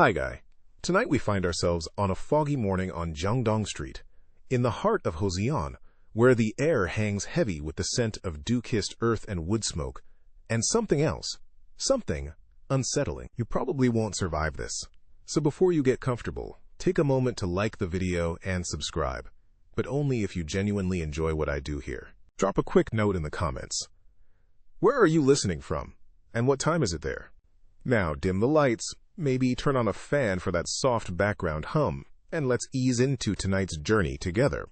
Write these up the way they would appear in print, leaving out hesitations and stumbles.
Hi Guy. Tonight we find ourselves on a foggy morning on Jiangdong Street, in the heart of Hosiean, where the air hangs heavy with the scent of dew-kissed earth and wood smoke, and something else, something unsettling. You probably won't survive this. So before you get comfortable, take a moment to like the video and subscribe, but only if you genuinely enjoy what I do here. Drop a quick note in the comments. Where are you listening from? And what time is it there? Now dim the lights, maybe turn on a fan for that soft background hum, and let's ease into tonight's journey together.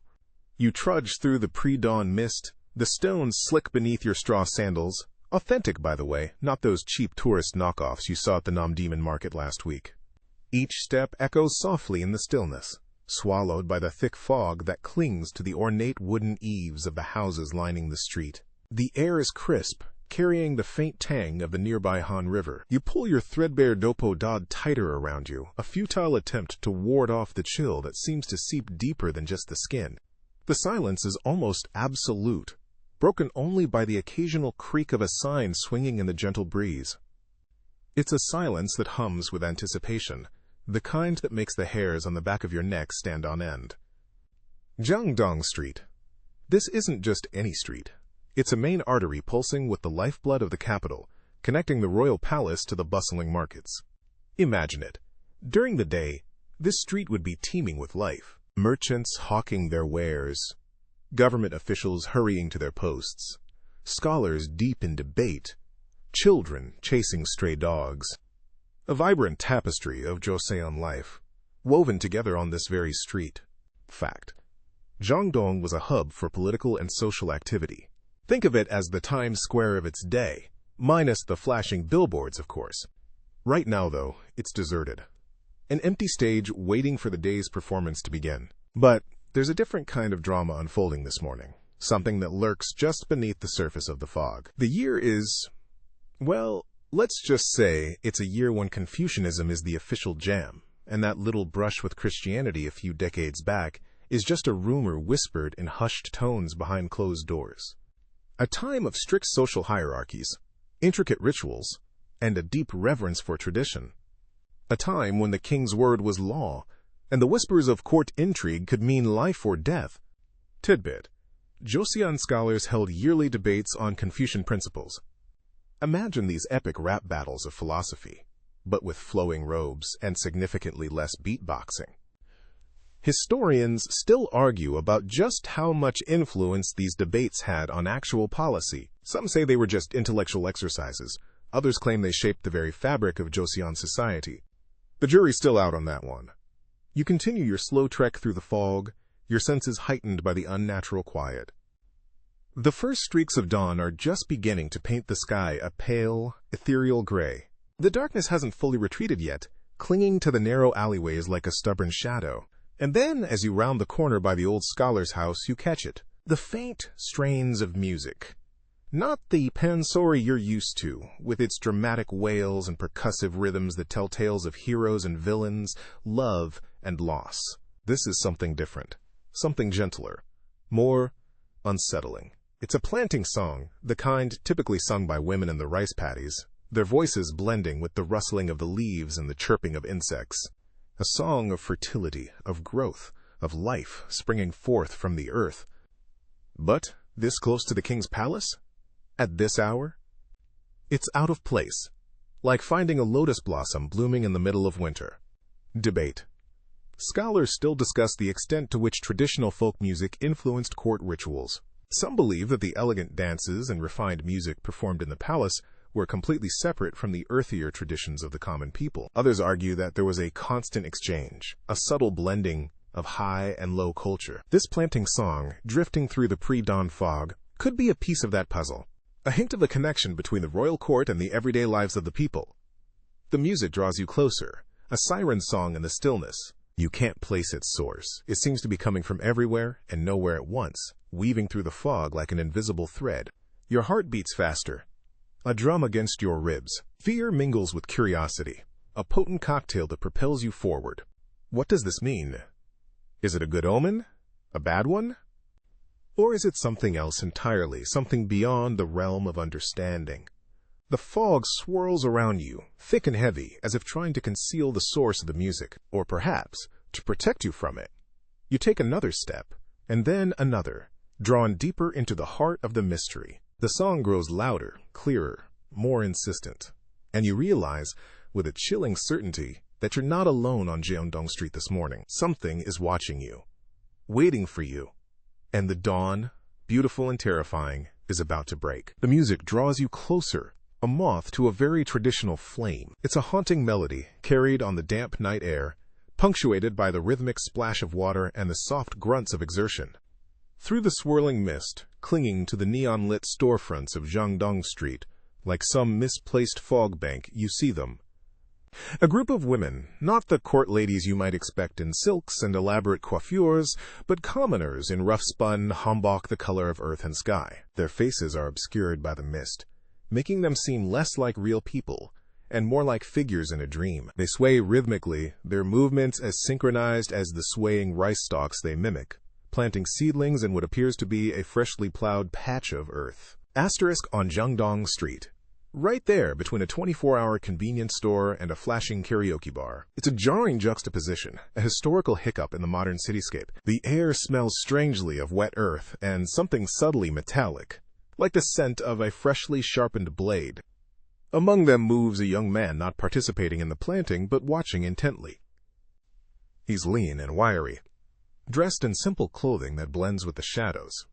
You trudge through the pre-dawn mist, the stones slick beneath your straw sandals, authentic by the way, not those cheap tourist knockoffs you saw at the Namdemon market last week. Each step echoes softly in the stillness, swallowed by the thick fog that clings to the ornate wooden eaves of the houses lining the street. The air is crisp, carrying the faint tang of the nearby Han River. You pull your threadbare dopo dod tighter around you, a futile attempt to ward off the chill that seems to seep deeper than just the skin. The silence is almost absolute, broken only by the occasional creak of a sign swinging in the gentle breeze. It's a silence that hums with anticipation, the kind that makes the hairs on the back of your neck stand on end. Jiangdong Street. This isn't just any street. It's a main artery pulsing with the lifeblood of the capital, connecting the royal palace to the bustling markets. Imagine it. During the day, this street would be teeming with life. Merchants hawking their wares, government officials hurrying to their posts, scholars deep in debate, children chasing stray dogs. A vibrant tapestry of Joseon life, woven together on this very street. Fact. Jiangdong was a hub for political and social activity. Think of it as the Times Square of its day, minus the flashing billboards, of course. Right now, though, it's deserted. An empty stage waiting for the day's performance to begin. But there's a different kind of drama unfolding this morning, something that lurks just beneath the surface of the fog. The year is, well, let's just say it's a year when Confucianism is the official jam, and that little brush with Christianity a few decades back is just a rumor whispered in hushed tones behind closed doors. A time of strict social hierarchies, intricate rituals, and a deep reverence for tradition. A time when the king's word was law, and the whispers of court intrigue could mean life or death. Tidbit. Joseon scholars held yearly debates on Confucian principles. Imagine these epic rap battles of philosophy, but with flowing robes and significantly less beatboxing. Historians still argue about just how much influence these debates had on actual policy. Some say they were just intellectual exercises. Others claim they shaped the very fabric of Joseon society. The jury's still out on that one. You continue your slow trek through the fog, your senses heightened by the unnatural quiet. The first streaks of dawn are just beginning to paint the sky a pale, ethereal gray. The darkness hasn't fully retreated yet, clinging to the narrow alleyways like a stubborn shadow. And then, as you round the corner by the old scholar's house, you catch it. The faint strains of music. Not the pansori you're used to, with its dramatic wails and percussive rhythms that tell tales of heroes and villains, love and loss. This is something different, something gentler, more unsettling. It's a planting song, the kind typically sung by women in the rice paddies, their voices blending with the rustling of the leaves and the chirping of insects. A song of fertility, of growth, of life springing forth from the earth. But this close to the king's palace? At this hour? It's out of place, like finding a lotus blossom blooming in the middle of winter. Debate. Scholars still discuss the extent to which traditional folk music influenced court rituals. Some believe that the elegant dances and refined music performed in the palace were completely separate from the earthier traditions of the common people. Others argue that there was a constant exchange, a subtle blending of high and low culture. This planting song, drifting through the pre-dawn fog, could be a piece of that puzzle, a hint of the connection between the royal court and the everyday lives of the people. The music draws you closer, a siren song in the stillness. You can't place its source. It seems to be coming from everywhere and nowhere at once, weaving through the fog like an invisible thread. Your heart beats faster. A drum against your ribs. Fear mingles with curiosity, a potent cocktail that propels you forward. What does this mean? Is it a good omen? A bad one? Or is it something else entirely, something beyond the realm of understanding? The fog swirls around you, thick and heavy, as if trying to conceal the source of the music, or perhaps to protect you from it. You take another step, and then another, drawn deeper into the heart of the mystery. The song grows louder, clearer, more insistent, and you realize, with a chilling certainty, that you're not alone on Jeondong Street this morning. Something is watching you, waiting for you, and the dawn, beautiful and terrifying, is about to break. The music draws you closer, a moth to a very traditional flame. It's a haunting melody, carried on the damp night air, punctuated by the rhythmic splash of water and the soft grunts of exertion. Through the swirling mist, clinging to the neon-lit storefronts of Jeongdong Street, like some misplaced fog bank, you see them. A group of women, not the court ladies you might expect in silks and elaborate coiffures, but commoners in rough-spun hanbok the color of earth and sky. Their faces are obscured by the mist, making them seem less like real people and more like figures in a dream. They sway rhythmically, their movements as synchronized as the swaying rice stalks they mimic, planting seedlings in what appears to be a freshly plowed patch of earth. Asterisk on Jeongdong Street. Right there between a 24-hour convenience store and a flashing karaoke bar. It's a jarring juxtaposition, a historical hiccup in the modern cityscape. The air smells strangely of wet earth and something subtly metallic, like the scent of a freshly sharpened blade. Among them moves a young man not participating in the planting but watching intently. He's lean and wiry, dressed in simple clothing that blends with the shadows.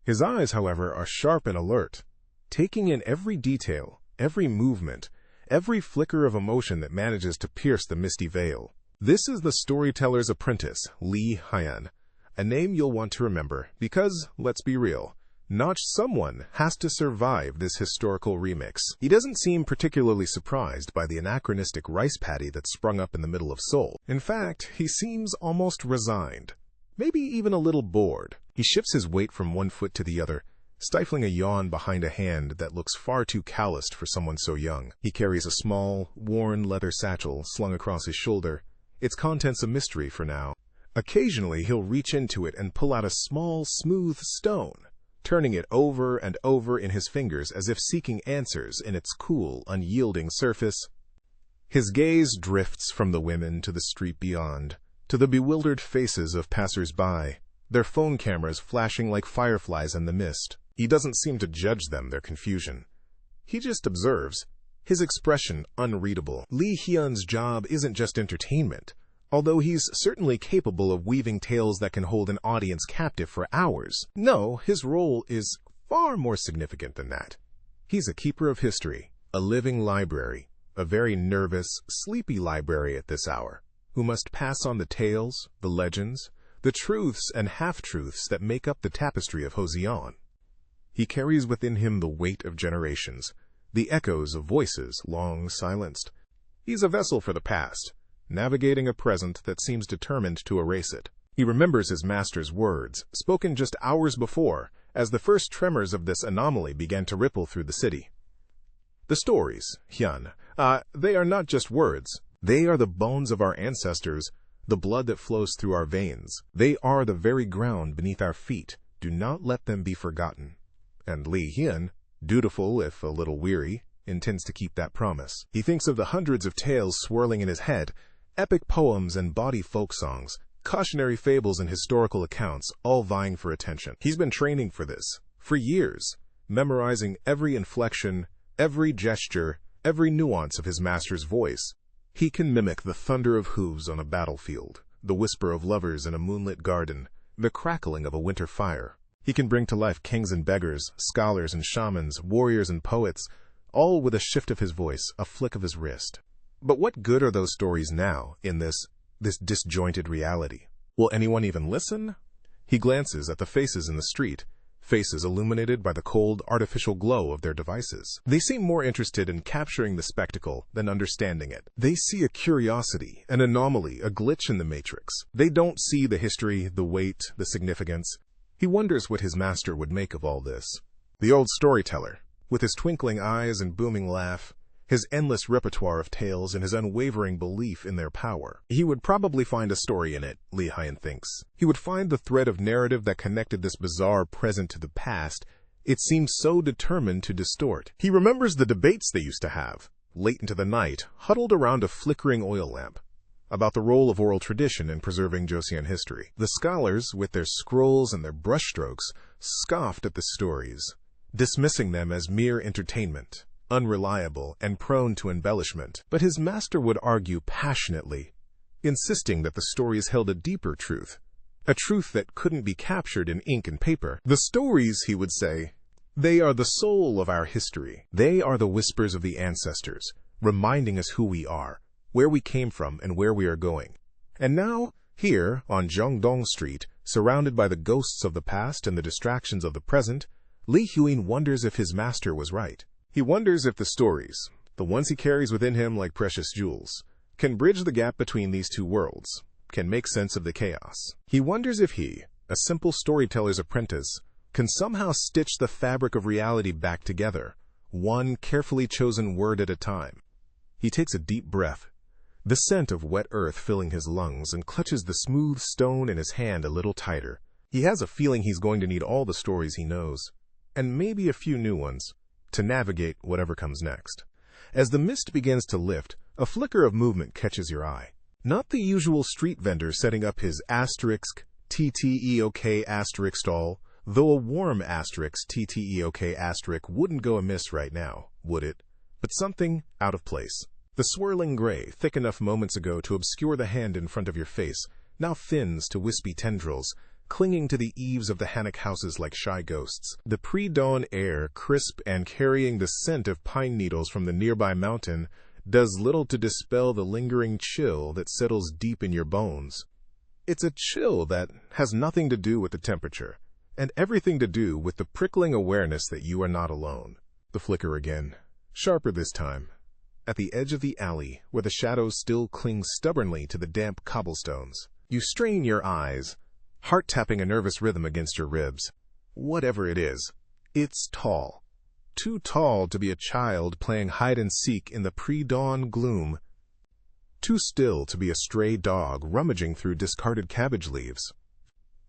His eyes, however, are sharp and alert, taking in every detail, every movement, every flicker of emotion that manages to pierce the misty veil. This is the storyteller's apprentice, Lee Hyun, a name you'll want to remember because, let's be real, not someone has to survive this historical remix. He doesn't seem particularly surprised by the anachronistic rice paddy that sprung up in the middle of Seoul. In fact, he seems almost resigned, maybe even a little bored. He shifts his weight from one foot to the other, stifling a yawn behind a hand that looks far too calloused for someone so young. He carries a small, worn leather satchel slung across his shoulder, its contents a mystery for now. Occasionally, he'll reach into it and pull out a small, smooth stone, turning it over and over in his fingers as if seeking answers in its cool, unyielding surface. His gaze drifts from the women to the street beyond, to the bewildered faces of passers-by, their phone cameras flashing like fireflies in the mist. He doesn't seem to judge them, their confusion. He just observes, his expression unreadable. Lee Hyun's job isn't just entertainment, although he's certainly capable of weaving tales that can hold an audience captive for hours. No, his role is far more significant than that. He's a keeper of history, a living library, a very nervous, sleepy library at this hour, who must pass on the tales, the legends, the truths and half-truths that make up the tapestry of Joseon. He carries within him the weight of generations, the echoes of voices long silenced. He's a vessel for the past, navigating a present that seems determined to erase it. He remembers his master's words, spoken just hours before, as the first tremors of this anomaly began to ripple through the city. The stories, Hyun, they are not just words. They are the bones of our ancestors, the blood that flows through our veins. They are the very ground beneath our feet. Do not let them be forgotten. And Lee Hyun, dutiful if a little weary, intends to keep that promise. He thinks of the hundreds of tales swirling in his head, epic poems and bawdy folk songs, cautionary fables and historical accounts, all vying for attention. He's been training for this, for years, memorizing every inflection, every gesture, every nuance of his master's voice. He can mimic the thunder of hooves on a battlefield, the whisper of lovers in a moonlit garden, the crackling of a winter fire. He can bring to life kings and beggars, scholars and shamans, warriors and poets, all with a shift of his voice, a flick of his wrist. But what good are those stories now, in this disjointed reality? Will anyone even listen? He glances at the faces in the street, faces illuminated by the cold, artificial glow of their devices. They seem more interested in capturing the spectacle than understanding it. They see a curiosity, an anomaly, a glitch in the matrix. They don't see the history, the weight, the significance. He wonders what his master would make of all this. The old storyteller, with his twinkling eyes and booming laugh, his endless repertoire of tales and his unwavering belief in their power. He would probably find a story in it, Lee Hyun thinks. He would find the thread of narrative that connected this bizarre present to the past, It seemed so determined to distort. He remembers the debates they used to have, late into the night, huddled around a flickering oil lamp, about the role of oral tradition in preserving Joseon history. The scholars, with their scrolls and their brushstrokes, scoffed at the stories, dismissing them as mere entertainment, unreliable and prone to embellishment. But his master would argue passionately, insisting that the stories held a deeper truth, a truth that couldn't be captured in ink and paper. The stories, he would say, they are the soul of our history. They are the whispers of the ancestors, reminding us who we are, where we came from, and where we are going. And now, here, on Jeongdong Street, surrounded by the ghosts of the past and the distractions of the present, Li Huin wonders if his master was right. He wonders if the stories, the ones he carries within him like precious jewels, can bridge the gap between these two worlds, can make sense of the chaos. He wonders if he, a simple storyteller's apprentice, can somehow stitch the fabric of reality back together, one carefully chosen word at a time. He takes a deep breath, the scent of wet earth filling his lungs, and clutches the smooth stone in his hand a little tighter. He has a feeling he's going to need all the stories he knows, and maybe a few new ones, to navigate whatever comes next. As the mist begins to lift, a flicker of movement catches your eye. Not the usual street vendor setting up his *TTEOK* stall, though a warm *TTEOK* wouldn't go amiss right now, would it? But something out of place. The swirling gray, thick enough moments ago to obscure the hand in front of your face, now thins to wispy tendrils, clinging to the eaves of the Hanok houses like shy ghosts. The pre-dawn air, crisp and carrying the scent of pine needles from the nearby mountain, does little to dispel the lingering chill that settles deep in your bones. It's a chill that has nothing to do with the temperature, and everything to do with the prickling awareness that you are not alone. The flicker again, sharper this time, at the edge of the alley where the shadows still cling stubbornly to the damp cobblestones. You strain your eyes, heart tapping a nervous rhythm against your ribs. Whatever it is, it's tall. Too tall to be a child playing hide-and-seek in the pre-dawn gloom. Too still to be a stray dog rummaging through discarded cabbage leaves.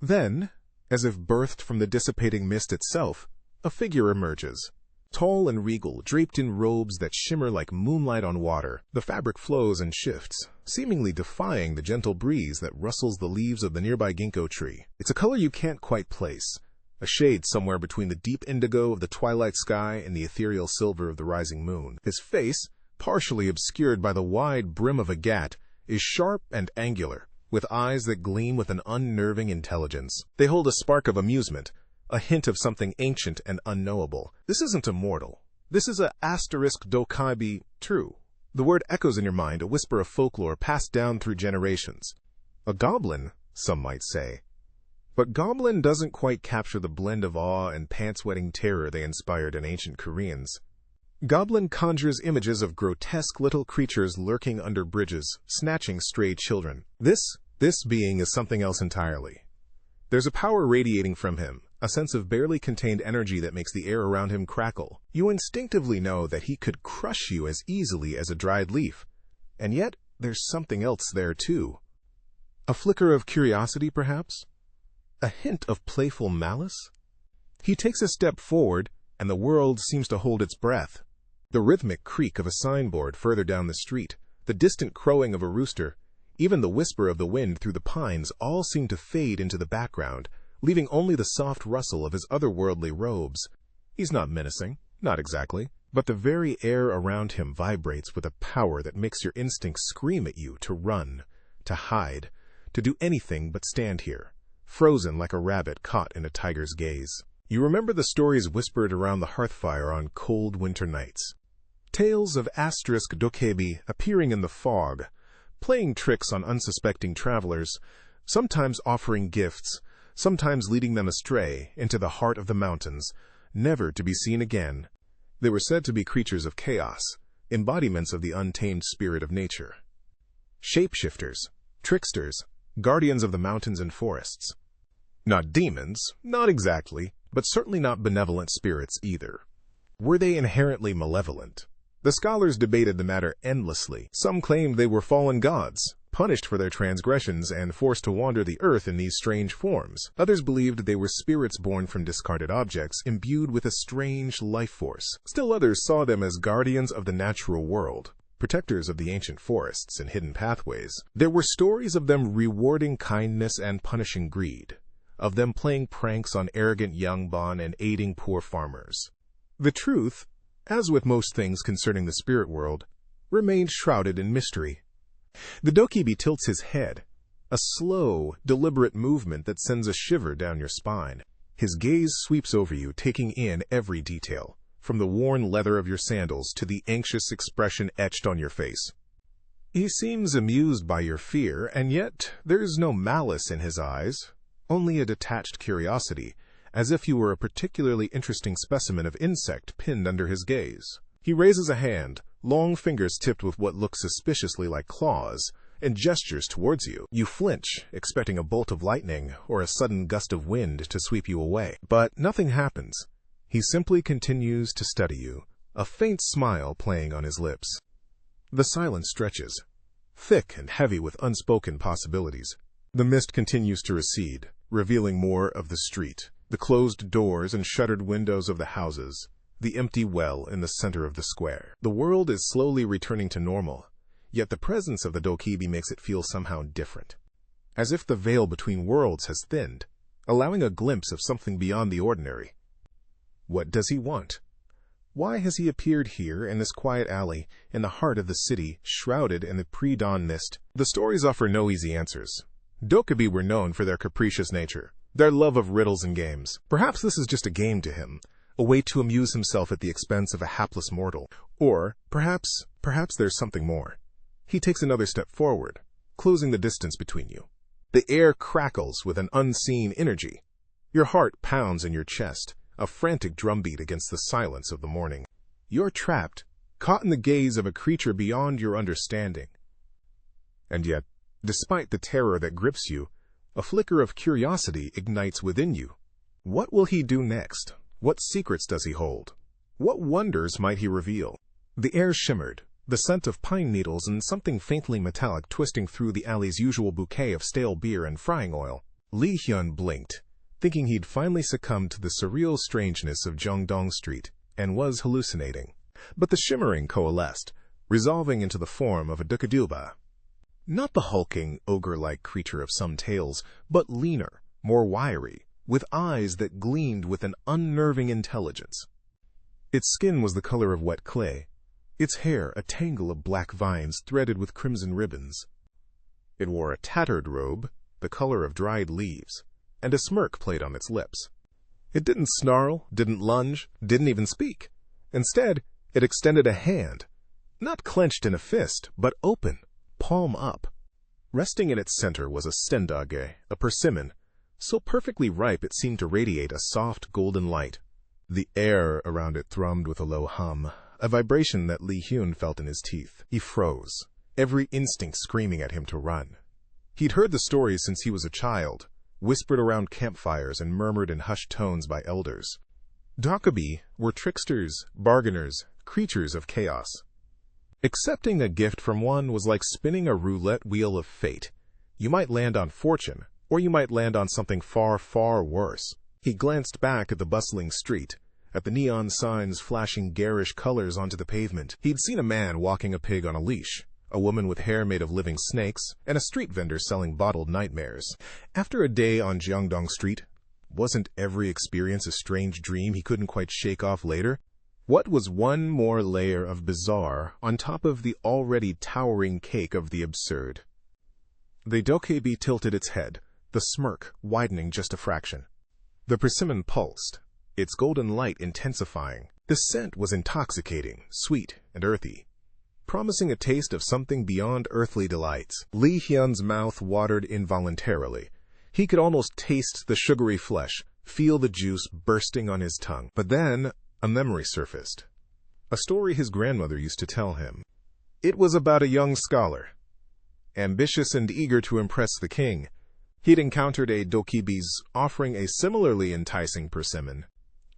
Then, as if birthed from the dissipating mist itself, a figure emerges. Tall and regal, draped in robes that shimmer like moonlight on water. The fabric flows and shifts, seemingly defying the gentle breeze that rustles the leaves of the nearby ginkgo tree. It's a color you can't quite place, a shade somewhere between the deep indigo of the twilight sky and the ethereal silver of the rising moon. His face, partially obscured by the wide brim of a gat, is sharp and angular, with eyes that gleam with an unnerving intelligence. They hold a spark of amusement, a hint of something ancient and unknowable. This isn't a mortal. This is a *dokaibi true. The word echoes in your mind, a whisper of folklore passed down through generations. A goblin, some might say. But goblin doesn't quite capture the blend of awe and pants-wetting terror they inspired in ancient Koreans. Goblin conjures images of grotesque little creatures lurking under bridges, snatching stray children. This being is something else entirely. There's a power radiating from him, a sense of barely contained energy that makes the air around him crackle. You instinctively know that he could crush you as easily as a dried leaf. And yet, there's something else there too. A flicker of curiosity, perhaps? A hint of playful malice? He takes a step forward, and the world seems to hold its breath. The rhythmic creak of a signboard further down the street, the distant crowing of a rooster, even the whisper of the wind through the pines all seem to fade into the background, leaving only the soft rustle of his otherworldly robes. He's not menacing, not exactly, but the very air around him vibrates with a power that makes your instincts scream at you to run, to hide, to do anything but stand here, frozen like a rabbit caught in a tiger's gaze. You remember the stories whispered around the hearth fire on cold winter nights. Tales of *dokaibi appearing in the fog, playing tricks on unsuspecting travelers, sometimes offering gifts, sometimes leading them astray into the heart of the mountains, never to be seen again. They were said to be creatures of chaos, embodiments of the untamed spirit of nature. Shapeshifters, tricksters, guardians of the mountains and forests. Not demons, not exactly, but certainly not benevolent spirits either. Were they inherently malevolent? The scholars debated the matter endlessly. Some claimed they were fallen gods, punished for their transgressions and forced to wander the earth in these strange forms. Others believed they were spirits born from discarded objects, imbued with a strange life force. Still others saw them as guardians of the natural world, protectors of the ancient forests and hidden pathways. There were stories of them rewarding kindness and punishing greed, of them playing pranks on arrogant young bon and aiding poor farmers. The truth, as with most things concerning the spirit world, remained shrouded in mystery. The dokebi tilts his head, a slow, deliberate movement that sends a shiver down your spine. His gaze sweeps over you, taking in every detail, from the worn leather of your sandals to the anxious expression etched on your face. He seems amused by your fear, and yet there's no malice in his eyes, only a detached curiosity, as if you were a particularly interesting specimen of insect pinned under his gaze. He raises a hand, long fingers tipped with what looks suspiciously like claws, and gestures towards you. You flinch, expecting a bolt of lightning or a sudden gust of wind to sweep you away. But nothing happens. He simply continues to study you, a faint smile playing on his lips. The silence stretches, thick and heavy with unspoken possibilities. The mist continues to recede, revealing more of the street, the closed doors and shuttered windows of the houses, the empty well in the center of the square. The world is slowly returning to normal, yet the presence of the dokebi makes it feel somehow different, as if the veil between worlds has thinned, allowing a glimpse of something beyond the ordinary. What does he want? Why has he appeared here in this quiet alley, in the heart of the city, shrouded in the pre-dawn mist? The stories offer no easy answers. Dokebi were known for their capricious nature, their love of riddles and games. Perhaps this is just a game to him, a way to amuse himself at the expense of a hapless mortal. Or perhaps there's something more. He takes another step forward, closing the distance between you. The air crackles with an unseen energy. Your heart pounds in your chest, a frantic drumbeat against the silence of the morning. You're trapped, caught in the gaze of a creature beyond your understanding. And yet, despite the terror that grips you, a flicker of curiosity ignites within you. What will he do next? What secrets does he hold? What wonders might he reveal? The air shimmered, the scent of pine needles and something faintly metallic twisting through the alley's usual bouquet of stale beer and frying oil. Li Hyun blinked, thinking he'd finally succumbed to the surreal strangeness of Jongdong Street, and was hallucinating. But the shimmering coalesced, resolving into the form of a dukaduba. Not the hulking, ogre-like creature of some tales, but leaner, more wiry, with eyes that gleamed with an unnerving intelligence. Its skin was the color of wet clay, its hair a tangle of black vines threaded with crimson ribbons. It wore a tattered robe, the color of dried leaves, and a smirk played on its lips. It didn't snarl, didn't lunge, didn't even speak. Instead, it extended a hand, not clenched in a fist, but open, palm up. Resting in its center was a stendage, a persimmon, so perfectly ripe it seemed to radiate a soft golden light. The air around it thrummed with a low hum, a vibration that Li Hyun felt in his teeth. He froze, every instinct screaming at him to run. He'd heard the stories since he was a child, whispered around campfires and murmured in hushed tones by elders. Dokebi were tricksters, bargainers, creatures of chaos. Accepting a gift from one was like spinning a roulette wheel of fate. You might land on fortune, or you might land on something far, far worse. He glanced back at the bustling street, at the neon signs flashing garish colors onto the pavement. He'd seen a man walking a pig on a leash, a woman with hair made of living snakes, and a street vendor selling bottled nightmares. After a day on Jiangdong Street, wasn't every experience a strange dream he couldn't quite shake off later? What was one more layer of bizarre on top of the already towering cake of the absurd? The dokebi tilted its head, the smirk widening just a fraction. The persimmon pulsed, its golden light intensifying. The scent was intoxicating, sweet and earthy, promising a taste of something beyond earthly delights. Li Hyun's mouth watered involuntarily. He could almost taste the sugary flesh, feel the juice bursting on his tongue. But then a memory surfaced, a story his grandmother used to tell him. It was about a young scholar, ambitious and eager to impress the king. He'd encountered a dokebi's offering a similarly enticing persimmon.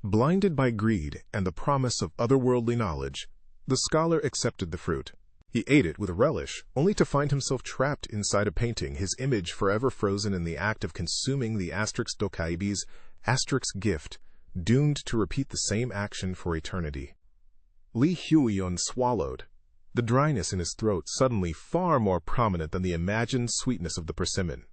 Blinded by greed and the promise of otherworldly knowledge, the scholar accepted the fruit. He ate it with relish, only to find himself trapped inside a painting, his image forever frozen in the act of consuming the Dokaibi's gift, doomed to repeat the same action for eternity. Lee Huion swallowed, the dryness in his throat suddenly far more prominent than the imagined sweetness of the persimmon.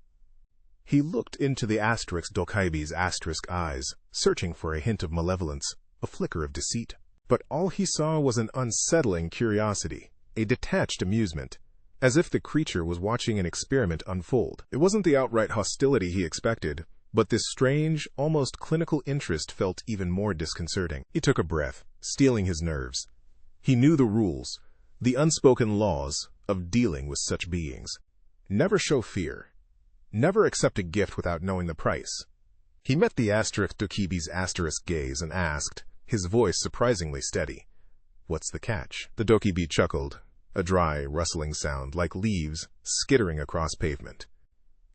He looked into the Dokaibi's eyes, searching for a hint of malevolence, a flicker of deceit. But all he saw was an unsettling curiosity, a detached amusement, as if the creature was watching an experiment unfold. It wasn't the outright hostility he expected, but this strange, almost clinical interest felt even more disconcerting. He took a breath, steeling his nerves. He knew the rules, the unspoken laws of dealing with such beings. Never show fear. Never accept a gift without knowing the price. He met the Dokaibi's gaze and asked, his voice surprisingly steady, "What's the catch?" The Dokaibi chuckled, a dry, rustling sound like leaves skittering across pavement.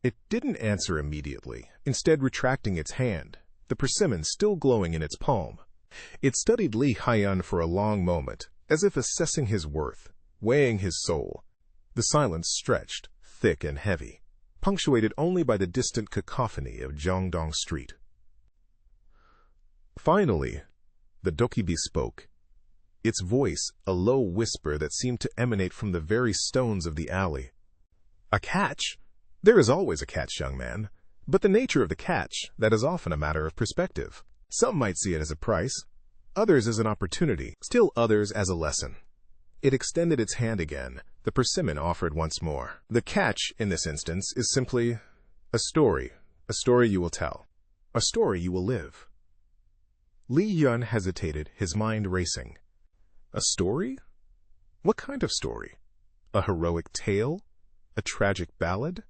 It didn't answer immediately, instead retracting its hand, the persimmon still glowing in its palm. It studied Li Haiyan for a long moment, as if assessing his worth, weighing his soul. The silence stretched, thick and heavy, punctuated only by the distant cacophony of Jiangdong Street. Finally, the Dokaibi spoke, its voice a low whisper that seemed to emanate from the very stones of the alley. "A catch? There is always a catch, young man. But the nature of the catch, that is often a matter of perspective. Some might see it as a price, others as an opportunity, still others as a lesson." It extended its hand again. The persimmon offered once more. "The catch, in this instance, is simply a story you will tell, a story you will live." Li Yun hesitated, his mind racing. A story? What kind of story? A heroic tale? A tragic ballad?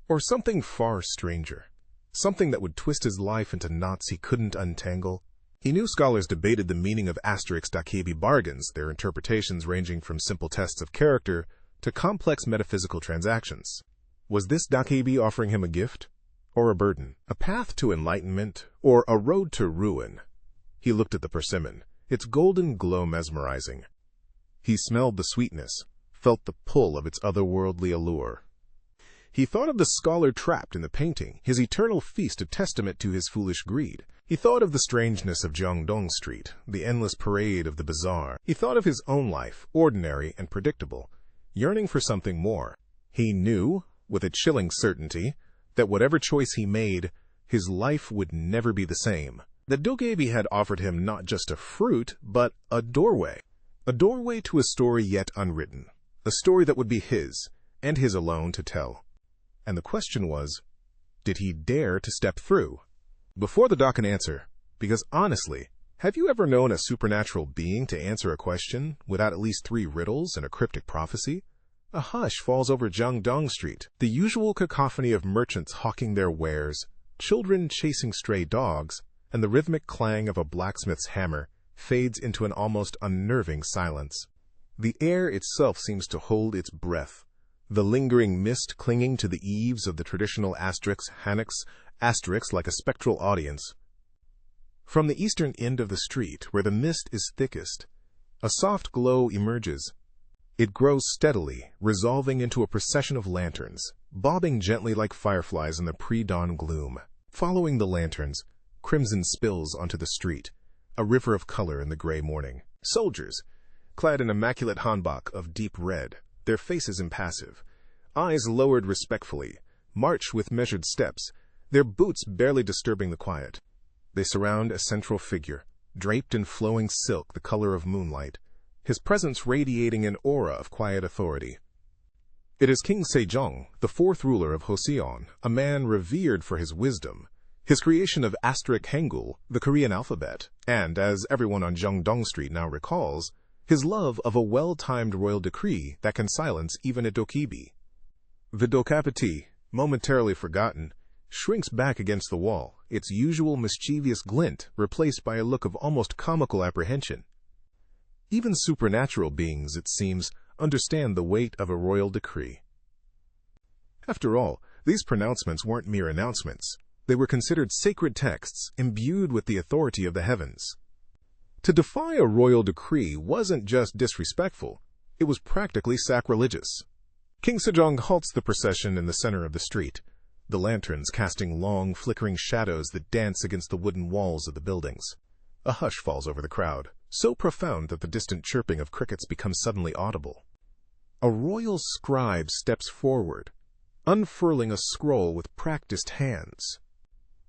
Or something far stranger? Something that would twist his life into knots he couldn't untangle? He knew scholars debated the meaning of Dokaibi bargains, their interpretations ranging from simple tests of character to complex metaphysical transactions. Was this Dokaibi offering him a gift? Or a burden? A path to enlightenment? Or a road to ruin? He looked at the persimmon, its golden glow mesmerizing. He smelled the sweetness, felt the pull of its otherworldly allure. He thought of the scholar trapped in the painting, his eternal feast a testament to his foolish greed. He thought of the strangeness of Jiangdong Street, the endless parade of the bazaar. He thought of his own life, ordinary and predictable, yearning for something more. He knew, with a chilling certainty, that whatever choice he made, his life would never be the same. The Dokaibi had offered him not just a fruit, but a doorway to a story yet unwritten, a story that would be his, and his alone to tell. And the question was, did he dare to step through? Before the doc can answer, because honestly, have you ever known a supernatural being to answer a question without at least 3 riddles and a cryptic prophecy? A hush falls over Jiangdong Street, the usual cacophony of merchants hawking their wares, children chasing stray dogs, and the rhythmic clang of a blacksmith's hammer fades into an almost unnerving silence. The air itself seems to hold its breath, the lingering mist clinging to the eaves of the traditional asterisks like a spectral audience. From the eastern end of the street, where the mist is thickest, a soft glow emerges. It grows steadily, resolving into a procession of lanterns, bobbing gently like fireflies in the pre-dawn gloom. Following the lanterns, crimson spills onto the street, a river of color in the gray morning. Soldiers, clad in immaculate hanbok of deep red, their faces impassive, eyes lowered respectfully, march with measured steps, their boots barely disturbing the quiet. They surround a central figure, draped in flowing silk the color of moonlight, his presence radiating an aura of quiet authority. It is King Sejong, the 4th ruler of Joseon, a man revered for his wisdom, his creation of Hangul, the Korean alphabet, and, as everyone on Jiangdong Street now recalls, his love of a well-timed royal decree that can silence even a Dokaibi. The Dokapati, momentarily forgotten, shrinks back against the wall, its usual mischievous glint replaced by a look of almost comical apprehension. Even supernatural beings, it seems, understand the weight of a royal decree. After all, these pronouncements weren't mere announcements. They were considered sacred texts imbued with the authority of the heavens. To defy a royal decree wasn't just disrespectful, It was practically sacrilegious. King Sejong halts the procession in the center of the street, the lanterns casting long, flickering shadows that dance against the wooden walls of the buildings. A hush falls over the crowd, so profound that the distant chirping of crickets becomes suddenly audible. A royal scribe steps forward, unfurling a scroll with practiced hands.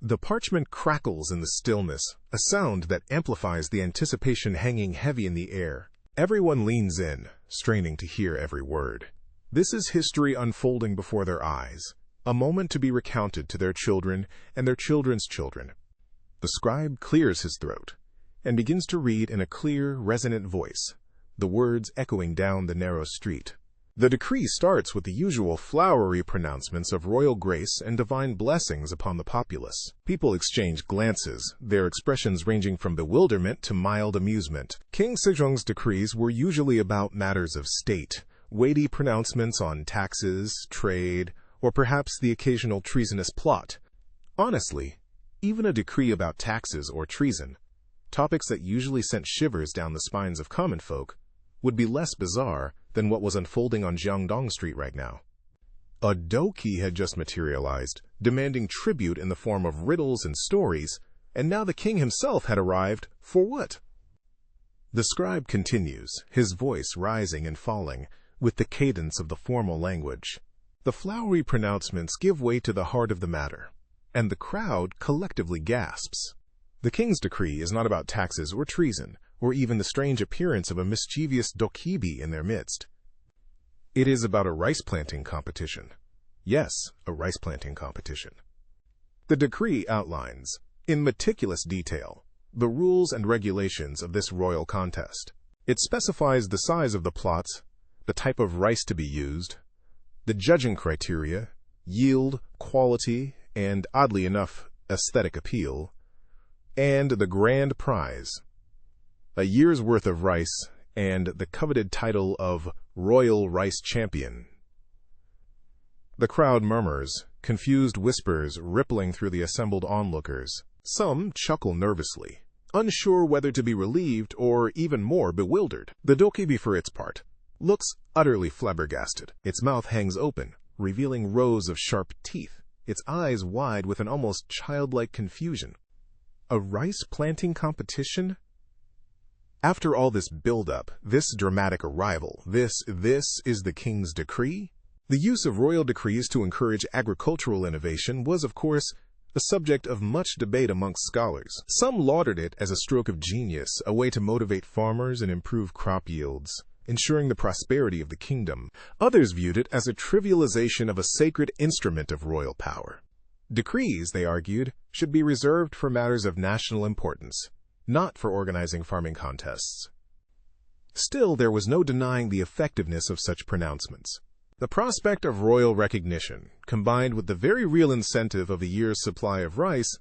The parchment crackles in the stillness, a sound that amplifies the anticipation hanging heavy in the air. Everyone leans in, straining to hear every word. This is history unfolding before their eyes, a moment to be recounted to their children and their children's children. The scribe clears his throat and begins to read in a clear, resonant voice, the words echoing down the narrow street. The decree starts with the usual flowery pronouncements of royal grace and divine blessings upon the populace. People exchange glances, their expressions ranging from bewilderment to mild amusement. King Sejong's decrees were usually about matters of state, weighty pronouncements on taxes, trade, or perhaps the occasional treasonous plot. Honestly, even a decree about taxes or treason, topics that usually sent shivers down the spines of common folk, would be less bizarre than what was unfolding on Jiangdong Street right now. A doki had just materialized, demanding tribute in the form of riddles and stories, and now the king himself had arrived for what? The scribe continues, his voice rising and falling, with the cadence of the formal language. The flowery pronouncements give way to the heart of the matter, and the crowd collectively gasps. The king's decree is not about taxes or treason, or even the strange appearance of a mischievous dokibi in their midst. It is about a rice planting competition. Yes, a rice planting competition. The decree outlines, in meticulous detail, the rules and regulations of this royal contest. It specifies the size of the plots, the type of rice to be used, the judging criteria, yield, quality, and, oddly enough, aesthetic appeal, and the grand prize, a year's worth of rice and the coveted title of Royal Rice Champion. The crowd murmurs, confused whispers rippling through the assembled onlookers. Some chuckle nervously, unsure whether to be relieved or even more bewildered. The dokibi, for its part, looks utterly flabbergasted. Its mouth hangs open, revealing rows of sharp teeth, its eyes wide with an almost childlike confusion. A rice planting competition? After all this build-up, this dramatic arrival, this is the king's decree? The use of royal decrees to encourage agricultural innovation was, of course, a subject of much debate amongst scholars. Some lauded it as a stroke of genius, a way to motivate farmers and improve crop yields, ensuring the prosperity of the kingdom. Others viewed it as a trivialization of a sacred instrument of royal power. Decrees, they argued, should be reserved for matters of national importance, not for organizing farming contests. Still, there was no denying the effectiveness of such pronouncements. The prospect of royal recognition, combined with the very real incentive of a year's supply of rice,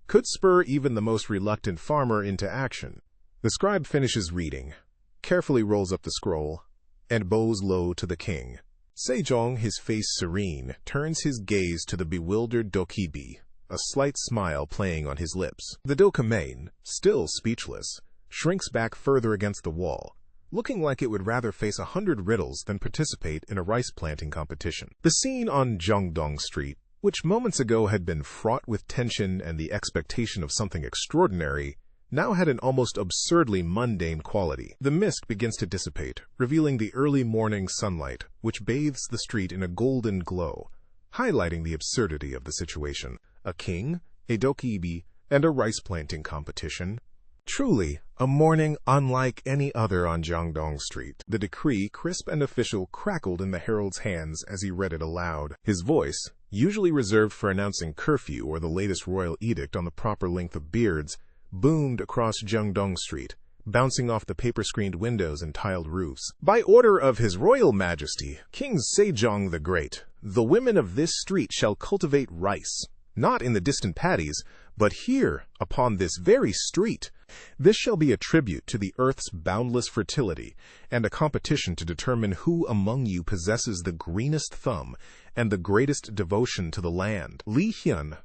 could spur even the most reluctant farmer into action. The scribe finishes reading, carefully rolls up the scroll, and bows low to the king. Sejong, his face serene, turns his gaze to the bewildered dokibi, a slight smile playing on his lips. The dokamain, still speechless, shrinks back further against the wall, looking like it would rather face 100 riddles than participate in a rice planting competition. The scene on Jiangdong Street, which moments ago had been fraught with tension and the expectation of something extraordinary, now had an almost absurdly mundane quality. The mist begins to dissipate, revealing the early morning sunlight, which bathes the street in a golden glow, highlighting the absurdity of the situation. A king, a dokibi, and a rice planting competition. Truly, a morning unlike any other on Jiangdong Street. The decree, crisp and official, crackled in the herald's hands as he read it aloud. His voice, usually reserved for announcing curfew or the latest royal edict on the proper length of beards, boomed across Jiangdong Street, bouncing off the paper-screened windows and tiled roofs. By order of His Royal Majesty, King Sejong the Great, the women of this street shall cultivate rice, not in the distant paddies, but here, upon this very street. This shall be a tribute to the earth's boundless fertility, and a competition to determine who among you possesses the greenest thumb and the greatest devotion to the land. Li Hyun,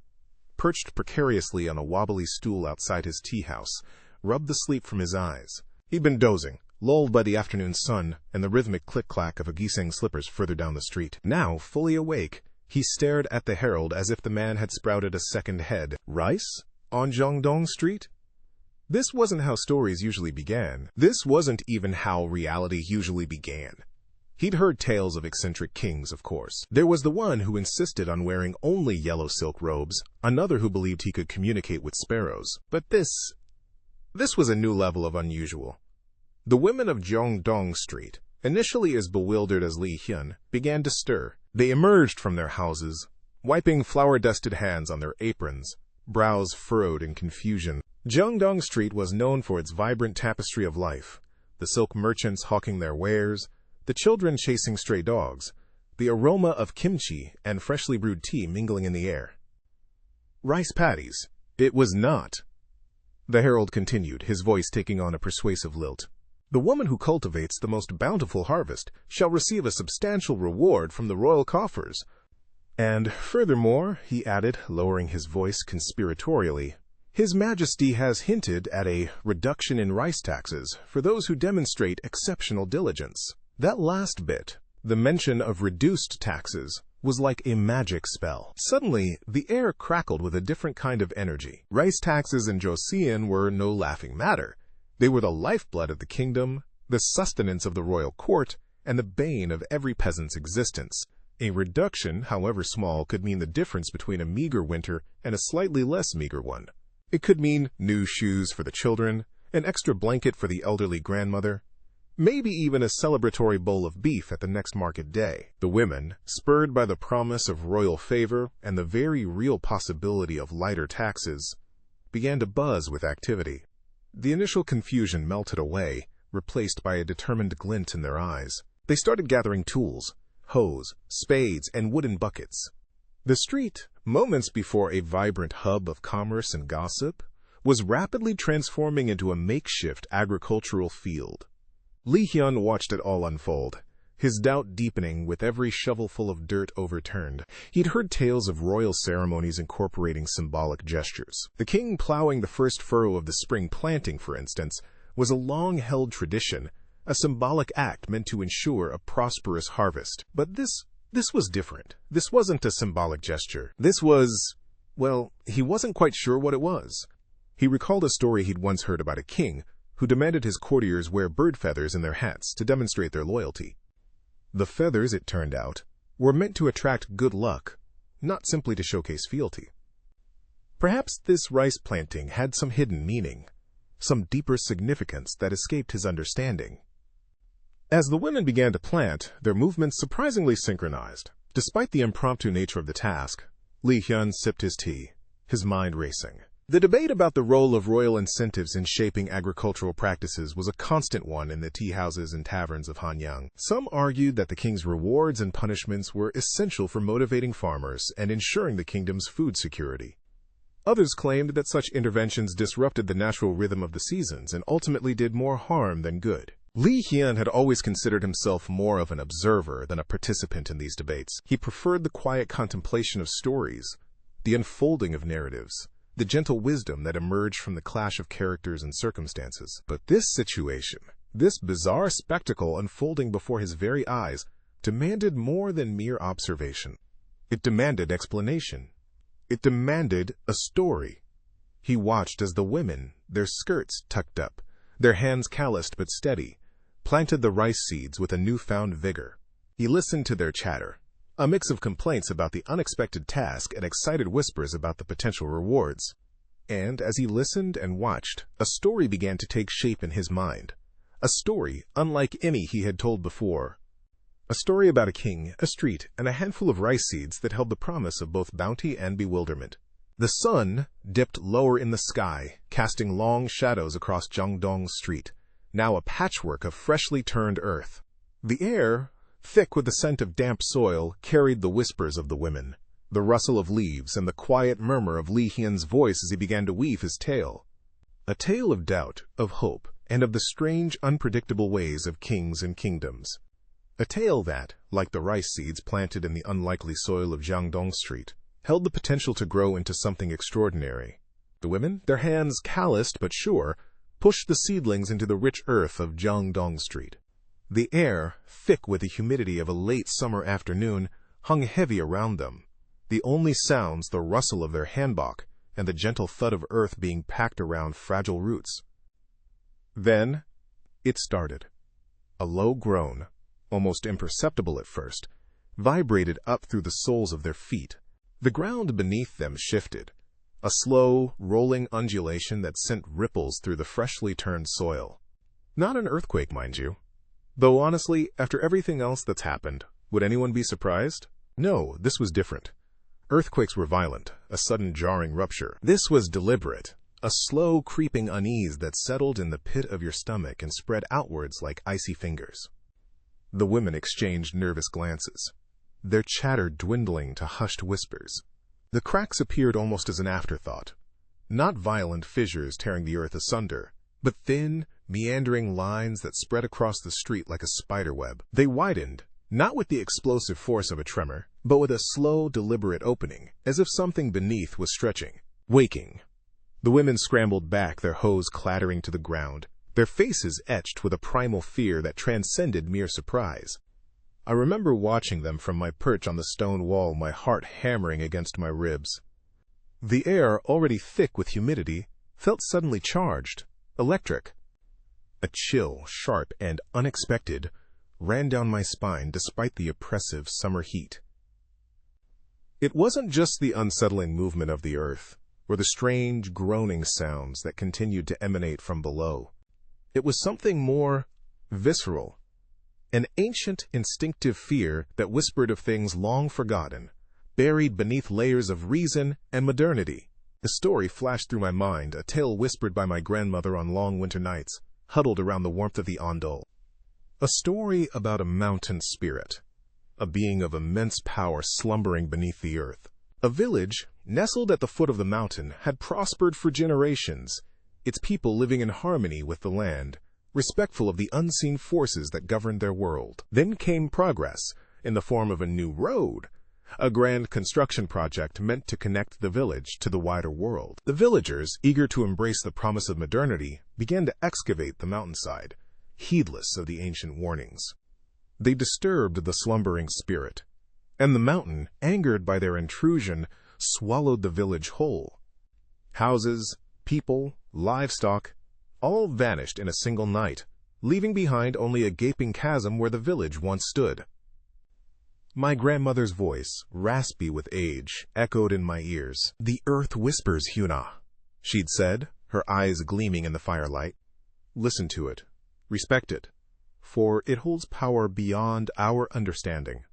perched precariously on a wobbly stool outside his tea house, rubbed the sleep from his eyes. He'd been dozing, lulled by the afternoon sun and the rhythmic click-clack of a giseng slippers further down the street. Now, fully awake, he stared at the herald as if the man had sprouted a second head. Rice? On Jiangdong Street? This wasn't how stories usually began. This wasn't even how reality usually began. He'd heard tales of eccentric kings, of course. There was the one who insisted on wearing only yellow silk robes, another who believed he could communicate with sparrows. But this was a new level of unusual. The women of Jiangdong Street, initially as bewildered as Li Hyun, began to stir. They emerged from their houses, wiping flour-dusted hands on their aprons, brows furrowed in confusion. Jiangdong Street was known for its vibrant tapestry of life, the silk merchants hawking their wares, the children chasing stray dogs, the aroma of kimchi and freshly brewed tea mingling in the air. Rice paddies. It was not. The herald continued, his voice taking on a persuasive lilt. The woman who cultivates the most bountiful harvest shall receive a substantial reward from the royal coffers. And furthermore, he added, lowering his voice conspiratorially, His Majesty has hinted at a reduction in rice taxes for those who demonstrate exceptional diligence. That last bit, the mention of reduced taxes, was like a magic spell. Suddenly, the air crackled with a different kind of energy. Rice taxes in Joseon were no laughing matter. They were the lifeblood of the kingdom, the sustenance of the royal court, and the bane of every peasant's existence. A reduction, however small, could mean the difference between a meager winter and a slightly less meager one. It could mean new shoes for the children, an extra blanket for the elderly grandmother, maybe even a celebratory bowl of beef at the next market day. The women, spurred by the promise of royal favor and the very real possibility of lighter taxes, began to buzz with activity. The initial confusion melted away, replaced by a determined glint in their eyes. They started gathering tools, hoes, spades, and wooden buckets. The street, moments before a vibrant hub of commerce and gossip, was rapidly transforming into a makeshift agricultural field. Li Hyun watched it all unfold, his doubt deepening with every shovelful of dirt overturned. He'd heard tales of royal ceremonies incorporating symbolic gestures. The king plowing the first furrow of the spring planting, for instance, was a long-held tradition, a symbolic act meant to ensure a prosperous harvest. But this was different. This wasn't a symbolic gesture. This was, well, he wasn't quite sure what it was. He recalled a story he'd once heard about a king who demanded his courtiers wear bird feathers in their hats to demonstrate their loyalty. The feathers, it turned out, were meant to attract good luck, not simply to showcase fealty. Perhaps this rice planting had some hidden meaning, some deeper significance that escaped his understanding. As the women began to plant, their movements surprisingly synchronized. Despite the impromptu nature of the task, Li Hyun sipped his tea, his mind racing. The debate about the role of royal incentives in shaping agricultural practices was a constant one in the tea houses and taverns of Hanyang. Some argued that the king's rewards and punishments were essential for motivating farmers and ensuring the kingdom's food security. Others claimed that such interventions disrupted the natural rhythm of the seasons and ultimately did more harm than good. Li Hyun had always considered himself more of an observer than a participant in these debates. He preferred the quiet contemplation of stories, the unfolding of narratives, the gentle wisdom that emerged from the clash of characters and circumstances. But this situation, this bizarre spectacle unfolding before his very eyes, demanded more than mere observation. It demanded explanation. It demanded a story. He watched as the women, their skirts tucked up, their hands calloused but steady, planted the rice seeds with a newfound vigor. He listened to their chatter, a mix of complaints about the unexpected task and excited whispers about the potential rewards. And as he listened and watched, a story began to take shape in his mind. A story unlike any he had told before. A story about a king, a street, and a handful of rice seeds that held the promise of both bounty and bewilderment. The sun dipped lower in the sky, casting long shadows across Jiangdong Street, now a patchwork of freshly turned earth. The air, thick with the scent of damp soil, carried the whispers of the women, the rustle of leaves, and the quiet murmur of Li Hyun's voice as he began to weave his tale. A tale of doubt, of hope, and of the strange, unpredictable ways of kings and kingdoms. A tale that, like the rice seeds planted in the unlikely soil of Jiangdong Street, held the potential to grow into something extraordinary. The women, their hands calloused but sure, pushed the seedlings into the rich earth of Jiangdong Street. The air, thick with the humidity of a late summer afternoon, hung heavy around them. The only sounds the rustle of their hanbok and the gentle thud of earth being packed around fragile roots. Then it started. A low groan, almost imperceptible at first, vibrated up through the soles of their feet. The ground beneath them shifted, a slow, rolling undulation that sent ripples through the freshly turned soil. Not an earthquake, mind you. Though honestly, after everything else that's happened, would anyone be surprised? No, this was different. Earthquakes were violent, a sudden jarring rupture. This was deliberate, a slow creeping unease that settled in the pit of your stomach and spread outwards like icy fingers. The women exchanged nervous glances, their chatter dwindling to hushed whispers. The cracks appeared almost as an afterthought, not violent fissures tearing the earth asunder, but thin, meandering lines that spread across the street like a spiderweb. They widened, not with the explosive force of a tremor, but with a slow, deliberate opening, as if something beneath was stretching, waking. The women scrambled back, their hose clattering to the ground, their faces etched with a primal fear that transcended mere surprise. I remember watching them from my perch on the stone wall, my heart hammering against my ribs. The air, already thick with humidity, felt suddenly charged, electric. A chill, sharp and unexpected, ran down my spine despite the oppressive summer heat. It wasn't just the unsettling movement of the earth, or the strange groaning sounds that continued to emanate from below. It was something more visceral, an ancient instinctive fear that whispered of things long forgotten, buried beneath layers of reason and modernity. A story flashed through my mind, a tale whispered by my grandmother on long winter nights, huddled around the warmth of the ondol. A story about a mountain spirit, a being of immense power slumbering beneath the earth. A village, nestled at the foot of the mountain, had prospered for generations, its people living in harmony with the land, respectful of the unseen forces that governed their world. Then came progress, in the form of a new road, a grand construction project meant to connect the village to the wider world. The villagers, eager to embrace the promise of modernity, began to excavate the mountainside, heedless of the ancient warnings. They disturbed the slumbering spirit, and the mountain, angered by their intrusion, swallowed the village whole. Houses, people, livestock, all vanished in a single night, leaving behind only a gaping chasm where the village once stood. My grandmother's voice, raspy with age, echoed in my ears. "The earth whispers, Huna," she'd said, her eyes gleaming in the firelight. "Listen to it. Respect it, for it holds power beyond our understanding."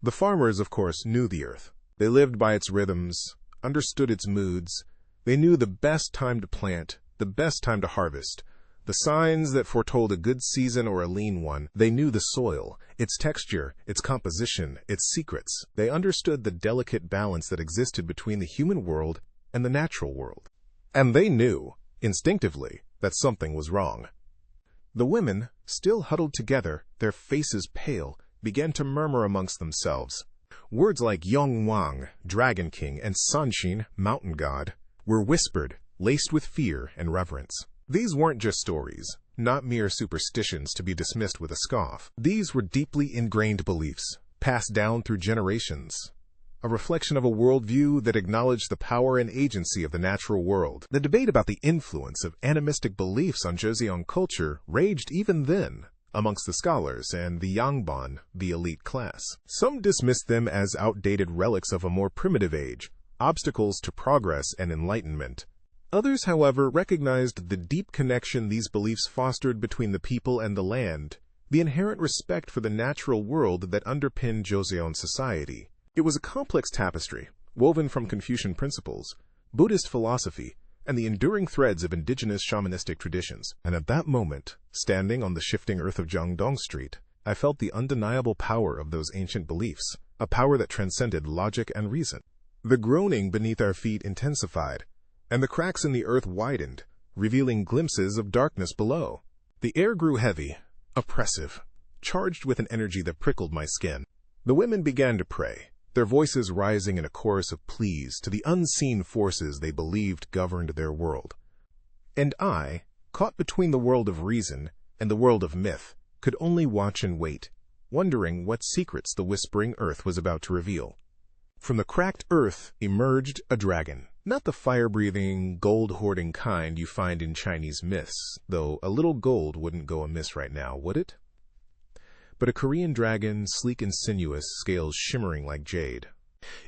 The farmers, of course, knew the earth. They lived by its rhythms, understood its moods. They knew the best time to plant, the best time to harvest, the signs that foretold a good season or a lean one. They knew the soil, its texture, its composition, its secrets. They understood the delicate balance that existed between the human world and the natural world. And they knew, instinctively, that something was wrong. The women, still huddled together, their faces pale, began to murmur amongst themselves. Words like Yongwang, Dragon King, and Sanshin, Mountain God, were whispered, laced with fear and reverence. These weren't just stories, not mere superstitions to be dismissed with a scoff. These were deeply ingrained beliefs, passed down through generations, a reflection of a worldview that acknowledged the power and agency of the natural world. The debate about the influence of animistic beliefs on Joseon culture raged even then, amongst the scholars and the Yangban, the elite class. Some dismissed them as outdated relics of a more primitive age, obstacles to progress and enlightenment. Others, however, recognized the deep connection these beliefs fostered between the people and the land, the inherent respect for the natural world that underpinned Joseon society. It was a complex tapestry, woven from Confucian principles, Buddhist philosophy, and the enduring threads of indigenous shamanistic traditions. And at that moment, standing on the shifting earth of Jiangdong Street, I felt the undeniable power of those ancient beliefs, a power that transcended logic and reason. The groaning beneath our feet intensified, and the cracks in the earth widened, revealing glimpses of darkness below. The air grew heavy, oppressive, charged with an energy that prickled my skin. The women began to pray, their voices rising in a chorus of pleas to the unseen forces they believed governed their world. And I, caught between the world of reason and the world of myth, could only watch and wait, wondering what secrets the whispering earth was about to reveal. From the cracked earth emerged a dragon. Not the fire-breathing, gold-hoarding kind you find in Chinese myths, though a little gold wouldn't go amiss right now, would it? But a Korean dragon, sleek and sinuous, scales shimmering like jade.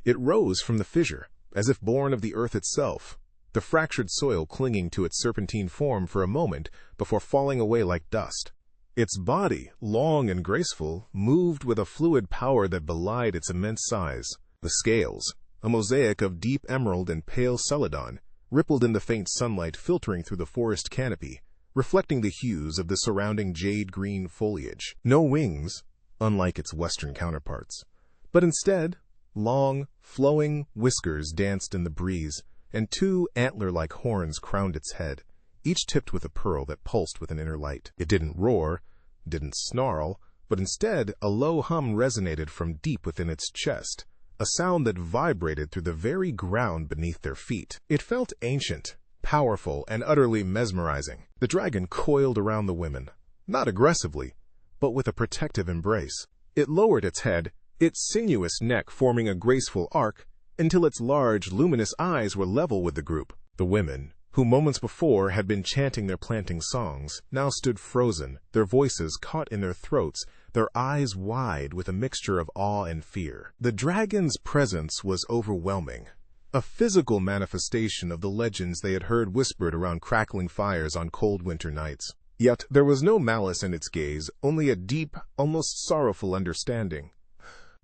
It rose from the fissure, as if born of the earth itself, the fractured soil clinging to its serpentine form for a moment before falling away like dust. Its body, long and graceful, moved with a fluid power that belied its immense size. The scales, a mosaic of deep emerald and pale celadon, rippled in the faint sunlight filtering through the forest canopy, reflecting the hues of the surrounding jade-green foliage. No wings, unlike its western counterparts, but instead, long, flowing whiskers danced in the breeze, and two antler-like horns crowned its head, each tipped with a pearl that pulsed with an inner light. It didn't roar, didn't snarl, but instead a low hum resonated from deep within its chest, a sound that vibrated through the very ground beneath their feet. It felt ancient, powerful, and utterly mesmerizing. The dragon coiled around the women, not aggressively, but with a protective embrace. It lowered its head, its sinuous neck forming a graceful arc, until its large, luminous eyes were level with the group. The women, who moments before had been chanting their planting songs, now stood frozen, their voices caught in their throats, their eyes wide with a mixture of awe and fear. The dragon's presence was overwhelming, a physical manifestation of the legends they had heard whispered around crackling fires on cold winter nights. Yet there was no malice in its gaze, only a deep, almost sorrowful understanding.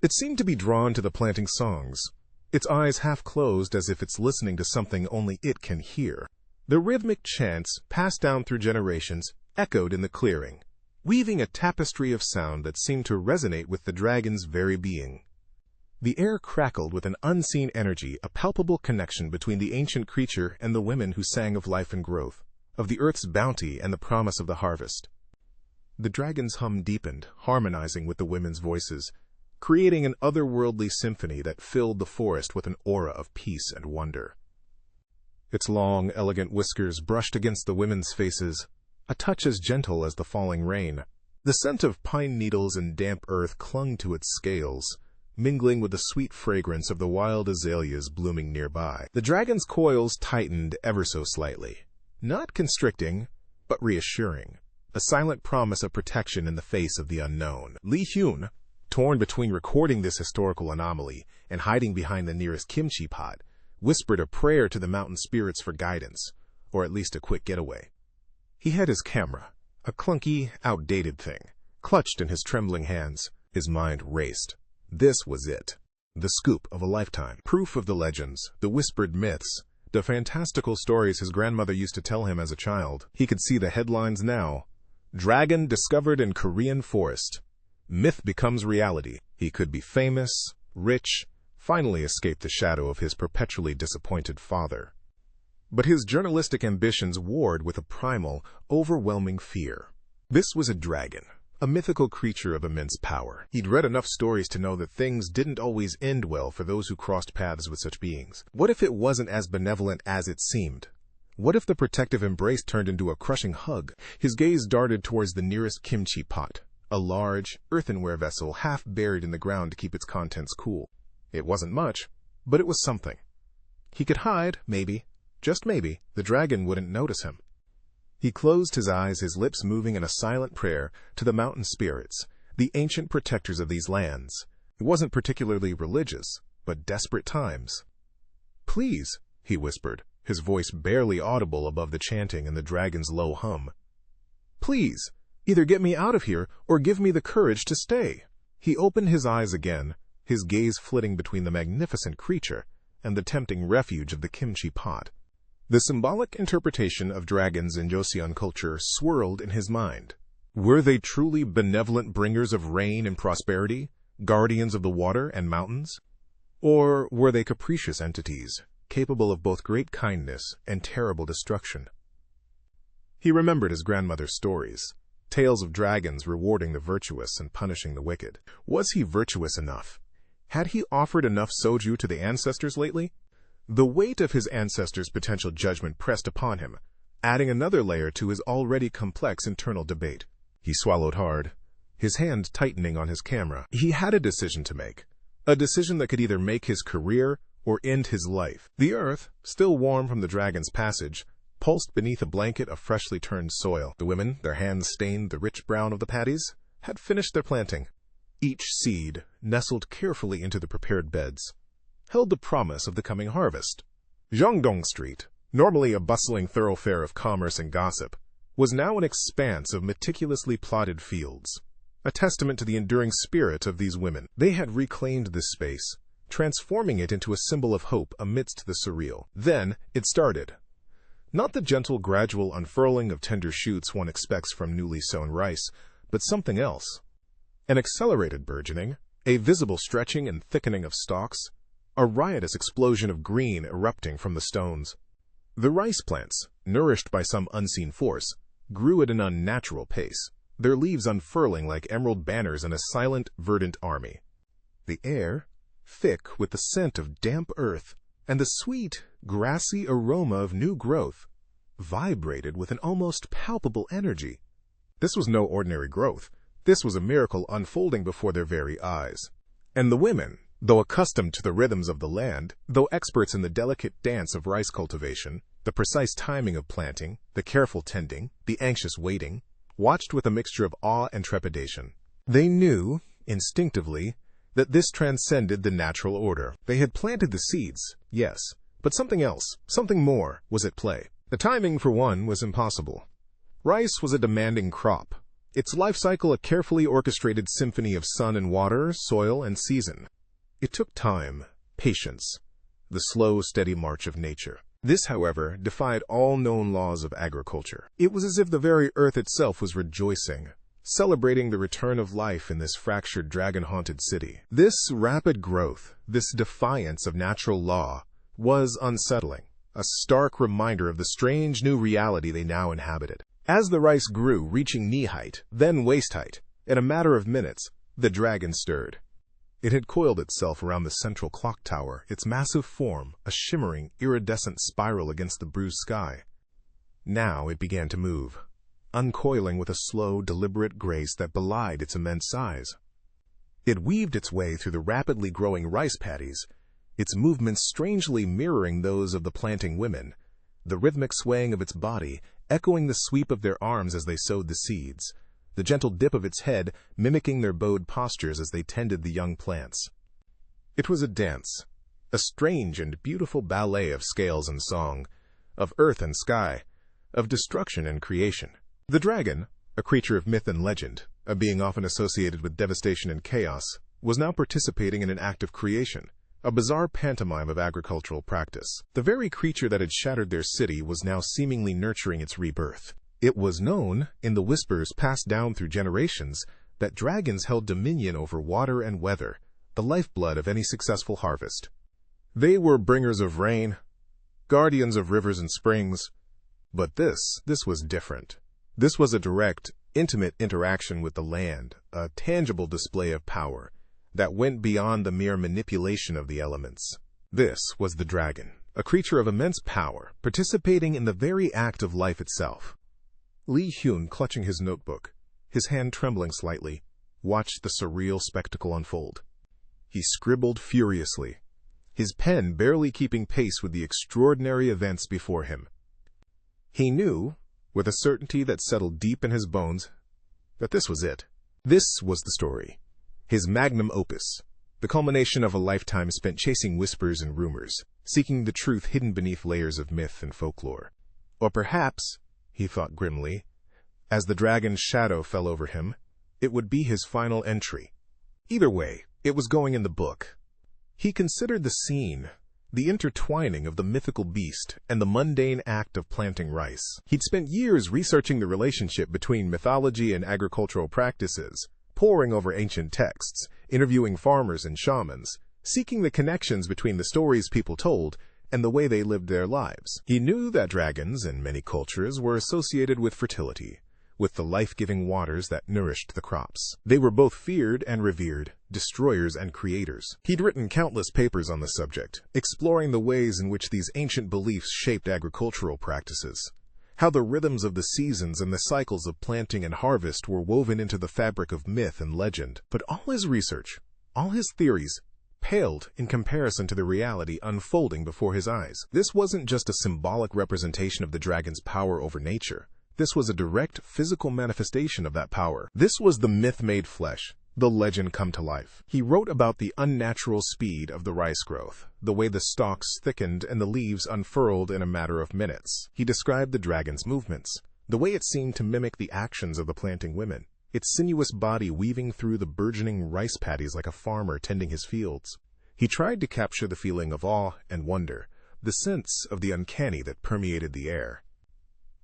It seemed to be drawn to the planting songs, its eyes half closed as if it's listening to something only it can hear. The rhythmic chants, passed down through generations, echoed in the clearing, weaving a tapestry of sound that seemed to resonate with the dragon's very being. The air crackled with an unseen energy, a palpable connection between the ancient creature and the women who sang of life and growth, of the earth's bounty and the promise of the harvest. The dragon's hum deepened, harmonizing with the women's voices, creating an otherworldly symphony that filled the forest with an aura of peace and wonder. Its long, elegant whiskers brushed against the women's faces, a touch as gentle as the falling rain. The scent of pine needles and damp earth clung to its scales, mingling with the sweet fragrance of the wild azaleas blooming nearby. The dragon's coils tightened ever so slightly, not constricting, but reassuring, a silent promise of protection in the face of the unknown. Li Hyun, torn between recording this historical anomaly and hiding behind the nearest kimchi pot, whispered a prayer to the mountain spirits for guidance, or at least a quick getaway. He had his camera, a clunky, outdated thing, clutched in his trembling hands. His mind raced. This was it. The scoop of a lifetime. Proof of the legends, the whispered myths, the fantastical stories his grandmother used to tell him as a child. He could see the headlines now. Dragon discovered in Korean forest. Myth becomes reality. He could be famous, rich, finally escape the shadow of his perpetually disappointed father. But his journalistic ambitions warred with a primal, overwhelming fear. This was a dragon, a mythical creature of immense power. He'd read enough stories to know that things didn't always end well for those who crossed paths with such beings. What if it wasn't as benevolent as it seemed? What if the protective embrace turned into a crushing hug? His gaze darted towards the nearest kimchi pot, a large, earthenware vessel half buried in the ground to keep its contents cool. It wasn't much, but it was something. He could hide, maybe. Just maybe, the dragon wouldn't notice him. He closed his eyes, his lips moving in a silent prayer to the mountain spirits, the ancient protectors of these lands. It wasn't particularly religious, but desperate times. "Please," he whispered, his voice barely audible above the chanting and the dragon's low hum. "Please, either get me out of here or give me the courage to stay." He opened his eyes again, his gaze flitting between the magnificent creature and the tempting refuge of the kimchi pot. The symbolic interpretation of dragons in Joseon culture swirled in his mind. Were they truly benevolent bringers of rain and prosperity, guardians of the water and mountains? Or were they capricious entities, capable of both great kindness and terrible destruction? He remembered his grandmother's stories, tales of dragons rewarding the virtuous and punishing the wicked. Was he virtuous enough? Had he offered enough soju to the ancestors lately? The weight of his ancestors' potential judgment pressed upon him, adding another layer to his already complex internal debate. He swallowed hard, his hand tightening on his camera. He had a decision to make, a decision that could either make his career or end his life. The earth, still warm from the dragon's passage, pulsed beneath a blanket of freshly turned soil. The women, their hands stained the rich brown of the paddies, had finished their planting. Each seed, nestled carefully into the prepared beds, held the promise of the coming harvest. Jiangdong Street, normally a bustling thoroughfare of commerce and gossip, was now an expanse of meticulously plotted fields, a testament to the enduring spirit of these women. They had reclaimed this space, transforming it into a symbol of hope amidst the surreal. Then it started. Not the gentle, gradual unfurling of tender shoots one expects from newly sown rice, but something else. An accelerated burgeoning, a visible stretching and thickening of stalks, a riotous explosion of green erupting from the stones. The rice plants, nourished by some unseen force, grew at an unnatural pace, their leaves unfurling like emerald banners in a silent, verdant army. The air, thick with the scent of damp earth and the sweet, grassy aroma of new growth, vibrated with an almost palpable energy. This was no ordinary growth. This was a miracle unfolding before their very eyes. And the women, though accustomed to the rhythms of the land, though experts in the delicate dance of rice cultivation, the precise timing of planting, the careful tending, the anxious waiting, watched with a mixture of awe and trepidation. They knew, instinctively, that this transcended the natural order. They had planted the seeds, yes, but something else, something more, was at play. The timing, for one, was impossible. Rice was a demanding crop, its life cycle a carefully orchestrated symphony of sun and water, soil and season. It took time, patience, the slow, steady march of nature. This, however, defied all known laws of agriculture. It was as if the very earth itself was rejoicing, celebrating the return of life in this fractured, dragon-haunted city. This rapid growth, this defiance of natural law, was unsettling, a stark reminder of the strange new reality they now inhabited. As the rice grew, reaching knee-height, then waist-height, in a matter of minutes, the dragon stirred. It had coiled itself around the central clock tower, its massive form a shimmering, iridescent spiral against the bruised sky. Now it began to move, uncoiling with a slow, deliberate grace that belied its immense size. It weaved its way through the rapidly growing rice paddies, its movements strangely mirroring those of the planting women, the rhythmic swaying of its body echoing the sweep of their arms as they sowed the seeds, the gentle dip of its head mimicking their bowed postures as they tended the young plants. It was a dance, a strange and beautiful ballet of scales and song, of earth and sky, of destruction and creation. The dragon, a creature of myth and legend, a being often associated with devastation and chaos, was now participating in an act of creation, a bizarre pantomime of agricultural practice. The very creature that had shattered their city was now seemingly nurturing its rebirth. It was known, in the whispers passed down through generations, that dragons held dominion over water and weather, the lifeblood of any successful harvest. They were bringers of rain, guardians of rivers and springs. But this was different. This was a direct, intimate interaction with the land, a tangible display of power that went beyond the mere manipulation of the elements. This was the dragon, a creature of immense power, participating in the very act of life itself. Li Hyun, clutching his notebook, his hand trembling slightly, watched the surreal spectacle unfold. He scribbled furiously, his pen barely keeping pace with the extraordinary events before him. He knew, with a certainty that settled deep in his bones, that this was it. This was the story, his magnum opus, the culmination of a lifetime spent chasing whispers and rumors, seeking the truth hidden beneath layers of myth and folklore. Or perhaps, he thought grimly, as the dragon's shadow fell over him, it would be his final entry. Either way, it was going in the book. He considered the scene, the intertwining of the mythical beast and the mundane act of planting rice. He'd spent years researching the relationship between mythology and agricultural practices, poring over ancient texts, interviewing farmers and shamans, seeking the connections between the stories people told and the way they lived their lives. He knew that dragons, in many cultures, were associated with fertility, with the life-giving waters that nourished the crops. They were both feared and revered, destroyers and creators. He'd written countless papers on the subject, exploring the ways in which these ancient beliefs shaped agricultural practices. how the rhythms of the seasons and the cycles of planting and harvest were woven into the fabric of myth and legend. But all his research, all his theories, paled in comparison to the reality unfolding before his eyes. This wasn't just a symbolic representation of the dragon's power over nature. This was a direct physical manifestation of that power. This was the myth made flesh, the legend come to life. He wrote about the unnatural speed of the rice growth, the way the stalks thickened and the leaves unfurled in a matter of minutes. He described the dragon's movements, the way it seemed to mimic the actions of the planting women, its sinuous body weaving through the burgeoning rice paddies like a farmer tending his fields. He tried to capture the feeling of awe and wonder, the sense of the uncanny that permeated the air.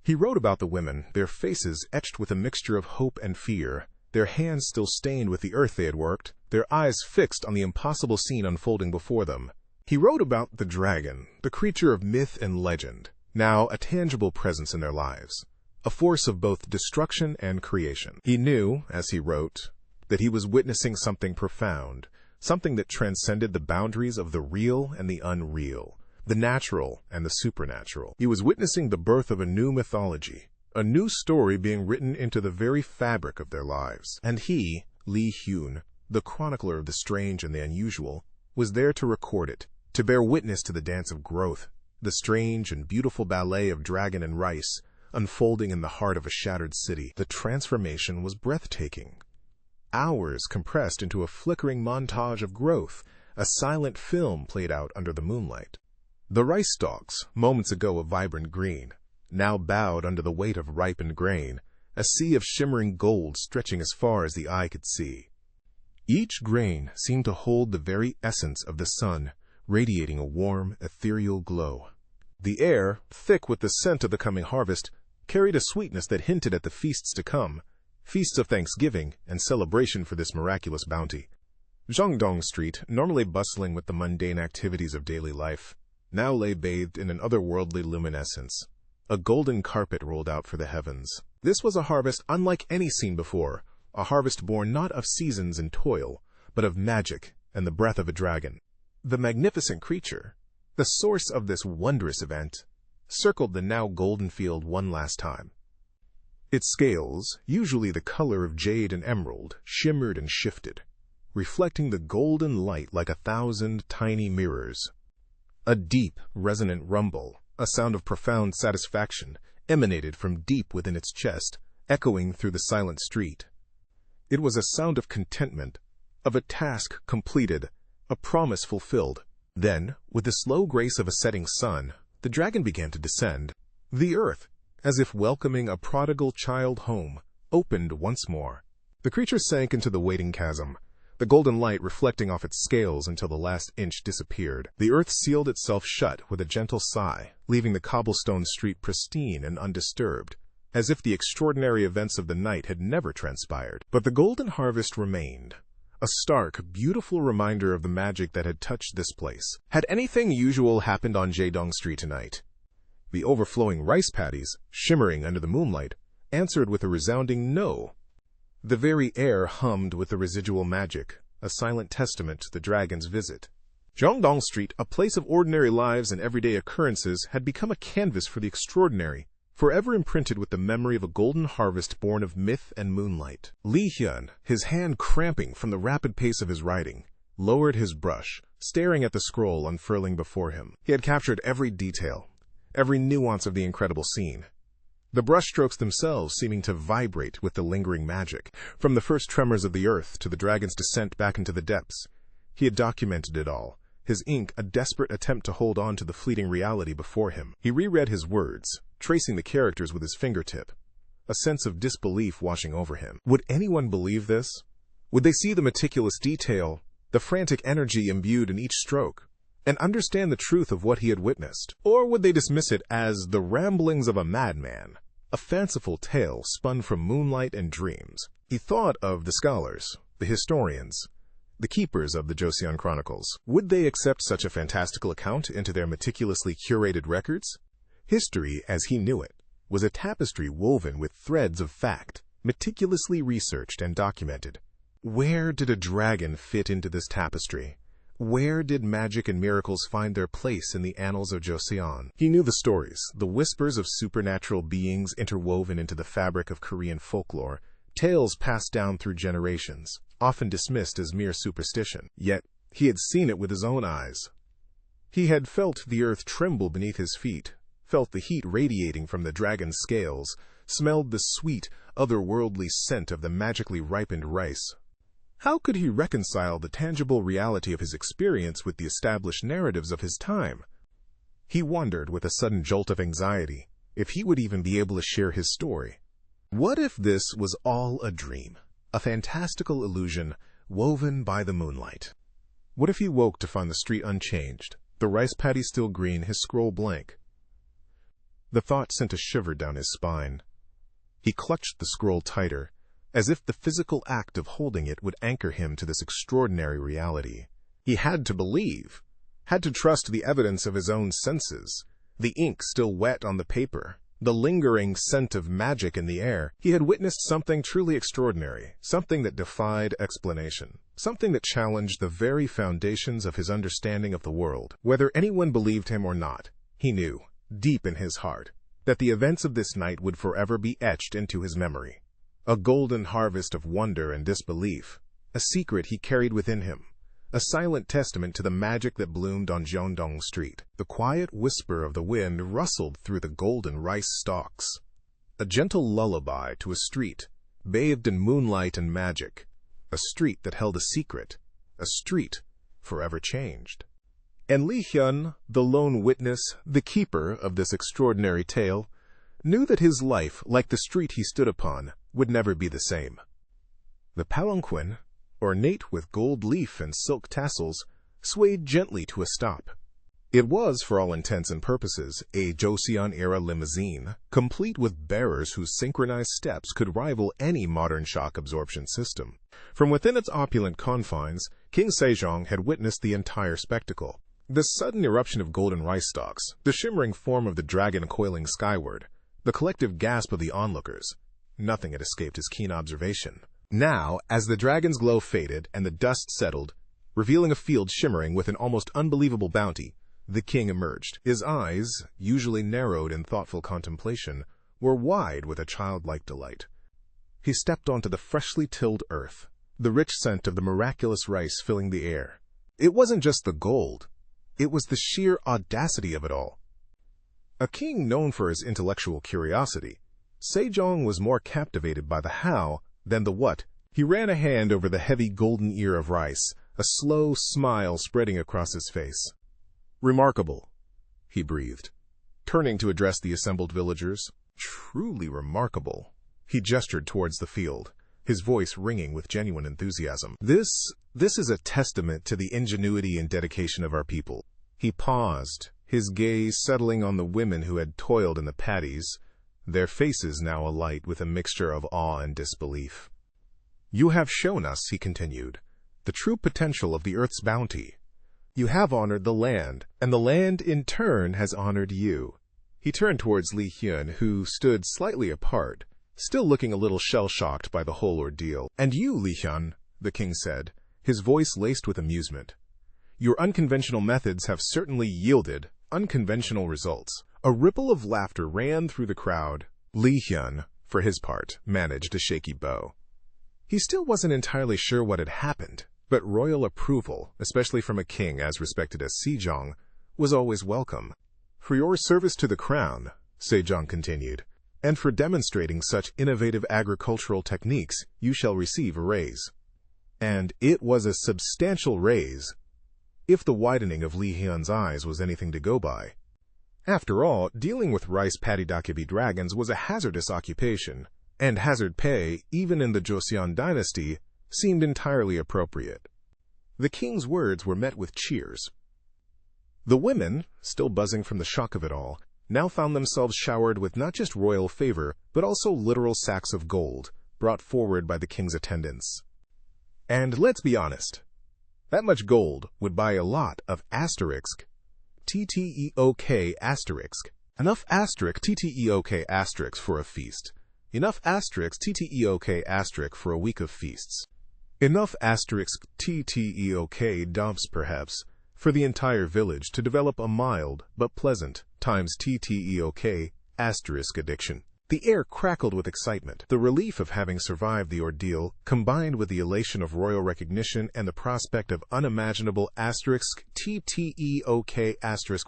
He wrote about the women, their faces etched with a mixture of hope and fear, their hands still stained with the earth they had worked, their eyes fixed on the impossible scene unfolding before them. He wrote about the dragon, the creature of myth and legend, now a tangible presence in their lives, a force of both destruction and creation. He knew, as he wrote, that he was witnessing something profound, something that transcended the boundaries of the real and the unreal, the natural and the supernatural. He was witnessing the birth of a new mythology, a new story being written into the very fabric of their lives. And he, Li Hyun, the chronicler of the strange and the unusual, was there to record it, to bear witness to the dance of growth, the strange and beautiful ballet of dragon and rice, unfolding in the heart of a shattered city. The transformation was breathtaking. Hours compressed into a flickering montage of growth, a silent film played out under the moonlight. The rice stalks, moments ago a vibrant green, now bowed under the weight of ripened grain, a sea of shimmering gold stretching as far as the eye could see. Each grain seemed to hold the very essence of the sun, radiating a warm, ethereal glow. The air, thick with the scent of the coming harvest, carried a sweetness that hinted at the feasts to come, feasts of thanksgiving and celebration for this miraculous bounty. Zhangdong Street, normally bustling with the mundane activities of daily life, now lay bathed in an otherworldly luminescence. A golden carpet rolled out for the heavens. This was a harvest unlike any seen before, a harvest born not of seasons and toil, but of magic and the breath of a dragon. The magnificent creature, the source of this wondrous event, circled the now golden field one last time. Its scales, usually the color of jade and emerald, shimmered and shifted, reflecting the golden light like 1,000 tiny mirrors. A deep, resonant rumble, a sound of profound satisfaction, emanated from deep within its chest, echoing through the silent street. It was a sound of contentment, of a task completed, a promise fulfilled. Then, with the slow grace of a setting sun, the dragon began to descend. The earth, as if welcoming a prodigal child home, opened once more. The creature sank into the waiting chasm, the golden light reflecting off its scales until the last inch disappeared. The earth sealed itself shut with a gentle sigh, leaving the cobblestone street pristine and undisturbed, as if the extraordinary events of the night had never transpired. But the golden harvest remained, a stark, beautiful reminder of the magic that had touched this place. Had anything usual happened on Jaedong Street tonight? The overflowing rice paddies, shimmering under the moonlight, answered with a resounding no. The very air hummed with the residual magic, a silent testament to the dragon's visit. Zhongdong Street, a place of ordinary lives and everyday occurrences, had become a canvas for the extraordinary, forever imprinted with the memory of a golden harvest born of myth and moonlight. Li Hyun, his hand cramping from the rapid pace of his writing, lowered his brush, staring at the scroll unfurling before him. He had captured every detail, every nuance of the incredible scene, the brushstrokes themselves seeming to vibrate with the lingering magic. From the first tremors of the earth to the dragon's descent back into the depths, he had documented it all, his ink a desperate attempt to hold on to the fleeting reality before him. He reread his words, tracing the characters with his fingertip, a sense of disbelief washing over him. Would anyone believe this? Would they see the meticulous detail, the frantic energy imbued in each stroke, and understand the truth of what he had witnessed? Or would they dismiss it as the ramblings of a madman, a fanciful tale spun from moonlight and dreams? He thought of the scholars, the historians, the keepers of the Joseon Chronicles. Would they accept such a fantastical account into their meticulously curated records? History, as he knew it, was a tapestry woven with threads of fact, meticulously researched and documented. Where did a dragon fit into this tapestry? Where did magic and miracles find their place in the annals of Joseon? He knew the stories, the whispers of supernatural beings interwoven into the fabric of Korean folklore, tales passed down through generations, often dismissed as mere superstition. Yet, he had seen it with his own eyes. He had felt the earth tremble beneath his feet, felt the heat radiating from the dragon's scales, smelled the sweet, otherworldly scent of the magically ripened rice. How could he reconcile the tangible reality of his experience with the established narratives of his time? He wondered with a sudden jolt of anxiety if he would even be able to share his story. What if this was all a dream, a fantastical illusion woven by the moonlight? What if he woke to find the street unchanged, the rice paddy still green, his scroll blank? The thought sent a shiver down his spine. He clutched the scroll tighter, as if the physical act of holding it would anchor him to this extraordinary reality. He had to believe, had to trust the evidence of his own senses, the ink still wet on the paper, the lingering scent of magic in the air. He had witnessed something truly extraordinary, something that defied explanation, something that challenged the very foundations of his understanding of the world. Whether anyone believed him or not, he knew, deep in his heart, that the events of this night would forever be etched into his memory. A golden harvest of wonder and disbelief, a secret he carried within him, a silent testament to the magic that bloomed on Gyeongdong Street. The quiet whisper of the wind rustled through the golden rice stalks, a gentle lullaby to a street bathed in moonlight and magic, a street that held a secret, a street forever changed. And Lee Hyun, the lone witness, the keeper of this extraordinary tale, knew that his life, like the street he stood upon, would never be the same. The palanquin, ornate with gold leaf and silk tassels, swayed gently to a stop. It was, for all intents and purposes, a Joseon-era limousine, complete with bearers whose synchronized steps could rival any modern shock absorption system. From within its opulent confines, King Sejong had witnessed the entire spectacle. The sudden eruption of golden rice stalks, the shimmering form of the dragon coiling skyward, the collective gasp of the onlookers. Nothing had escaped his keen observation. Now, as the dragon's glow faded and the dust settled, revealing a field shimmering with an almost unbelievable bounty, the king emerged. His eyes, usually narrowed in thoughtful contemplation, were wide with a childlike delight. He stepped onto the freshly tilled earth, the rich scent of the miraculous rice filling the air. It wasn't just the gold. It was the sheer audacity of it all. A king known for his intellectual curiosity, Sejong was more captivated by the how than the what. He ran a hand over the heavy golden ear of rice, a slow smile spreading across his face. "Remarkable," he breathed, turning to address the assembled villagers. "Truly remarkable." He gestured towards the field, his voice ringing with genuine enthusiasm. This is a testament to the ingenuity and dedication of our people." He paused, his gaze settling on the women who had toiled in the paddies, their faces now alight with a mixture of awe and disbelief. "You have shown us," he continued, "the true potential of the earth's bounty. You have honored the land, and the land in turn has honored you." He turned towards Lee Hyun, who stood slightly apart, still looking a little shell-shocked by the whole ordeal. "And you, Lee Hyun," the king said, his voice laced with amusement. "Your unconventional methods have certainly yielded unconventional results." A ripple of laughter ran through the crowd. Lee Hyun, for his part, managed a shaky bow. He still wasn't entirely sure what had happened, but royal approval, especially from a king as respected as Sejong, was always welcome. "For your service to the crown," Sejong continued, "and for demonstrating such innovative agricultural techniques, you shall receive a raise." And it was a substantial raise, if the widening of Lee Hyun's eyes was anything to go by. After all, dealing with rice paddy dakibi dragons was a hazardous occupation, and hazard pay, even in the Joseon dynasty, seemed entirely appropriate. The king's words were met with cheers. The women, still buzzing from the shock of it all, now found themselves showered with not just royal favor, but also literal sacks of gold, brought forward by the king's attendants. And let's be honest, that much gold would buy a lot of asterisk, TTEOK asterisk, enough asterisk TTEOK asterisk for a feast, enough asterisk TTEOK asterisk for a week of feasts. Enough *TTEOK dumps, perhaps, for the entire village to develop a mild but pleasant times TTEOK asterisk addiction. The air crackled with excitement. The relief of having survived the ordeal, combined with the elation of royal recognition and the prospect of unimaginable *TTEOK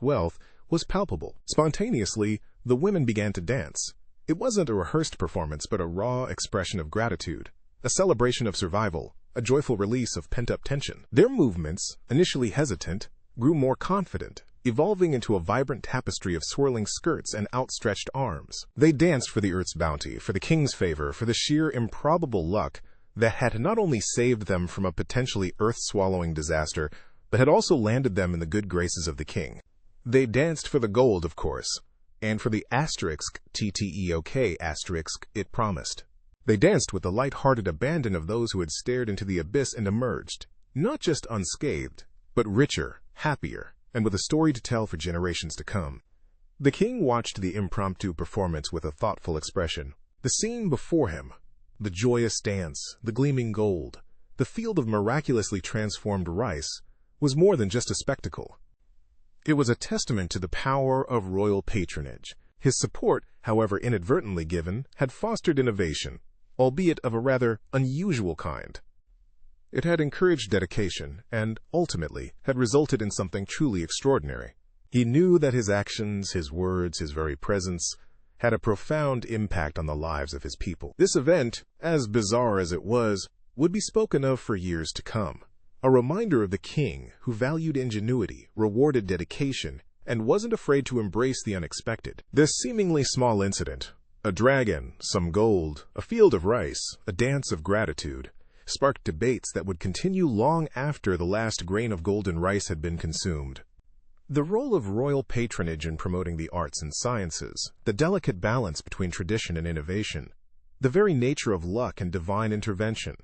wealth, was palpable. Spontaneously, the women began to dance. It wasn't a rehearsed performance, but a raw expression of gratitude, a celebration of survival, a joyful release of pent-up tension. Their movements, initially hesitant, grew more confident, evolving into a vibrant tapestry of swirling skirts and outstretched arms. They danced for the earth's bounty, for the king's favor, for the sheer improbable luck that had not only saved them from a potentially earth-swallowing disaster, but had also landed them in the good graces of the king. They danced for the gold, of course, and for the *TTEOK it promised. They danced with the light-hearted abandon of those who had stared into the abyss and emerged, not just unscathed, but richer, happier, and with a story to tell for generations to come. The king watched the impromptu performance with a thoughtful expression. The scene before him, the joyous dance, the gleaming gold, the field of miraculously transformed rice, was more than just a spectacle. It was a testament to the power of royal patronage. His support, however inadvertently given, had fostered innovation, albeit of a rather unusual kind. It had encouraged dedication and, ultimately, had resulted in something truly extraordinary. He knew that his actions, his words, his very presence, had a profound impact on the lives of his people. This event, as bizarre as it was, would be spoken of for years to come. A reminder of the king who valued ingenuity, rewarded dedication, and wasn't afraid to embrace the unexpected. This seemingly small incident, a dragon, some gold, a field of rice, a dance of gratitude, sparked debates that would continue long after the last grain of golden rice had been consumed. The role of royal patronage in promoting the arts and sciences, the delicate balance between tradition and innovation, the very nature of luck and divine intervention,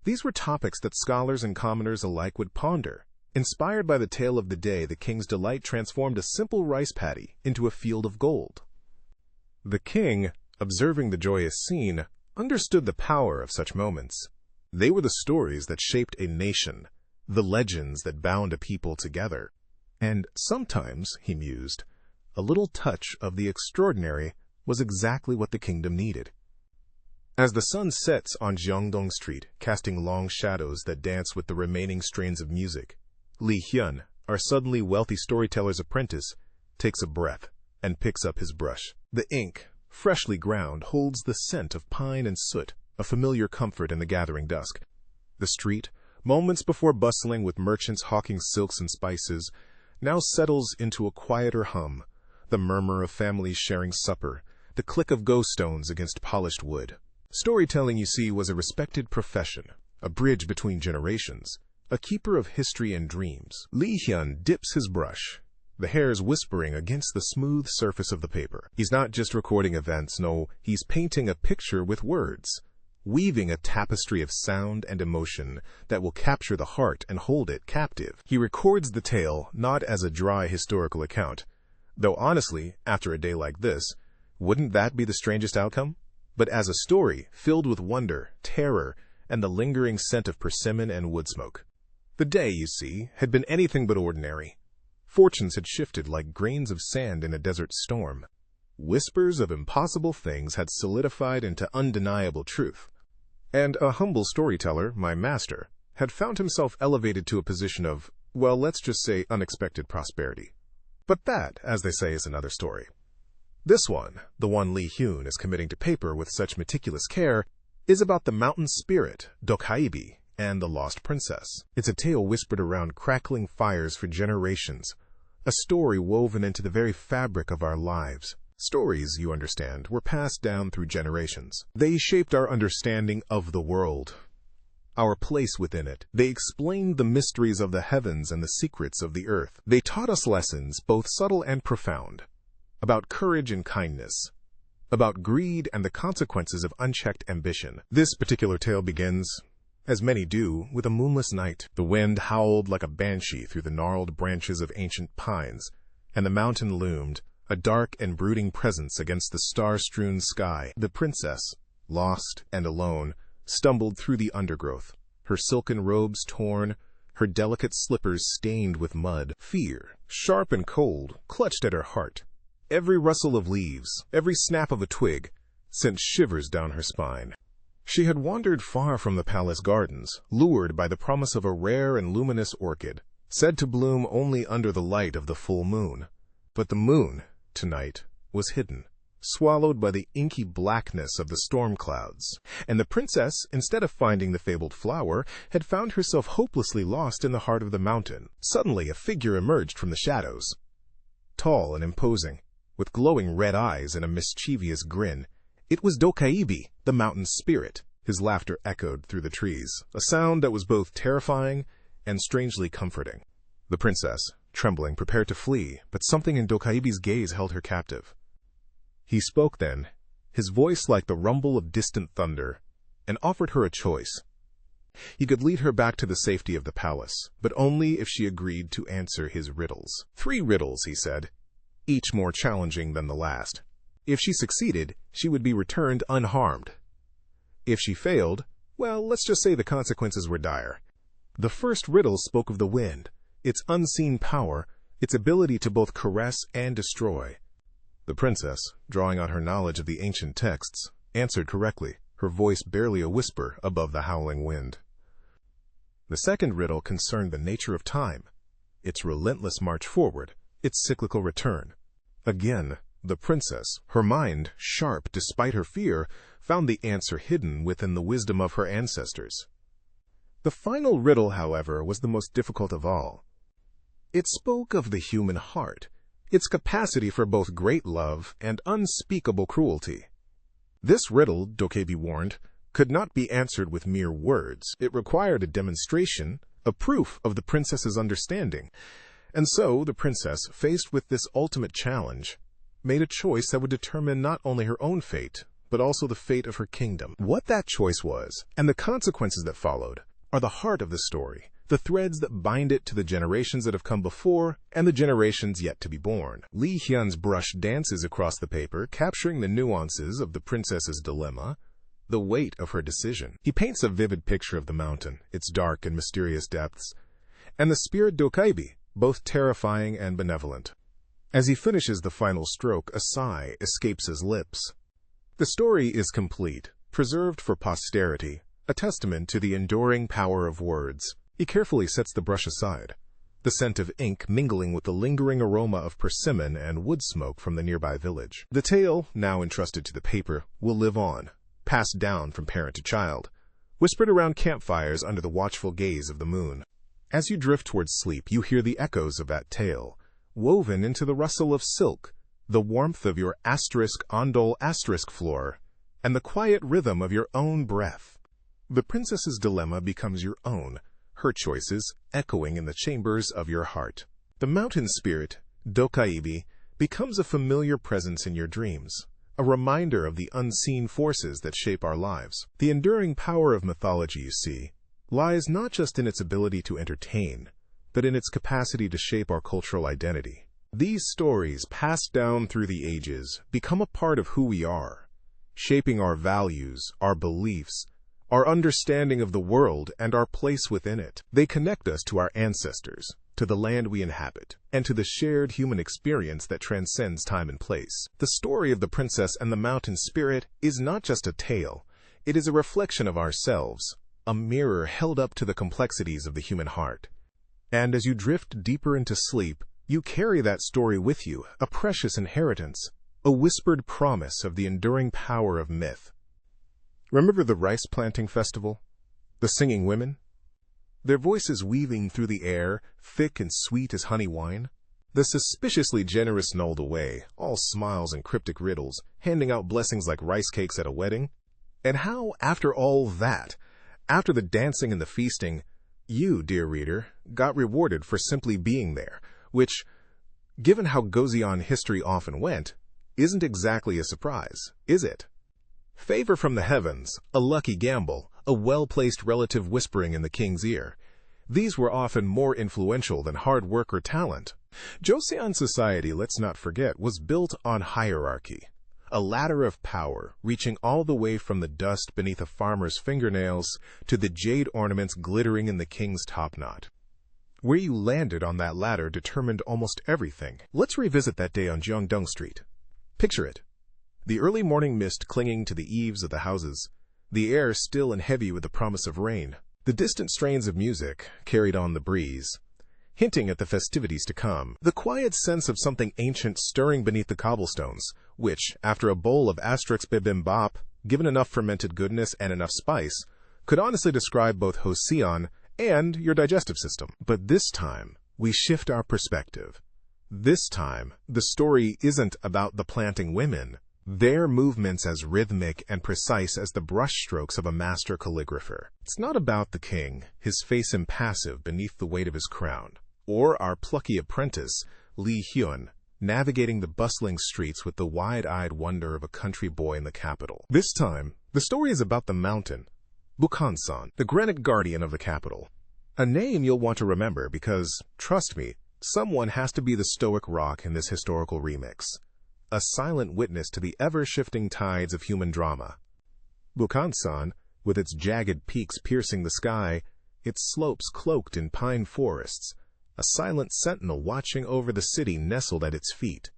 these were topics that scholars and commoners alike would ponder. Inspired by the tale of the day, the king's delight transformed a simple rice paddy into a field of gold. The king, observing the joyous scene, understood the power of such moments. They were the stories that shaped a nation, the legends that bound a people together. And sometimes, he mused, a little touch of the extraordinary was exactly what the kingdom needed. As the sun sets on Jiangdong Street, casting long shadows that dance with the remaining strains of music, Li Hyun, our suddenly wealthy storyteller's apprentice, takes a breath and picks up his brush. The ink, freshly ground, holds the scent of pine and soot, a familiar comfort in the gathering dusk. The street, moments before bustling with merchants hawking silks and spices, now settles into a quieter hum, the murmur of families sharing supper, the click of go stones against polished wood. Storytelling, you see, was a respected profession, a bridge between generations, a keeper of history and dreams. Li Hyun dips his brush, the hairs whispering against the smooth surface of the paper. He's not just recording events, no, he's painting a picture with words, weaving a tapestry of sound and emotion that will capture the heart and hold it captive. He records the tale not as a dry historical account, though honestly, after a day like this, wouldn't that be the strangest outcome? But as a story filled with wonder, terror, and the lingering scent of persimmon and wood smoke. The day, you see, had been anything but ordinary. Fortunes had shifted like grains of sand in a desert storm. Whispers of impossible things had solidified into undeniable truth. And a humble storyteller, my master, had found himself elevated to a position of, well, let's just say unexpected prosperity. But that, as they say, is another story. This one, the one Li Hyun is committing to paper with such meticulous care, is about the mountain spirit, Dokhaibi, and the lost princess. It's a tale whispered around crackling fires for generations, a story woven into the very fabric of our lives. Stories, you understand, were passed down through generations. They shaped our understanding of the world, our place within it. They explained the mysteries of the heavens and the secrets of the earth. They taught us lessons, both subtle and profound, about courage and kindness, about greed and the consequences of unchecked ambition. This particular tale begins, as many do, with a moonless night. The wind howled like a banshee through the gnarled branches of ancient pines, and the mountain loomed, a dark and brooding presence against the star-strewn sky. The princess, lost and alone, stumbled through the undergrowth, her silken robes torn, her delicate slippers stained with mud. Fear, sharp and cold, clutched at her heart. Every rustle of leaves, every snap of a twig, sent shivers down her spine. She had wandered far from the palace gardens, lured by the promise of a rare and luminous orchid, said to bloom only under the light of the full moon. But the moon, tonight, was hidden, swallowed by the inky blackness of the storm clouds, and the princess, instead of finding the fabled flower, had found herself hopelessly lost in the heart of the mountain. Suddenly a figure emerged from the shadows. Tall and imposing, with glowing red eyes and a mischievous grin, it was Dokaibi, the mountain spirit. His laughter echoed through the trees, a sound that was both terrifying and strangely comforting. The princess, trembling, prepared to flee, but something in Dokaibi's gaze held her captive. He spoke then, his voice like the rumble of distant thunder, and offered her a choice. He could lead her back to the safety of the palace, but only if she agreed to answer his riddles. 3 riddles, he said, each more challenging than the last. If she succeeded, she would be returned unharmed. If she failed, well, let's just say the consequences were dire. The first riddle spoke of the wind, its unseen power, its ability to both caress and destroy. The princess, drawing on her knowledge of the ancient texts, answered correctly, her voice barely a whisper above the howling wind. The second riddle concerned the nature of time, its relentless march forward, its cyclical return. Again, the princess, her mind sharp despite her fear, found the answer hidden within the wisdom of her ancestors. The final riddle, however, was the most difficult of all. It spoke of the human heart, its capacity for both great love and unspeakable cruelty. This riddle, Dokaibi warned, could not be answered with mere words. It required a demonstration, a proof of the princess's understanding. And so the princess, faced with this ultimate challenge, made a choice that would determine not only her own fate, but also the fate of her kingdom. What that choice was, and the consequences that followed, are the heart of the story, the threads that bind it to the generations that have come before and the generations yet to be born. Li Hyun's brush dances across the paper, capturing the nuances of the princess's dilemma, the weight of her decision. He paints a vivid picture of the mountain, its dark and mysterious depths, and the spirit Dokaibi, both terrifying and benevolent. As he finishes the final stroke, a sigh escapes his lips. The story is complete, preserved for posterity, a testament to the enduring power of words. He carefully sets the brush aside, the scent of ink mingling with the lingering aroma of persimmon and wood smoke from the nearby village. The tale, now entrusted to the paper, will live on, passed down from parent to child, whispered around campfires under the watchful gaze of the moon. As you drift towards sleep, you hear the echoes of that tale, woven into the rustle of silk, the warmth of your *ondol* floor, and the quiet rhythm of your own breath. The princess's dilemma becomes your own, her choices echoing in the chambers of your heart. The mountain spirit, Dokaibi, becomes a familiar presence in your dreams, a reminder of the unseen forces that shape our lives. The enduring power of mythology, you see, lies not just in its ability to entertain, but in its capacity to shape our cultural identity. These stories, passed down through the ages, become a part of who we are, shaping our values, our beliefs, our understanding of the world, and our place within it. They connect us to our ancestors, to the land we inhabit, and to the shared human experience that transcends time and place. The story of the princess and the mountain spirit is not just a tale, it is a reflection of ourselves, a mirror held up to the complexities of the human heart. And as you drift deeper into sleep, you carry that story with you, a precious inheritance, a whispered promise of the enduring power of myth. Remember the rice planting festival? The singing women? Their voices weaving through the air, thick and sweet as honey wine? The suspiciously generous Nold away, all smiles and cryptic riddles, handing out blessings like rice cakes at a wedding? And how, after all that, after the dancing and the feasting, you, dear reader, got rewarded for simply being there, which, given how Gozeon history often went, isn't exactly a surprise, is it? Favor from the heavens, a lucky gamble, a well-placed relative whispering in the king's ear. These were often more influential than hard work or talent. Joseon society, let's not forget, was built on hierarchy. a ladder of power reaching all the way from the dust beneath a farmer's fingernails to the jade ornaments glittering in the king's topknot. Where you landed on that ladder determined almost everything. Let's revisit that day on Jeongdong Street. Picture it. The early morning mist clinging to the eaves of the houses, the air still and heavy with the promise of rain. The distant strains of music carried on the breeze, hinting at the festivities to come. The quiet sense of something ancient stirring beneath the cobblestones, which, after a bowl of asterix bibimbap, given enough fermented goodness and enough spice, could honestly describe both Joseon and your digestive system. But this time, we shift our perspective. This time, the story isn't about the planting women, their movements as rhythmic and precise as the brushstrokes of a master calligrapher. It's not about the king, his face impassive beneath the weight of his crown, or our plucky apprentice, Lee Hyun, navigating the bustling streets with the wide-eyed wonder of a country boy in the capital. This time, the story is about the mountain, Bukhansan, the granite guardian of the capital. A name you'll want to remember because, trust me, someone has to be the stoic rock in this historical remix. A silent witness to the ever-shifting tides of human drama. Bukhansan, with its jagged peaks piercing the sky, its slopes cloaked in pine forests, a silent sentinel watching over the city nestled at its feet.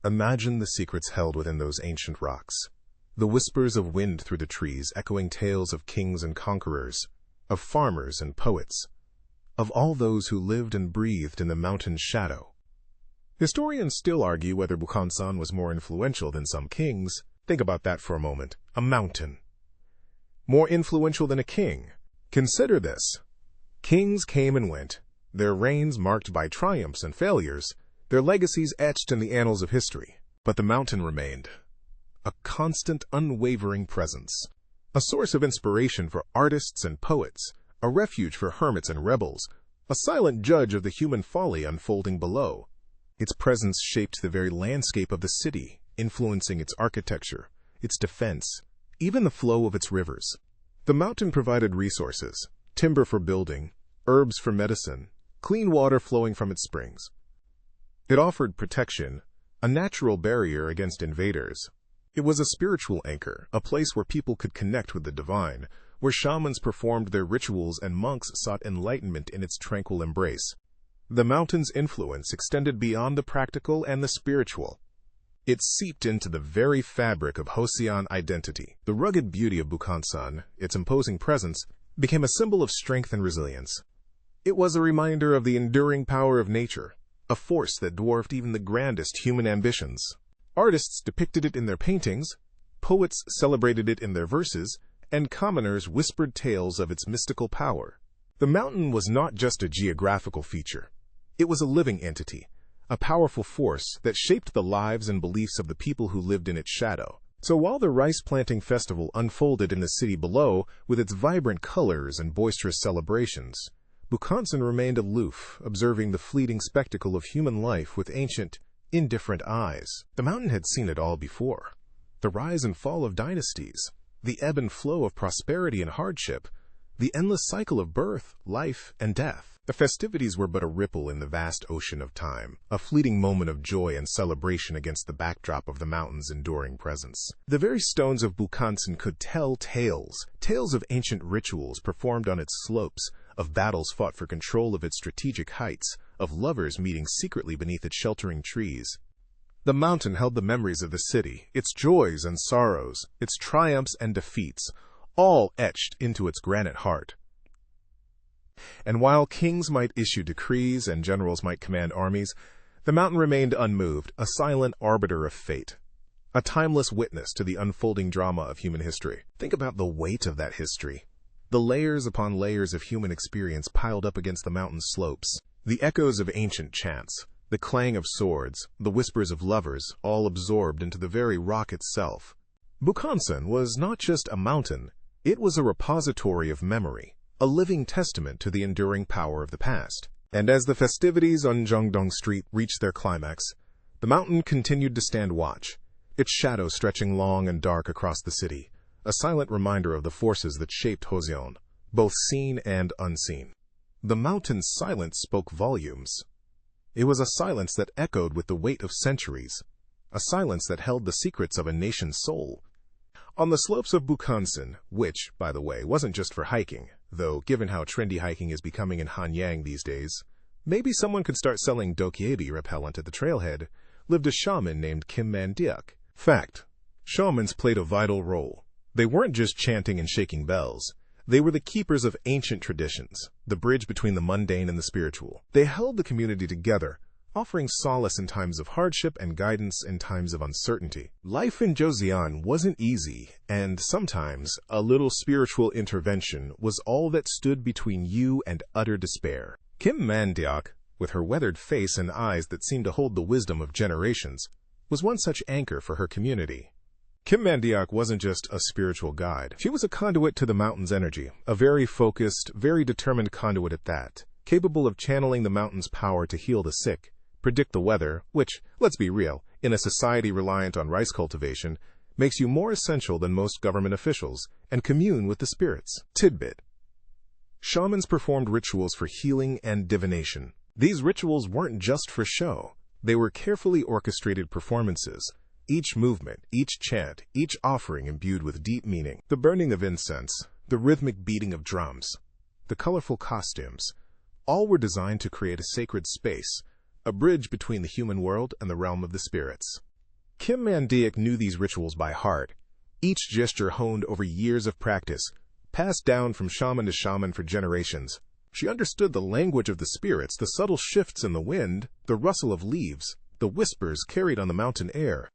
Imagine the secrets held within those ancient rocks. The whispers of wind through the trees echoing tales of kings and conquerors, of farmers and poets, of all those who lived and breathed in the mountain's shadow. Historians still argue whether Bukhansan was more influential than some kings. Think about that for a moment. A mountain. More influential than a king. Consider this. Kings came and went, their reigns marked by triumphs and failures, their legacies etched in the annals of history. But the mountain remained. A constant, unwavering presence. A source of inspiration for artists and poets, a refuge for hermits and rebels, a silent judge of the human folly unfolding below. Its presence shaped the very landscape of the city, influencing its architecture, its defense, even the flow of its rivers. The mountain provided resources, timber for building, herbs for medicine, clean water flowing from its springs. It offered protection, a natural barrier against invaders. It was a spiritual anchor, a place where people could connect with the divine, where shamans performed their rituals and monks sought enlightenment in its tranquil embrace. The mountain's influence extended beyond the practical and the spiritual. It seeped into the very fabric of Joseon identity. The rugged beauty of Bukhansan, its imposing presence, became a symbol of strength and resilience. It was a reminder of the enduring power of nature, a force that dwarfed even the grandest human ambitions. Artists depicted it in their paintings, poets celebrated it in their verses, and commoners whispered tales of its mystical power. The mountain was not just a geographical feature. It was a living entity, a powerful force that shaped the lives and beliefs of the people who lived in its shadow. So while the rice planting festival unfolded in the city below with its vibrant colors and boisterous celebrations, Bukhansan remained aloof, observing the fleeting spectacle of human life with ancient, indifferent eyes. The mountain had seen it all before. The rise and fall of dynasties, the ebb and flow of prosperity and hardship, the endless cycle of birth, life, and death. The festivities were but a ripple in the vast ocean of time, a fleeting moment of joy and celebration against the backdrop of the mountain's enduring presence. The very stones of Bukhansan could tell tales, tales of ancient rituals performed on its slopes, of battles fought for control of its strategic heights, of lovers meeting secretly beneath its sheltering trees. The mountain held the memories of the city, its joys and sorrows, its triumphs and defeats, all etched into its granite heart. And while kings might issue decrees and generals might command armies, the mountain remained unmoved, a silent arbiter of fate, a timeless witness to the unfolding drama of human history. Think about the weight of that history. The layers upon layers of human experience piled up against the mountain's slopes. The echoes of ancient chants, the clang of swords, the whispers of lovers, all absorbed into the very rock itself. Bukhansan was not just a mountain, it was a repository of memory, a living testament to the enduring power of the past. And as the festivities on Jeongdong Street reached their climax, the mountain continued to stand watch, its shadow stretching long and dark across the city, a silent reminder of the forces that shaped Joseon, both seen and unseen. The mountain's silence spoke volumes. It was a silence that echoed with the weight of centuries, a silence that held the secrets of a nation's soul. On the slopes of Bukhansan, which, by the way, wasn't just for hiking, though given how trendy hiking is becoming in Hanyang these days, maybe someone could start selling dokyebi repellent at the trailhead, lived a shaman named Kim Mandiak. Fact: shamans played a vital role. They weren't just chanting and shaking bells. They were the keepers of ancient traditions, the bridge between the mundane and the spiritual. They held the community together, offering solace in times of hardship and guidance in times of uncertainty. Life in Joseon wasn't easy, and sometimes a little spiritual intervention was all that stood between you and utter despair. Kim Mandiak, with her weathered face and eyes that seemed to hold the wisdom of generations, was one such anchor for her community. Kim Mandiak wasn't just a spiritual guide. She was a conduit to the mountain's energy, a very focused, very determined conduit at that, capable of channeling the mountain's power to heal the sick, predict the weather, which, let's be real, in a society reliant on rice cultivation, makes you more essential than most government officials, and commune with the spirits. Tidbit: shamans performed rituals for healing and divination. These rituals weren't just for show. They were carefully orchestrated performances, each movement, each chant, each offering imbued with deep meaning. The burning of incense, the rhythmic beating of drums, the colorful costumes, all were designed to create a sacred space, a bridge between the human world and the realm of the spirits. Kim Mandiak knew these rituals by heart, each gesture honed over years of practice, passed down from shaman to shaman for generations. She understood the language of the spirits, the subtle shifts in the wind, the rustle of leaves, the whispers carried on the mountain air.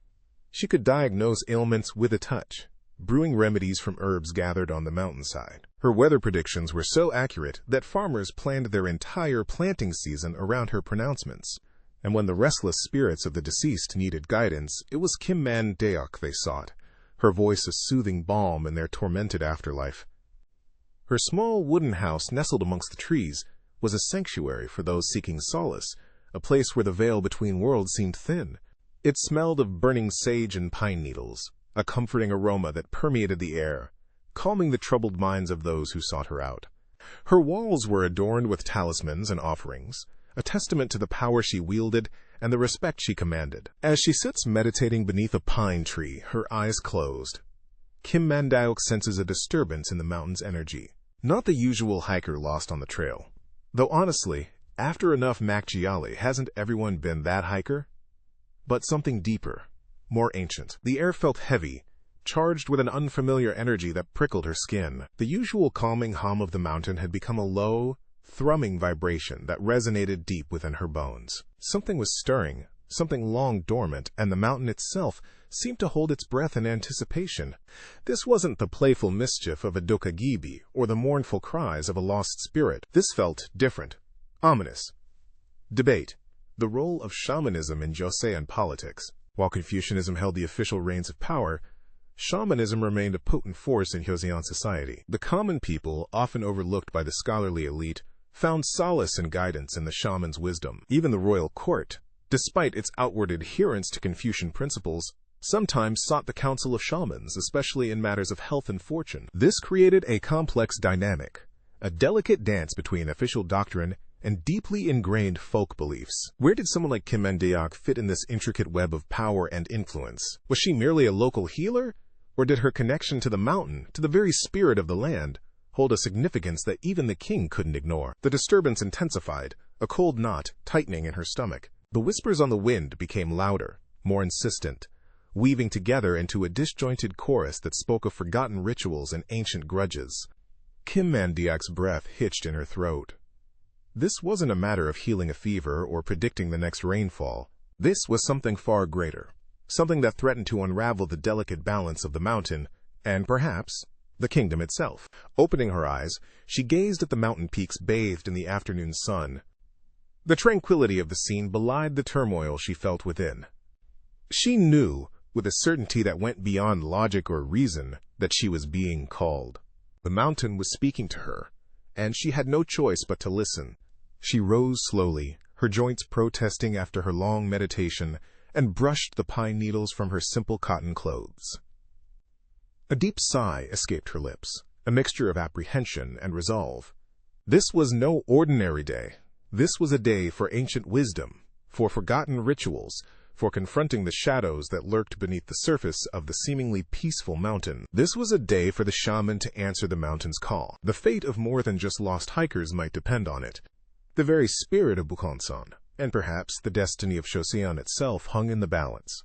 She could diagnose ailments with a touch, brewing remedies from herbs gathered on the mountainside. Her weather predictions were so accurate that farmers planned their entire planting season around her pronouncements. And when the restless spirits of the deceased needed guidance, it was Kim Mandiak they sought, her voice a soothing balm in their tormented afterlife. Her small wooden house nestled amongst the trees was a sanctuary for those seeking solace, a place where the veil between worlds seemed thin. It smelled of burning sage and pine needles, a comforting aroma that permeated the air, calming the troubled minds of those who sought her out. Her walls were adorned with talismans and offerings, a testament to the power she wielded and the respect she commanded. As she sits meditating beneath a pine tree, her eyes closed, Kim Mandiak senses a disturbance in the mountain's energy. Not the usual hiker lost on the trail. Though honestly, after enough Makjiali, hasn't everyone been that hiker? But something deeper, more ancient. The air felt heavy, charged with an unfamiliar energy that prickled her skin. The usual calming hum of the mountain had become a low, thrumming vibration that resonated deep within her bones. Something was stirring, something long dormant, and the mountain itself seemed to hold its breath in anticipation. This wasn't the playful mischief of a dokagibi or the mournful cries of a lost spirit. This felt different, ominous. Debate: the role of shamanism in Joseon politics. While Confucianism held the official reins of power, shamanism remained a potent force in Joseon society. The common people, often overlooked by the scholarly elite, found solace and guidance in the shaman's wisdom. Even the royal court, despite its outward adherence to Confucian principles, sometimes sought the counsel of shamans, especially in matters of health and fortune. This created a complex dynamic, a delicate dance between official doctrine and deeply ingrained folk beliefs. Where did someone like Kim Mandiak fit in this intricate web of power and influence? Was she merely a local healer? Or did her connection to the mountain, to the very spirit of the land, hold a significance that even the king couldn't ignore? The disturbance intensified, a cold knot tightening in her stomach. The whispers on the wind became louder, more insistent, weaving together into a disjointed chorus that spoke of forgotten rituals and ancient grudges. Kim Mandiak's breath hitched in her throat. This wasn't a matter of healing a fever or predicting the next rainfall. This was something far greater, something that threatened to unravel the delicate balance of the mountain and, perhaps, the kingdom itself. Opening her eyes, she gazed at the mountain peaks bathed in the afternoon sun. The tranquility of the scene belied the turmoil she felt within. She knew, with a certainty that went beyond logic or reason, that she was being called. The mountain was speaking to her, and she had no choice but to listen. She rose slowly, her joints protesting after her long meditation, and brushed the pine needles from her simple cotton clothes. A deep sigh escaped her lips, a mixture of apprehension and resolve. This was no ordinary day. This was a day for ancient wisdom, for forgotten rituals, for confronting the shadows that lurked beneath the surface of the seemingly peaceful mountain. This was a day for the shaman to answer the mountain's call. The fate of more than just lost hikers might depend on it. The very spirit of Bukhansan, and perhaps the destiny of Joseon itself, hung in the balance.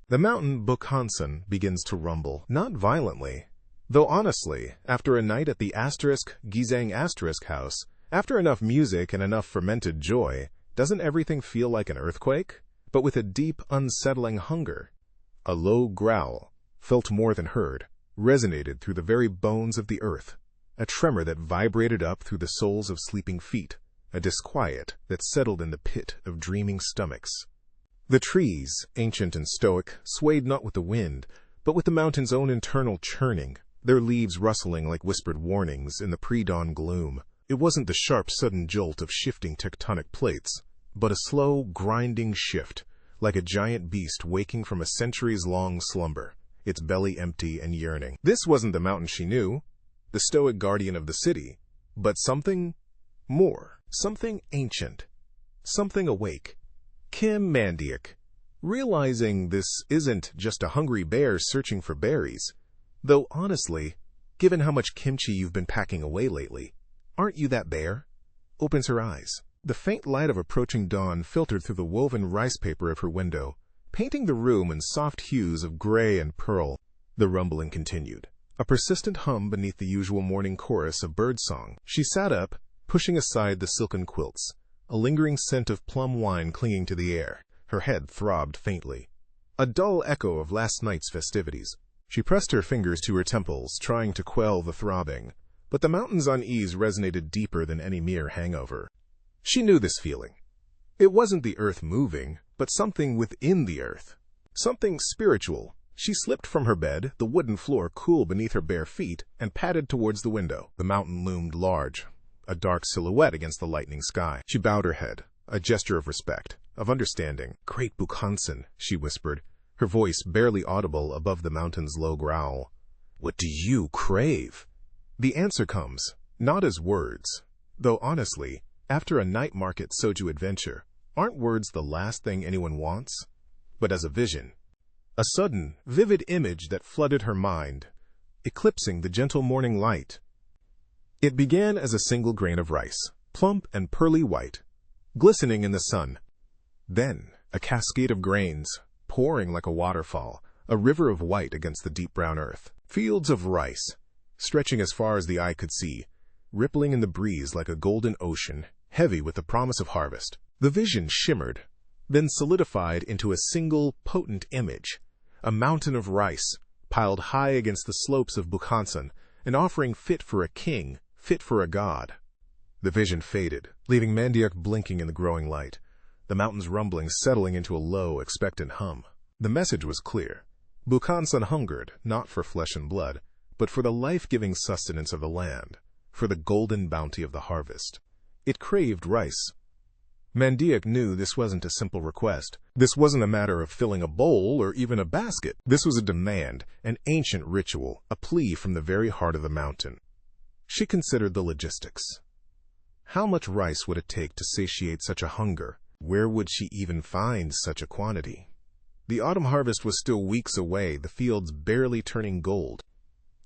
The mountain Bukhansan begins to rumble, not violently, though honestly, after a night at the Gizang house, after enough music and enough fermented joy, doesn't everything feel like an earthquake? But with a deep, unsettling hunger. A low growl, felt more than heard, resonated through the very bones of the earth, a tremor that vibrated up through the soles of sleeping feet, a disquiet that settled in the pit of dreaming stomachs. The trees, ancient and stoic, swayed not with the wind, but with the mountain's own internal churning, their leaves rustling like whispered warnings in the pre-dawn gloom. It wasn't the sharp, sudden jolt of shifting tectonic plates, but a slow, grinding shift, like a giant beast waking from a centuries-long slumber, its belly empty and yearning. This wasn't the mountain she knew, the stoic guardian of the city, but something more, something ancient, something awake. Kim Mandiak, realizing this isn't just a hungry bear searching for berries, though honestly, given how much kimchi you've been packing away lately, aren't you that bear? Opens her eyes. The faint light of approaching dawn filtered through the woven rice paper of her window, painting the room in soft hues of gray and pearl. The rumbling continued, a persistent hum beneath the usual morning chorus of birdsong. She sat up, pushing aside the silken quilts, a lingering scent of plum wine clinging to the air. Her head throbbed faintly, a dull echo of last night's festivities. She pressed her fingers to her temples, trying to quell the throbbing, but the mountain's unease resonated deeper than any mere hangover. She knew this feeling. It wasn't the earth moving, but something within the earth. Something spiritual. She slipped from her bed, the wooden floor cool beneath her bare feet, and padded towards the window. The mountain loomed large, a dark silhouette against the lightening sky. She bowed her head, a gesture of respect, of understanding. "Great Bukhansan," she whispered, her voice barely audible above the mountain's low growl. "What do you crave?" The answer comes, not as words, though honestly, after a night market soju adventure, aren't words the last thing anyone wants? But as a vision. A sudden, vivid image that flooded her mind, eclipsing the gentle morning light. It began as a single grain of rice, plump and pearly white, glistening in the sun. Then, a cascade of grains, pouring like a waterfall, a river of white against the deep brown earth. Fields of rice, stretching as far as the eye could see, rippling in the breeze like a golden ocean, heavy with the promise of harvest. The vision shimmered, then solidified into a single, potent image, a mountain of rice, piled high against the slopes of Bukhansan, an offering fit for a king, fit for a god. The vision faded, leaving Mandiak blinking in the growing light, the mountain's rumbling settling into a low, expectant hum. The message was clear. Bukhansan hungered, not for flesh and blood, but for the life-giving sustenance of the land, for the golden bounty of the harvest. It craved rice. Mandiak knew this wasn't a simple request. This wasn't a matter of filling a bowl or even a basket. This was a demand, an ancient ritual, a plea from the very heart of the mountain. She considered the logistics. How much rice would it take to satiate such a hunger? Where would she even find such a quantity? The autumn harvest was still weeks away, the fields barely turning gold.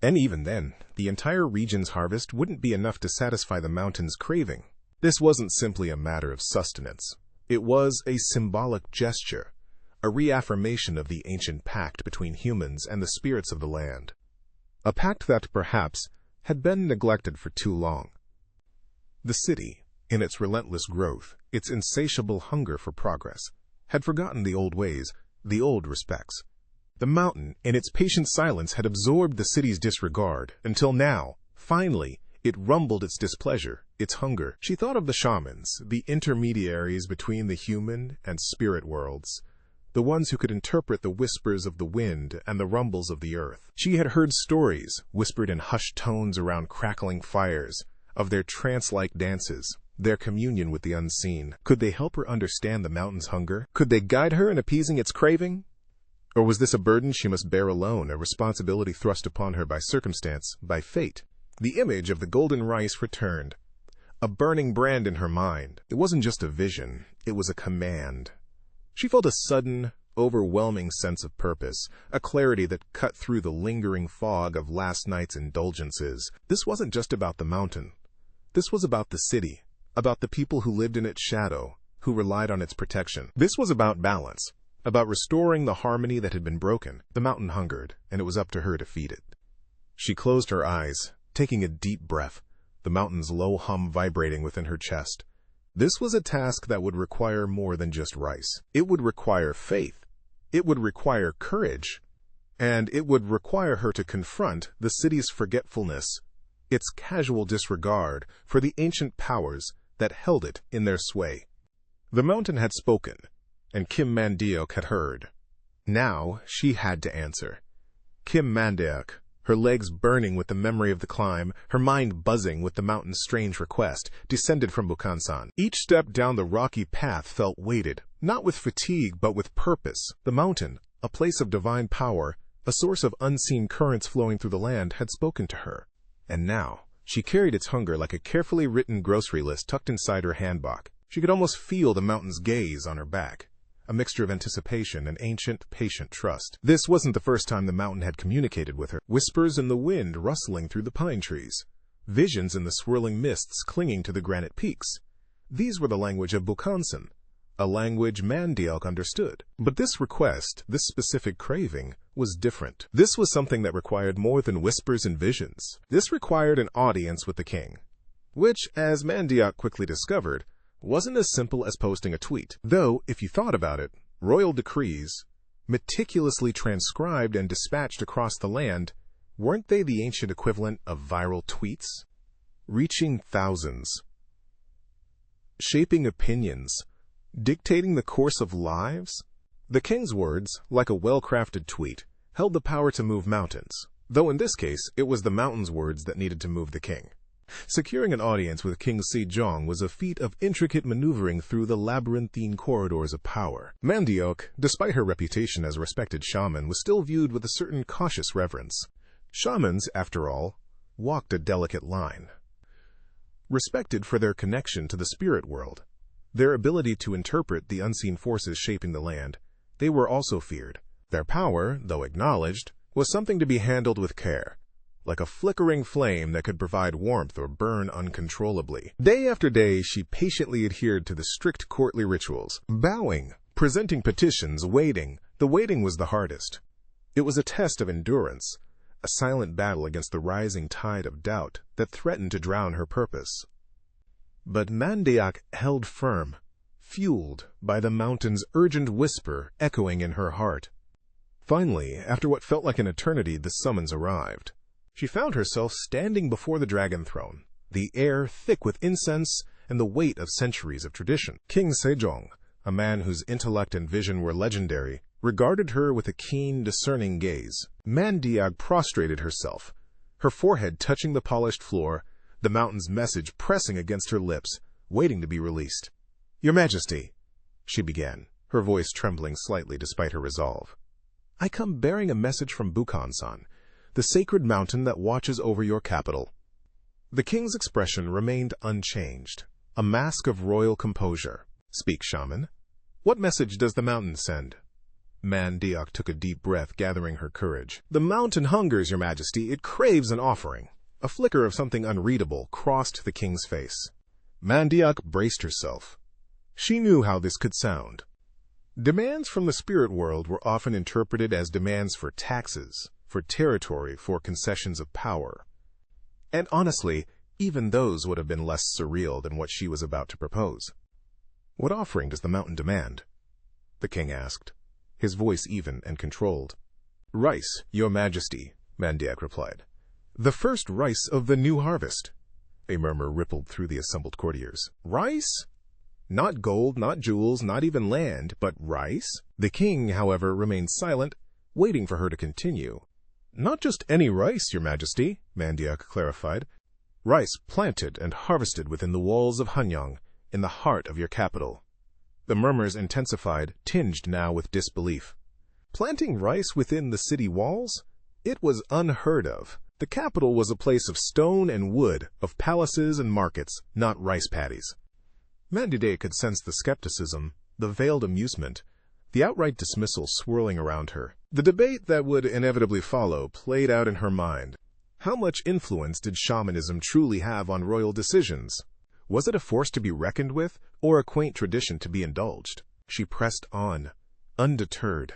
And even then, the entire region's harvest wouldn't be enough to satisfy the mountain's craving. This wasn't simply a matter of sustenance. It was a symbolic gesture, a reaffirmation of the ancient pact between humans and the spirits of the land. A pact that, perhaps, had been neglected for too long. The city, in its relentless growth, its insatiable hunger for progress, had forgotten the old ways, the old respects. The mountain, in its patient silence, had absorbed the city's disregard, until now, finally, it rumbled its displeasure, its hunger. She thought of the shamans, the intermediaries between the human and spirit worlds, the ones who could interpret the whispers of the wind and the rumbles of the earth. She had heard stories, whispered in hushed tones around crackling fires, of their trance-like dances, their communion with the unseen. Could they help her understand the mountain's hunger? Could they guide her in appeasing its craving? Or was this a burden she must bear alone, a responsibility thrust upon her by circumstance, by fate? The image of the golden rice returned, a burning brand in her mind. It wasn't just a vision, it was a command. She felt a sudden, overwhelming sense of purpose, a clarity that cut through the lingering fog of last night's indulgences. This wasn't just about the mountain. This was about the city, about the people who lived in its shadow, who relied on its protection. This was about balance, about restoring the harmony that had been broken. The mountain hungered, and it was up to her to feed it. She closed her eyes, taking a deep breath, the mountain's low hum vibrating within her chest. This was a task that would require more than just rice. It would require faith. It would require courage. And it would require her to confront the city's forgetfulness, its casual disregard for the ancient powers that held it in their sway. The mountain had spoken, and Kim Mandeok had heard. Now she had to answer. Kim Mandeok, her legs burning with the memory of the climb, her mind buzzing with the mountain's strange request, descended from Bukhansan. Each step down the rocky path felt weighted, not with fatigue but with purpose. The mountain, a place of divine power, a source of unseen currents flowing through the land, had spoken to her. And now, she carried its hunger like a carefully written grocery list tucked inside her handbag. She could almost feel the mountain's gaze on her back, a mixture of anticipation and ancient, patient trust. This wasn't the first time the mountain had communicated with her. Whispers in the wind rustling through the pine trees, visions in the swirling mists clinging to the granite peaks. These were the language of Bukhansan, a language Mandeok understood. But this request, this specific craving, was different. This was something that required more than whispers and visions. This required an audience with the king, which, as Mandeok quickly discovered, wasn't as simple as posting a tweet. Though, if you thought about it, royal decrees, meticulously transcribed and dispatched across the land, weren't they the ancient equivalent of viral tweets? Reaching thousands, shaping opinions, dictating the course of lives? The king's words, like a well-crafted tweet, held the power to move mountains, though in this case it was the mountain's words that needed to move the king. Securing an audience with King Sejong was a feat of intricate maneuvering through the labyrinthine corridors of power. Mandeok, despite her reputation as a respected shaman, was still viewed with a certain cautious reverence. Shamans, after all, walked a delicate line. Respected for their connection to the spirit world, their ability to interpret the unseen forces shaping the land, they were also feared. Their power, though acknowledged, was something to be handled with care, like a flickering flame that could provide warmth or burn uncontrollably. Day after day, she patiently adhered to the strict courtly rituals, bowing, presenting petitions, waiting. The waiting was the hardest. It was a test of endurance, a silent battle against the rising tide of doubt that threatened to drown her purpose. But Mandeok held firm, fueled by the mountain's urgent whisper echoing in her heart. Finally, after what felt like an eternity, the summons arrived. She found herself standing before the dragon throne, the air thick with incense and the weight of centuries of tradition. King Sejong, a man whose intellect and vision were legendary, regarded her with a keen, discerning gaze. Mandeok prostrated herself, her forehead touching the polished floor, the mountain's message pressing against her lips, waiting to be released. "Your Majesty," she began, her voice trembling slightly despite her resolve. "I come bearing a message from Bukhansan, the sacred mountain that watches over your capital." The king's expression remained unchanged, a mask of royal composure. "Speak, shaman. What message does the mountain send?" Mandeok took a deep breath, gathering her courage. "The mountain hungers, Your Majesty. It craves an offering." A flicker of something unreadable crossed the king's face. Mandeok braced herself. She knew how this could sound. Demands from the spirit world were often interpreted as demands for taxes, for territory, for concessions of power. And honestly, even those would have been less surreal than what she was about to propose. "What offering does the mountain demand?" the king asked, his voice even and controlled. "Rice, Your Majesty," Mandeok replied. "The first rice of the new harvest." A murmur rippled through the assembled courtiers. "Rice? Not gold, not jewels, not even land, but rice?" The king, however, remained silent, waiting for her to continue. "Not just any rice, Your Majesty," Mandeok clarified. "Rice planted and harvested within the walls of Hanyang, in the heart of your capital." The murmurs intensified, tinged now with disbelief. Planting rice within the city walls? It was unheard of. The capital was a place of stone and wood, of palaces and markets, not rice paddies. Mandeok could sense the skepticism, the veiled amusement, the outright dismissal swirling around her. The debate that would inevitably follow played out in her mind. How much influence did shamanism truly have on royal decisions? Was it a force to be reckoned with, or a quaint tradition to be indulged? She pressed on, undeterred.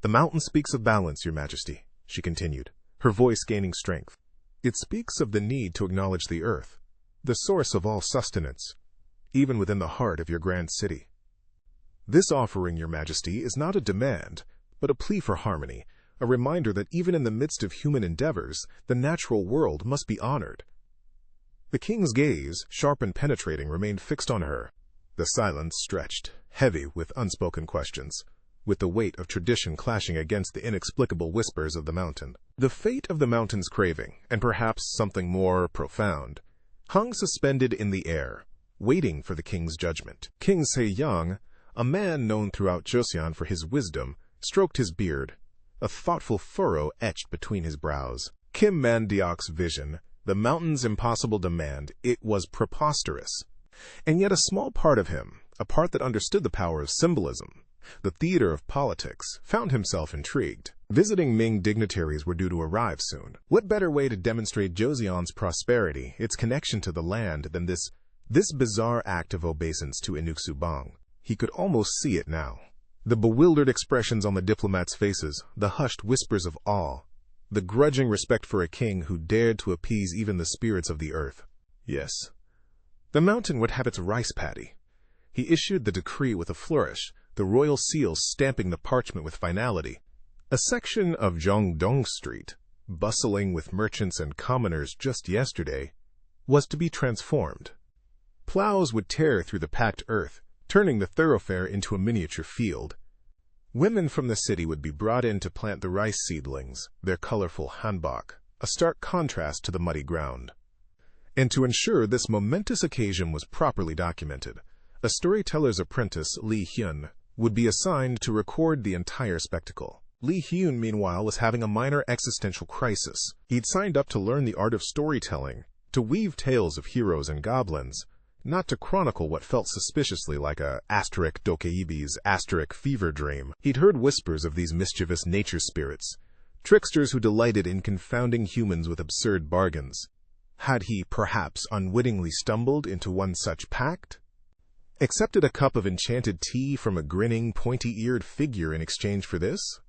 "The mountain speaks of balance, Your Majesty," she continued, her voice gaining strength. "It speaks of the need to acknowledge the earth, the source of all sustenance, even within the heart of your grand city. This offering, Your Majesty, is not a demand, but a plea for harmony, a reminder that even in the midst of human endeavors, the natural world must be honored." The king's gaze, sharp and penetrating, remained fixed on her. The silence stretched, heavy with unspoken questions, with the weight of tradition clashing against the inexplicable whispers of the mountain. The fate of the mountain's craving, and perhaps something more profound, hung suspended in the air, waiting for the king's judgment. King Se-young, a man known throughout Joseon for his wisdom, stroked his beard, a thoughtful furrow etched between his brows. Kim Man-deok's vision, the mountain's impossible demand, it was preposterous. And yet a small part of him, a part that understood the power of symbolism, the theater of politics, found himself intrigued. Visiting Ming dignitaries were due to arrive soon. What better way to demonstrate Joseon's prosperity, its connection to the land, than this bizarre act of obeisance to Inuksubong? He could almost see it now. The bewildered expressions on the diplomats' faces, the hushed whispers of awe, the grudging respect for a king who dared to appease even the spirits of the earth. Yes, the mountain would have its rice paddy. He issued the decree with a flourish, the royal seal stamping the parchment with finality. A section of Jongdong Street, bustling with merchants and commoners just yesterday, was to be transformed. Plows would tear through the packed earth, turning the thoroughfare into a miniature field. Women from the city would be brought in to plant the rice seedlings, their colorful hanbok, a stark contrast to the muddy ground. And to ensure this momentous occasion was properly documented, a storyteller's apprentice, Lee Hyun, would be assigned to record the entire spectacle. Lee Hyun, meanwhile, was having a minor existential crisis. He'd signed up to learn the art of storytelling, to weave tales of heroes and goblins, not to chronicle what felt suspiciously like a *dokeibi's fever dream. He'd heard whispers of these mischievous nature spirits, tricksters who delighted in confounding humans with absurd bargains. Had he, perhaps, unwittingly stumbled into one such pact? Accepted a cup of enchanted tea from a grinning, pointy-eared figure in exchange for this?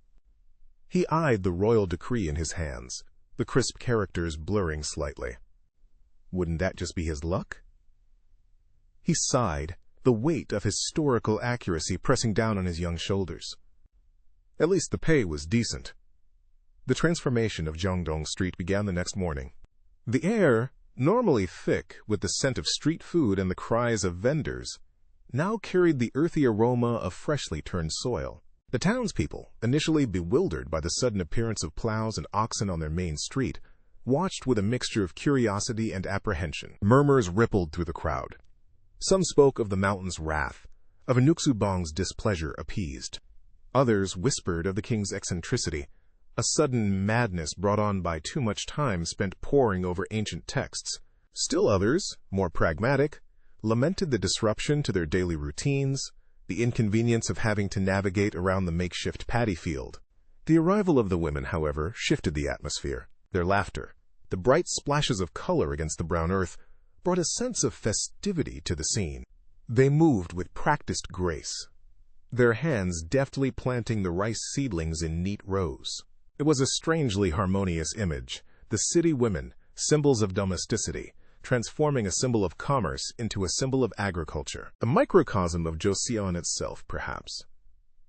He eyed the royal decree in his hands, the crisp characters blurring slightly. Wouldn't that just be his luck? He sighed, the weight of historical accuracy pressing down on his young shoulders. At least the pay was decent. The transformation of Jongdong Street began the next morning. The air, normally thick with the scent of street food and the cries of vendors, now carried the earthy aroma of freshly turned soil. The townspeople, initially bewildered by the sudden appearance of plows and oxen on their main street, watched with a mixture of curiosity and apprehension. Murmurs rippled through the crowd. Some spoke of the mountain's wrath, of Inuksubong's displeasure appeased. Others whispered of the king's eccentricity, a sudden madness brought on by too much time spent poring over ancient texts. Still others, more pragmatic, lamented the disruption to their daily routines, the inconvenience of having to navigate around the makeshift paddy field. The arrival of the women, however, shifted the atmosphere. Their laughter, the bright splashes of color against the brown earth, brought a sense of festivity to the scene. They moved with practiced grace, their hands deftly planting the rice seedlings in neat rows. It was a strangely harmonious image, the city women, symbols of domesticity, transforming a symbol of commerce into a symbol of agriculture. A microcosm of Joseon itself, perhaps.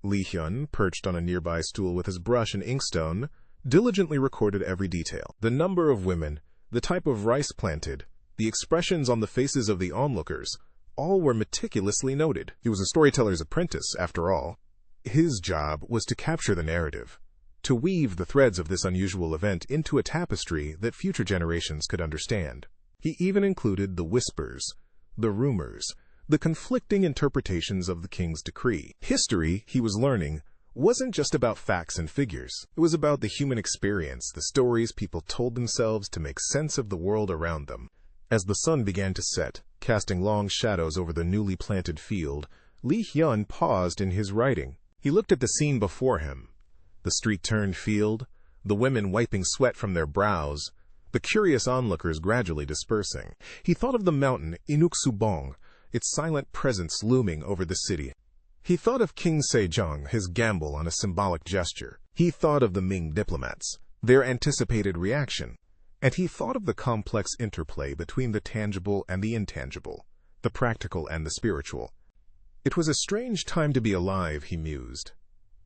Lee Hyun, perched on a nearby stool with his brush and inkstone, diligently recorded every detail. The number of women, the type of rice planted, the expressions on the faces of the onlookers, all were meticulously noted. He was a storyteller's apprentice, after all. His job was to capture the narrative, to weave the threads of this unusual event into a tapestry that future generations could understand. He even included the whispers, the rumors, the conflicting interpretations of the king's decree. History, he was learning, wasn't just about facts and figures. It was about the human experience, the stories people told themselves to make sense of the world around them. As the sun began to set, casting long shadows over the newly planted field, Lee Hyun paused in his writing. He looked at the scene before him. The street-turned field, the women wiping sweat from their brows, the curious onlookers gradually dispersing. He thought of the mountain Inuksubong, its silent presence looming over the city. He thought of King Sejong, his gamble on a symbolic gesture. He thought of the Ming diplomats, their anticipated reaction. And he thought of the complex interplay between the tangible and the intangible, the practical and the spiritual. It was a strange time to be alive, he mused.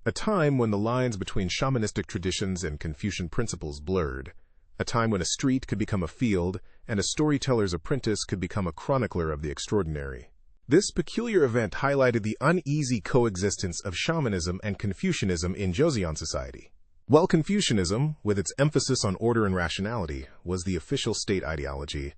A time when the lines between shamanistic traditions and Confucian principles blurred. A time when a street could become a field, and a storyteller's apprentice could become a chronicler of the extraordinary. This peculiar event highlighted the uneasy coexistence of shamanism and Confucianism in Joseon society. While Confucianism, with its emphasis on order and rationality, was the official state ideology,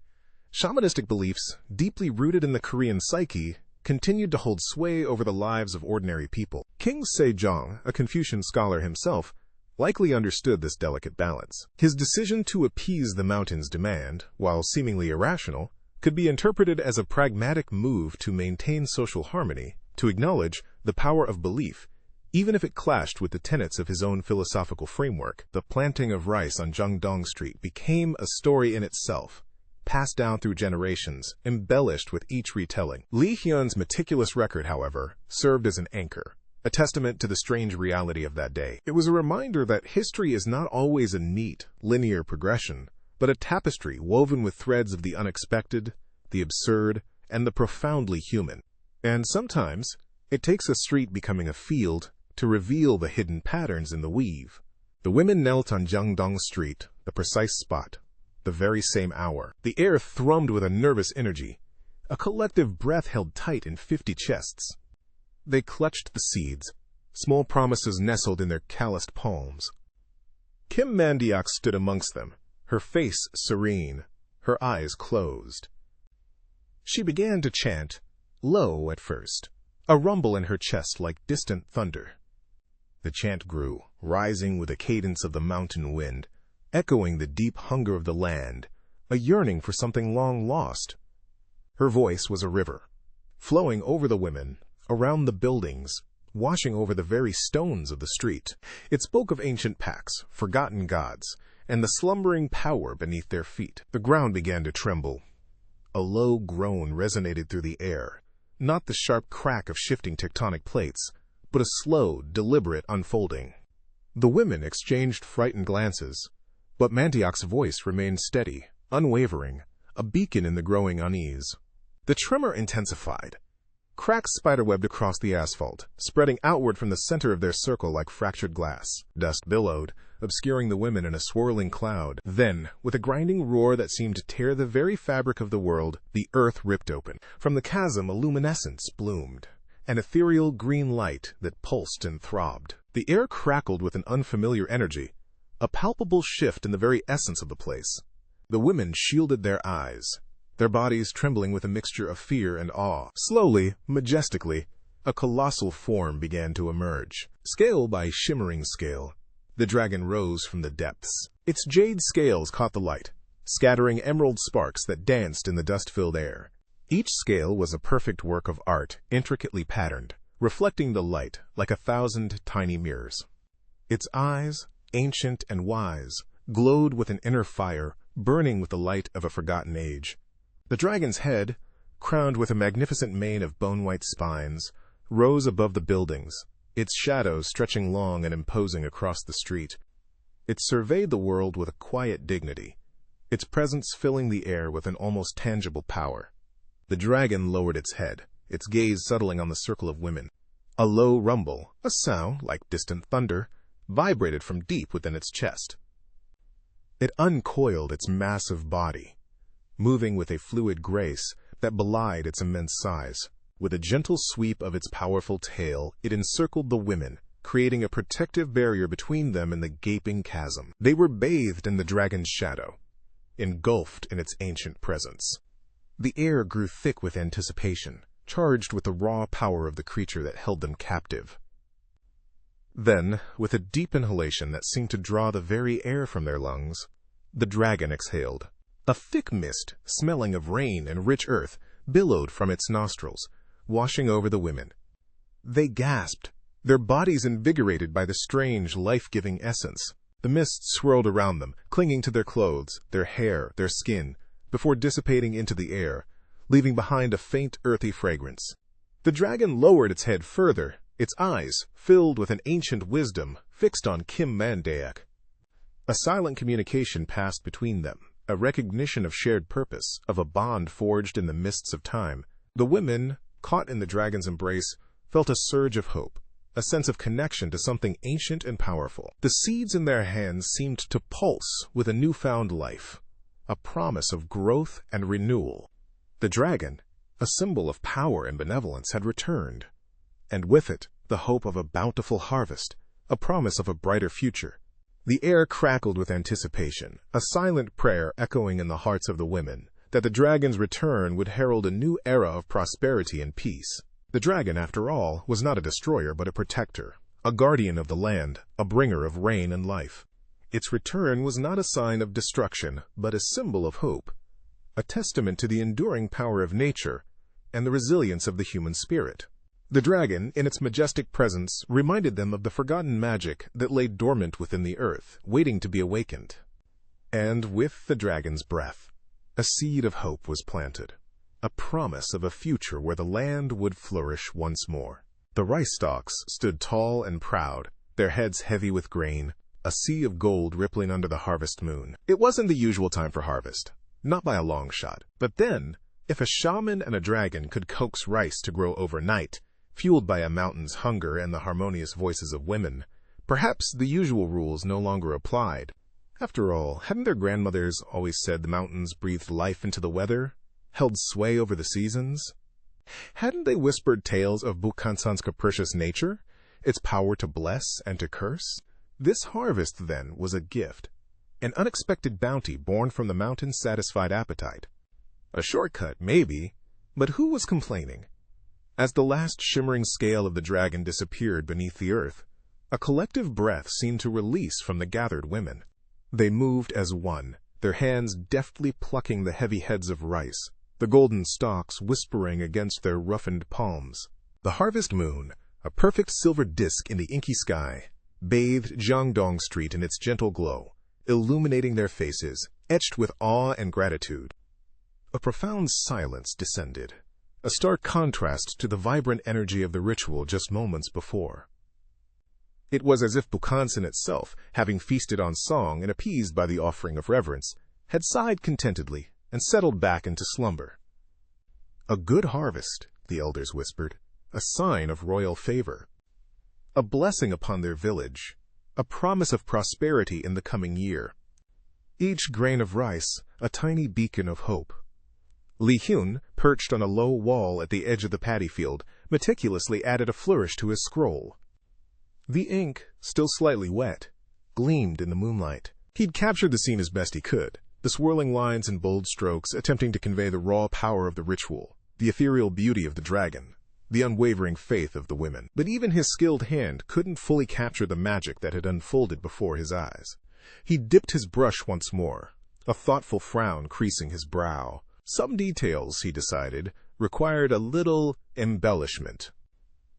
shamanistic beliefs, deeply rooted in the Korean psyche, continued to hold sway over the lives of ordinary people. King Sejong, a Confucian scholar himself, likely understood this delicate balance. His decision to appease the mountain's demand, while seemingly irrational, could be interpreted as a pragmatic move to maintain social harmony, to acknowledge the power of belief, even if it clashed with the tenets of his own philosophical framework. The planting of rice on Jungdong Street became a story in itself, passed down through generations, embellished with each retelling. Lee Hyun's meticulous record, however, served as an anchor, a testament to the strange reality of that day. It was a reminder that history is not always a neat, linear progression, but a tapestry woven with threads of the unexpected, the absurd, and the profoundly human. And sometimes, it takes a street becoming a field to reveal the hidden patterns in the weave. The women knelt on Jungdong Street, the precise spot, the very same hour. The air thrummed with a nervous energy, a collective breath held tight in 50 chests. They clutched the seeds, small promises nestled in their calloused palms. Kim Mandiak stood amongst them, her face serene, her eyes closed. She began to chant, low at first, a rumble in her chest like distant thunder. The chant grew, rising with the cadence of the mountain wind, echoing the deep hunger of the land, a yearning for something long lost. Her voice was a river, flowing over the women, around the buildings, washing over the very stones of the street. It spoke of ancient pacts, forgotten gods, and the slumbering power beneath their feet. The ground began to tremble. A low groan resonated through the air, not the sharp crack of shifting tectonic plates, but a slow, deliberate unfolding. The women exchanged frightened glances, but Mandiak's voice remained steady, unwavering, a beacon in the growing unease. The tremor intensified. Cracks spiderwebbed across the asphalt, spreading outward from the center of their circle like fractured glass. Dust billowed, obscuring the women in a swirling cloud. Then, with a grinding roar that seemed to tear the very fabric of the world, the earth ripped open. From the chasm a luminescence bloomed, an ethereal green light that pulsed and throbbed. The air crackled with an unfamiliar energy, a palpable shift in the very essence of the place. The women shielded their eyes, their bodies trembling with a mixture of fear and awe. Slowly, majestically, a colossal form began to emerge. Scale by shimmering scale, the dragon rose from the depths. Its jade scales caught the light, scattering emerald sparks that danced in the dust-filled air. Each scale was a perfect work of art, intricately patterned, reflecting the light like 1,000 tiny mirrors. Its eyes, ancient and wise, glowed with an inner fire, burning with the light of a forgotten age. The dragon's head, crowned with a magnificent mane of bone-white spines, rose above the buildings, its shadows stretching long and imposing across the street. It surveyed the world with a quiet dignity, its presence filling the air with an almost tangible power. The dragon lowered its head, its gaze settling on the circle of women. A low rumble, a sound like distant thunder, vibrated from deep within its chest. It uncoiled its massive body, moving with a fluid grace that belied its immense size. With a gentle sweep of its powerful tail, it encircled the women, creating a protective barrier between them and the gaping chasm. They were bathed in the dragon's shadow, engulfed in its ancient presence. The air grew thick with anticipation, charged with the raw power of the creature that held them captive. Then, with a deep inhalation that seemed to draw the very air from their lungs, the dragon exhaled. A thick mist, smelling of rain and rich earth, billowed from its nostrils, washing over the women. They gasped, their bodies invigorated by the strange, life-giving essence. The mist swirled around them, clinging to their clothes, their hair, their skin, before dissipating into the air, leaving behind a faint, earthy fragrance. The dragon lowered its head further, its eyes, filled with an ancient wisdom, fixed on Kim Mandayak. A silent communication passed between them, a recognition of shared purpose, of a bond forged in the mists of time. The women, caught in the dragon's embrace, felt a surge of hope, a sense of connection to something ancient and powerful. The seeds in their hands seemed to pulse with a newfound life, a promise of growth and renewal. The dragon, a symbol of power and benevolence, had returned, and with it, the hope of a bountiful harvest, a promise of a brighter future. The air crackled with anticipation, a silent prayer echoing in the hearts of the women, that the dragon's return would herald a new era of prosperity and peace. The dragon, after all, was not a destroyer but a protector, a guardian of the land, a bringer of rain and life. Its return was not a sign of destruction, but a symbol of hope, a testament to the enduring power of nature and the resilience of the human spirit. The dragon, in its majestic presence, reminded them of the forgotten magic that lay dormant within the earth, waiting to be awakened. And with the dragon's breath, a seed of hope was planted, a promise of a future where the land would flourish once more. The rice stalks stood tall and proud, their heads heavy with grain, a sea of gold rippling under the harvest moon. It wasn't the usual time for harvest, not by a long shot. But then, if a shaman and a dragon could coax rice to grow overnight, fueled by a mountain's hunger and the harmonious voices of women, perhaps the usual rules no longer applied. After all, hadn't their grandmothers always said the mountains breathed life into the weather, held sway over the seasons? Hadn't they whispered tales of Bukhansan's capricious nature, its power to bless and to curse? This harvest, then, was a gift, an unexpected bounty born from the mountain's satisfied appetite. A shortcut, maybe, but who was complaining? As the last shimmering scale of the dragon disappeared beneath the earth, a collective breath seemed to release from the gathered women. They moved as one, their hands deftly plucking the heavy heads of rice, the golden stalks whispering against their roughened palms. The harvest moon, a perfect silver disk in the inky sky, bathed Jiangdong Street in its gentle glow, illuminating their faces, etched with awe and gratitude. A profound silence descended, a stark contrast to the vibrant energy of the ritual just moments before. It was as if Bukhansan itself, having feasted on song and appeased by the offering of reverence, had sighed contentedly and settled back into slumber. A good harvest, the elders whispered, a sign of royal favor, a blessing upon their village, a promise of prosperity in the coming year. Each grain of rice, a tiny beacon of hope. Li Hyun, perched on a low wall at the edge of the paddy field, meticulously added a flourish to his scroll. The ink, still slightly wet, gleamed in the moonlight. He'd captured the scene as best he could, the swirling lines and bold strokes attempting to convey the raw power of the ritual, the ethereal beauty of the dragon, the unwavering faith of the women. But even his skilled hand couldn't fully capture the magic that had unfolded before his eyes. He dipped his brush once more, a thoughtful frown creasing his brow. Some details, he decided, required a little embellishment.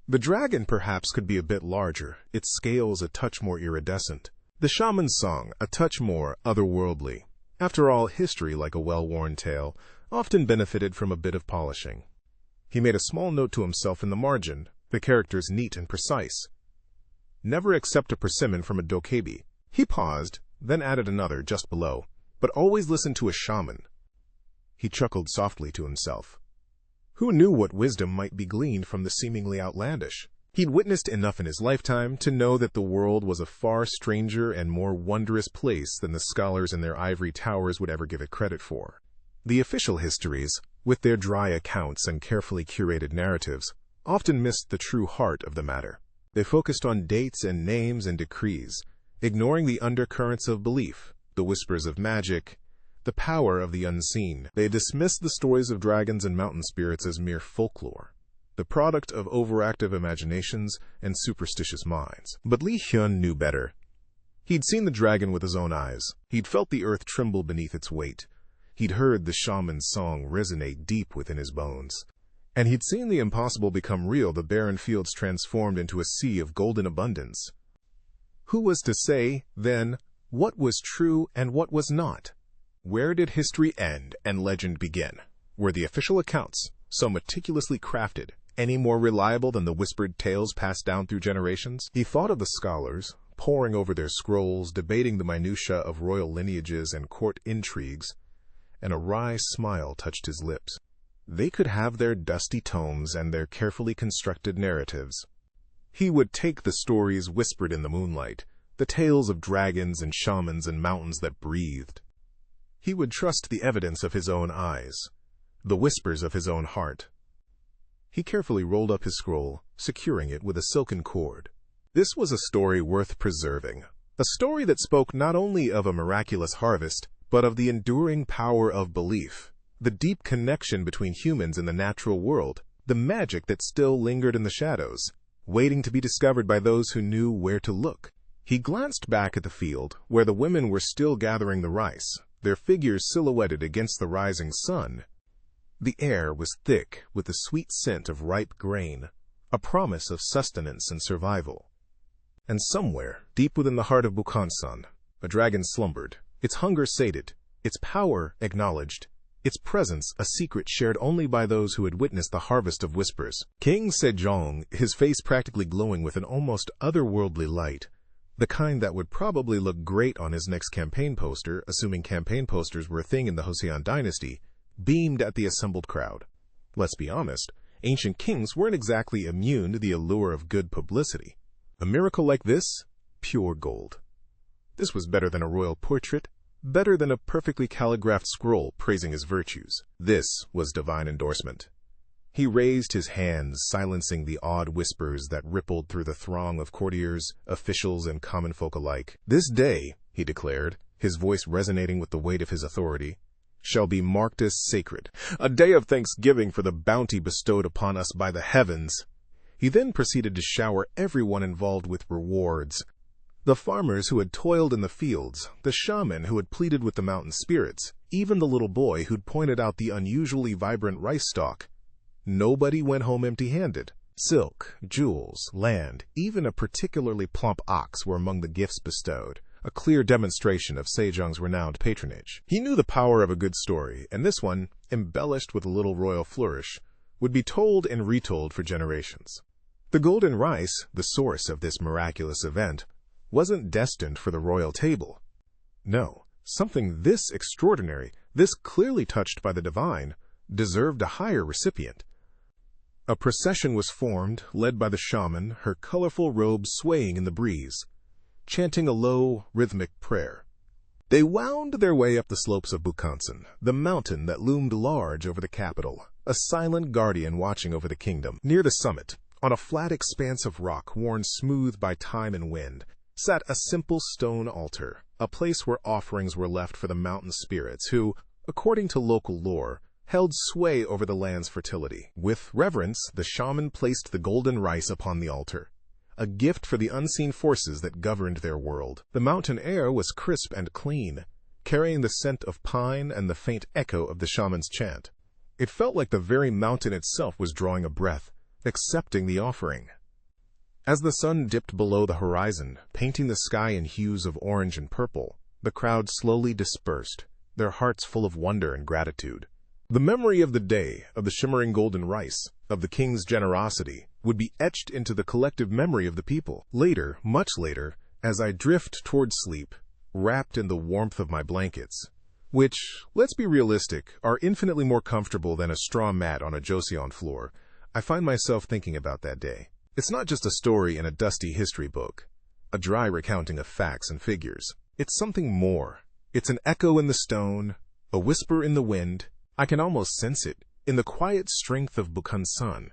The dragon perhaps could be a bit larger, its scales a touch more iridescent. The shaman's song a touch more otherworldly. After all, history, like a well-worn tale, often benefited from a bit of polishing. He made a small note to himself in the margin, the characters neat and precise. Never accept a persimmon from a dokebi. He paused, then added another just below, but always listen to a shaman. He chuckled softly to himself. Who knew what wisdom might be gleaned from the seemingly outlandish? He'd witnessed enough in his lifetime to know that the world was a far stranger and more wondrous place than the scholars in their ivory towers would ever give it credit for. The official histories, with their dry accounts and carefully curated narratives, often missed the true heart of the matter. They focused on dates and names and decrees, ignoring the undercurrents of belief, the whispers of magic, the power of the unseen. They dismissed the stories of dragons and mountain spirits as mere folklore, the product of overactive imaginations and superstitious minds. But Li Hyun knew better. He'd seen the dragon with his own eyes. He'd felt the earth tremble beneath its weight. He'd heard the shaman's song resonate deep within his bones. And he'd seen the impossible become real, the barren fields transformed into a sea of golden abundance. Who was to say, then, what was true and what was not? Where did history end and legend begin? Were the official accounts, so meticulously crafted, any more reliable than the whispered tales passed down through generations? He thought of the scholars, poring over their scrolls, debating the minutiae of royal lineages and court intrigues, and a wry smile touched his lips. They could have their dusty tomes and their carefully constructed narratives. He would take the stories whispered in the moonlight, the tales of dragons and shamans and mountains that breathed. He would trust the evidence of his own eyes, the whispers of his own heart. He carefully rolled up his scroll, securing it with a silken cord. This was a story worth preserving, a story that spoke not only of a miraculous harvest, but of the enduring power of belief, the deep connection between humans and the natural world, the magic that still lingered in the shadows, waiting to be discovered by those who knew where to look. He glanced back at the field, where the women were still gathering the rice, their figures silhouetted against the rising sun. The air was thick with the sweet scent of ripe grain, a promise of sustenance and survival. And somewhere, deep within the heart of Bukhansan, a dragon slumbered, its hunger sated, its power acknowledged, its presence a secret shared only by those who had witnessed the harvest of whispers. King Sejong, his face practically glowing with an almost otherworldly light, the kind that would probably look great on his next campaign poster, assuming campaign posters were a thing in the Joseon dynasty, beamed at the assembled crowd. Let's be honest, ancient kings weren't exactly immune to the allure of good publicity. A miracle like this? Pure gold. This was better than a royal portrait, better than a perfectly calligraphed scroll praising his virtues. This was divine endorsement. He raised his hands, silencing the awed whispers that rippled through the throng of courtiers, officials, and common folk alike. This day, he declared, his voice resonating with the weight of his authority, shall be marked as sacred, a day of thanksgiving for the bounty bestowed upon us by the heavens. He then proceeded to shower everyone involved with rewards. The farmers who had toiled in the fields, the shaman who had pleaded with the mountain spirits, even the little boy who'd pointed out the unusually vibrant rice stalk. Nobody went home empty-handed. Silk, jewels, land, even a particularly plump ox were among the gifts bestowed, a clear demonstration of Sejong's renowned patronage. He knew the power of a good story, and this one, embellished with a little royal flourish, would be told and retold for generations. The golden rice, the source of this miraculous event, wasn't destined for the royal table. No, something this extraordinary, this clearly touched by the divine, deserved a higher recipient. A procession was formed, led by the shaman, her colorful robes swaying in the breeze, chanting a low, rhythmic prayer. They wound their way up the slopes of Bukhansan, the mountain that loomed large over the capital, a silent guardian watching over the kingdom. Near the summit, on a flat expanse of rock worn smooth by time and wind, sat a simple stone altar, a place where offerings were left for the mountain spirits who, according to local lore, held sway over the land's fertility. With reverence, the shaman placed the golden rice upon the altar, a gift for the unseen forces that governed their world. The mountain air was crisp and clean, carrying the scent of pine and the faint echo of the shaman's chant. It felt like the very mountain itself was drawing a breath, accepting the offering. As the sun dipped below the horizon, painting the sky in hues of orange and purple, the crowd slowly dispersed, their hearts full of wonder and gratitude. The memory of the day, of the shimmering golden rice, of the king's generosity, would be etched into the collective memory of the people. Later, much later, as I drift toward sleep, wrapped in the warmth of my blankets, which, let's be realistic, are infinitely more comfortable than a straw mat on a Joseon floor, I find myself thinking about that day. It's not just a story in a dusty history book, a dry recounting of facts and figures. It's something more. It's an echo in the stone, a whisper in the wind. I can almost sense it, in the quiet strength of Bukhansan,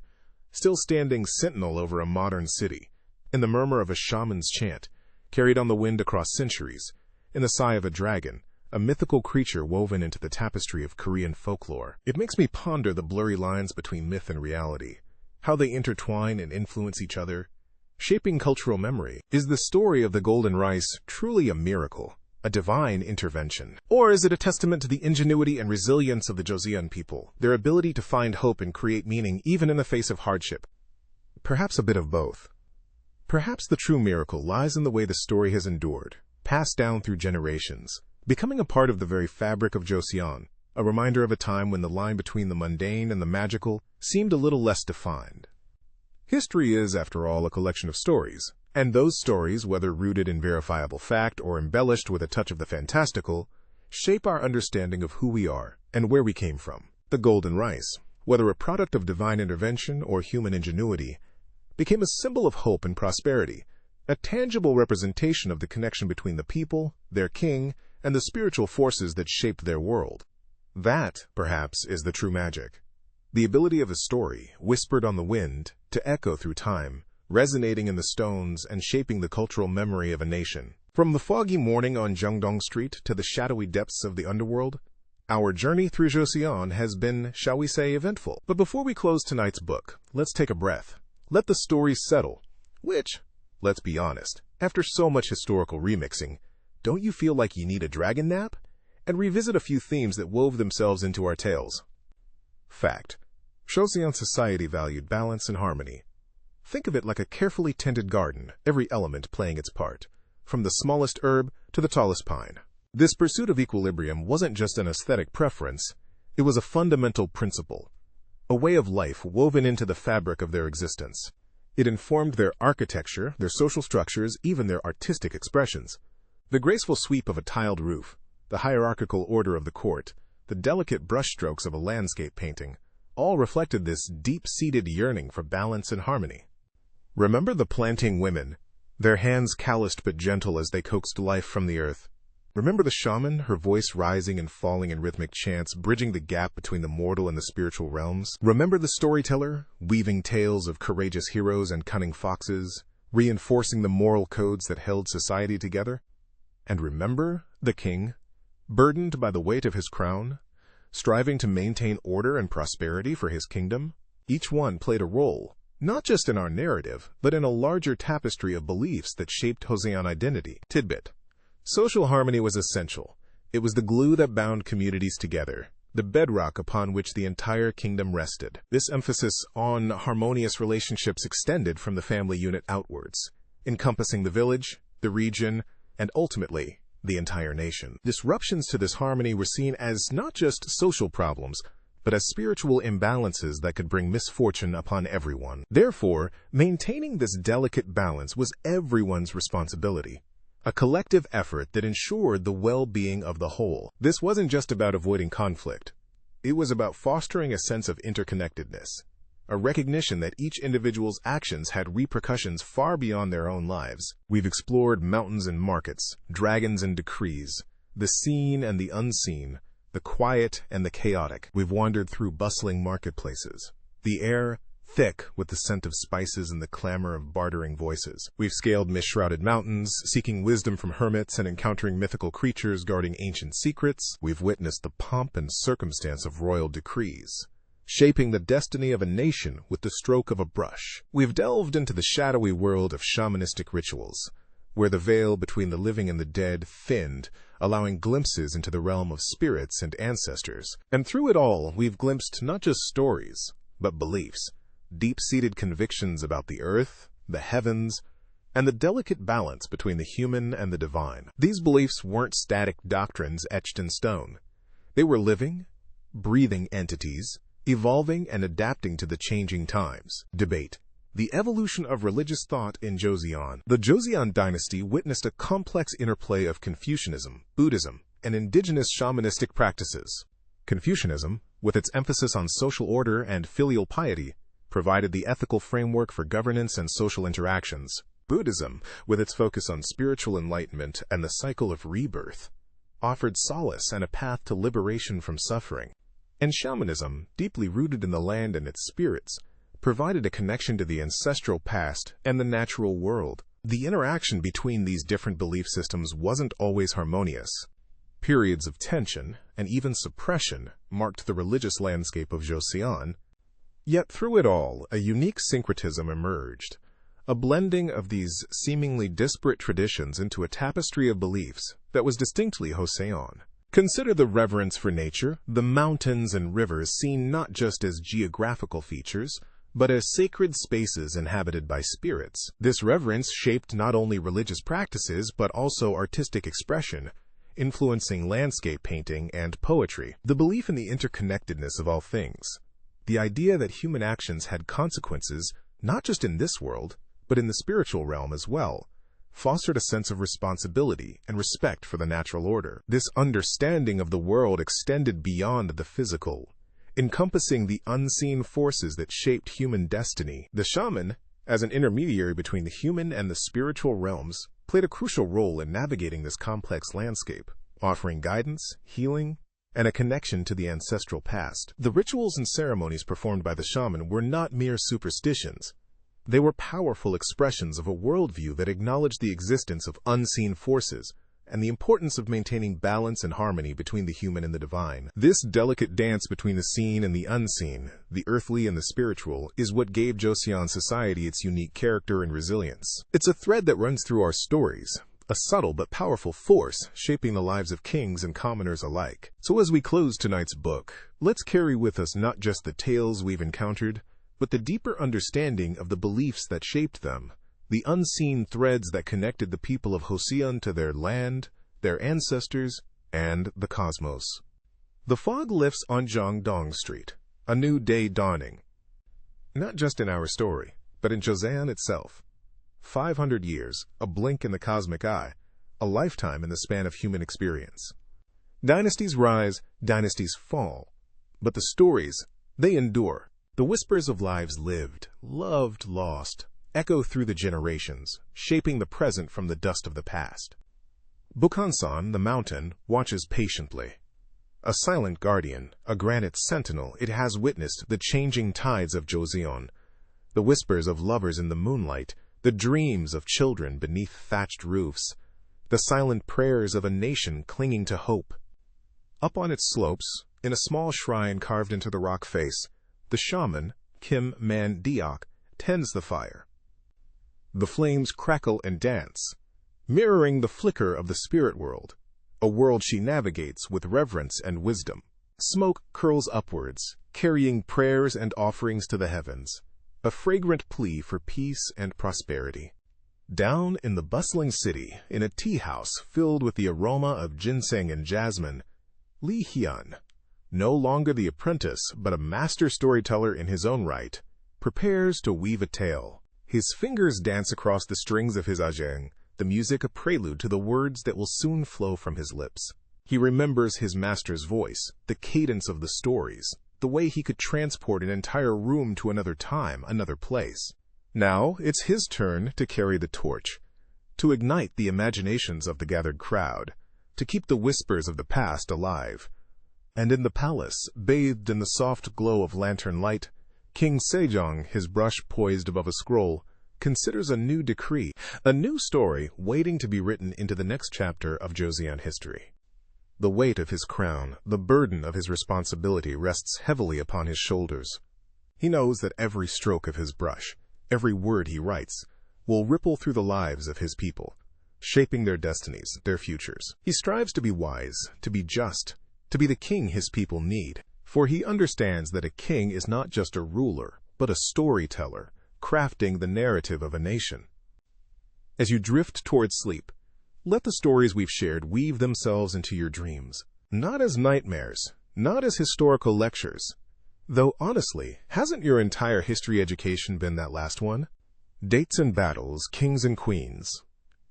still standing sentinel over a modern city, in the murmur of a shaman's chant, carried on the wind across centuries, in the sigh of a dragon, a mythical creature woven into the tapestry of Korean folklore. It makes me ponder the blurry lines between myth and reality, how they intertwine and influence each other, shaping cultural memory. Is the story of the golden rice truly a miracle, a divine intervention? Or is it a testament to the ingenuity and resilience of the Joseon people, their ability to find hope and create meaning even in the face of hardship? Perhaps a bit of both. Perhaps the true miracle lies in the way the story has endured, passed down through generations, becoming a part of the very fabric of Joseon, a reminder of a time when the line between the mundane and the magical seemed a little less defined. History is, after all, a collection of stories, and those stories, whether rooted in verifiable fact or embellished with a touch of the fantastical, shape our understanding of who we are and where we came from. The golden rice, whether a product of divine intervention or human ingenuity, became a symbol of hope and prosperity, a tangible representation of the connection between the people, their king, and the spiritual forces that shaped their world. That, perhaps, is the true magic. The ability of a story, whispered on the wind, to echo through time, resonating in the stones and shaping the cultural memory of a nation. From the foggy morning on Jeongdong Street to the shadowy depths of the underworld, our journey through Joseon has been, shall we say, eventful. But before we close tonight's book, let's take a breath. Let the story settle, which, let's be honest, after so much historical remixing, don't you feel like you need a dragon nap? And revisit a few themes that wove themselves into our tales. Fact. Joseon society valued balance and harmony. Think of it like a carefully tended garden, every element playing its part, from the smallest herb to the tallest pine. This pursuit of equilibrium wasn't just an aesthetic preference, it was a fundamental principle, a way of life woven into the fabric of their existence. It informed their architecture, their social structures, even their artistic expressions. The graceful sweep of a tiled roof, the hierarchical order of the court, the delicate brushstrokes of a landscape painting, all reflected this deep-seated yearning for balance and harmony. Remember the planting women, their hands calloused but gentle as they coaxed life from the earth. Remember the shaman, her voice rising and falling in rhythmic chants, bridging the gap between the mortal and the spiritual realms. Remember the storyteller, weaving tales of courageous heroes and cunning foxes, reinforcing the moral codes that held society together. And remember the king, burdened by the weight of his crown, striving to maintain order and prosperity for his kingdom. Each one played a role, not just in our narrative, but in a larger tapestry of beliefs that shaped Joseon identity. Tidbit. Social harmony was essential. It was the glue that bound communities together, the bedrock upon which the entire kingdom rested. This emphasis on harmonious relationships extended from the family unit outwards, encompassing the village, the region, and ultimately, the entire nation. Disruptions to this harmony were seen as not just social problems, but as spiritual imbalances that could bring misfortune upon everyone. Therefore, maintaining this delicate balance was everyone's responsibility, a collective effort that ensured the well-being of the whole. This wasn't just about avoiding conflict. It was about fostering a sense of interconnectedness, a recognition that each individual's actions had repercussions far beyond their own lives. We've explored mountains and markets, dragons and decrees, the seen and the unseen, the quiet and the chaotic. We've wandered through bustling marketplaces, the air thick with the scent of spices and the clamor of bartering voices. We've scaled mist-shrouded mountains, seeking wisdom from hermits and encountering mythical creatures guarding ancient secrets. We've witnessed the pomp and circumstance of royal decrees, shaping the destiny of a nation with the stroke of a brush. We've delved into the shadowy world of shamanistic rituals, where the veil between the living and the dead thinned, allowing glimpses into the realm of spirits and ancestors. And through it all, we've glimpsed not just stories, but beliefs, deep-seated convictions about the earth, the heavens, and the delicate balance between the human and the divine. These beliefs weren't static doctrines etched in stone. They were living, breathing entities, evolving and adapting to the changing times. Debate. The evolution of religious thought in Joseon. The Joseon dynasty witnessed a complex interplay of Confucianism, Buddhism, and indigenous shamanistic practices. Confucianism, with its emphasis on social order and filial piety, provided the ethical framework for governance and social interactions. Buddhism, with its focus on spiritual enlightenment and the cycle of rebirth, offered solace and a path to liberation from suffering. And shamanism, deeply rooted in the land and its spirits, provided a connection to the ancestral past and the natural world. The interaction between these different belief systems wasn't always harmonious. Periods of tension, and even suppression, marked the religious landscape of Joseon. Yet through it all, a unique syncretism emerged, a blending of these seemingly disparate traditions into a tapestry of beliefs that was distinctly Joseon. Consider the reverence for nature, the mountains and rivers seen not just as geographical features, but as sacred spaces inhabited by spirits. This reverence shaped not only religious practices but also artistic expression, influencing landscape painting and poetry. The belief in the interconnectedness of all things, the idea that human actions had consequences not just in this world, but in the spiritual realm as well, fostered a sense of responsibility and respect for the natural order. This understanding of the world extended beyond the physical, encompassing the unseen forces that shaped human destiny. The shaman, as an intermediary between the human and the spiritual realms, played a crucial role in navigating this complex landscape, offering guidance, healing, and a connection to the ancestral past. The rituals and ceremonies performed by the shaman were not mere superstitions. They were powerful expressions of a worldview that acknowledged the existence of unseen forces and the importance of maintaining balance and harmony between the human and the divine. This delicate dance between the seen and the unseen, the earthly and the spiritual, is what gave Joseon society its unique character and resilience. It's a thread that runs through our stories, a subtle but powerful force shaping the lives of kings and commoners alike. So as we close tonight's book, let's carry with us not just the tales we've encountered, but the deeper understanding of the beliefs that shaped them, the unseen threads that connected the people of Joseon to their land, their ancestors, and the cosmos. The fog lifts on Jongdong Street, a new day dawning. Not just in our story, but in Joseon itself. 500 years, a blink in the cosmic eye, a lifetime in the span of human experience. Dynasties rise, dynasties fall, but the stories, they endure. The whispers of lives lived, loved, lost, echo through the generations, shaping the present from the dust of the past. Bukhansan, the mountain, watches patiently. A silent guardian, a granite sentinel, it has witnessed the changing tides of Joseon, the whispers of lovers in the moonlight, the dreams of children beneath thatched roofs, the silent prayers of a nation clinging to hope. Up on its slopes, in a small shrine carved into the rock face, the shaman, Kim Man Deok, tends the fire. The flames crackle and dance, mirroring the flicker of the spirit world, a world she navigates with reverence and wisdom. Smoke curls upwards, carrying prayers and offerings to the heavens, a fragrant plea for peace and prosperity. Down in the bustling city, in a tea house filled with the aroma of ginseng and jasmine, Lee Hyun, no longer the apprentice but a master storyteller in his own right, prepares to weave a tale. His fingers dance across the strings of his ajeng, the music a prelude to the words that will soon flow from his lips. He remembers his master's voice, the cadence of the stories, the way he could transport an entire room to another time, another place. Now it's his turn to carry the torch, to ignite the imaginations of the gathered crowd, to keep the whispers of the past alive. And in the palace, bathed in the soft glow of lantern light, King Sejong, his brush poised above a scroll, considers a new decree, a new story waiting to be written into the next chapter of Joseon history. The weight of his crown, the burden of his responsibility rests heavily upon his shoulders. He knows that every stroke of his brush, every word he writes, will ripple through the lives of his people, shaping their destinies, their futures. He strives to be wise, to be just, to be the king his people need, for he understands that a king is not just a ruler, but a storyteller, crafting the narrative of a nation. As you drift toward sleep, let the stories we've shared weave themselves into your dreams, not as nightmares, not as historical lectures. Though honestly, hasn't your entire history education been that last one? Dates and battles, kings and queens.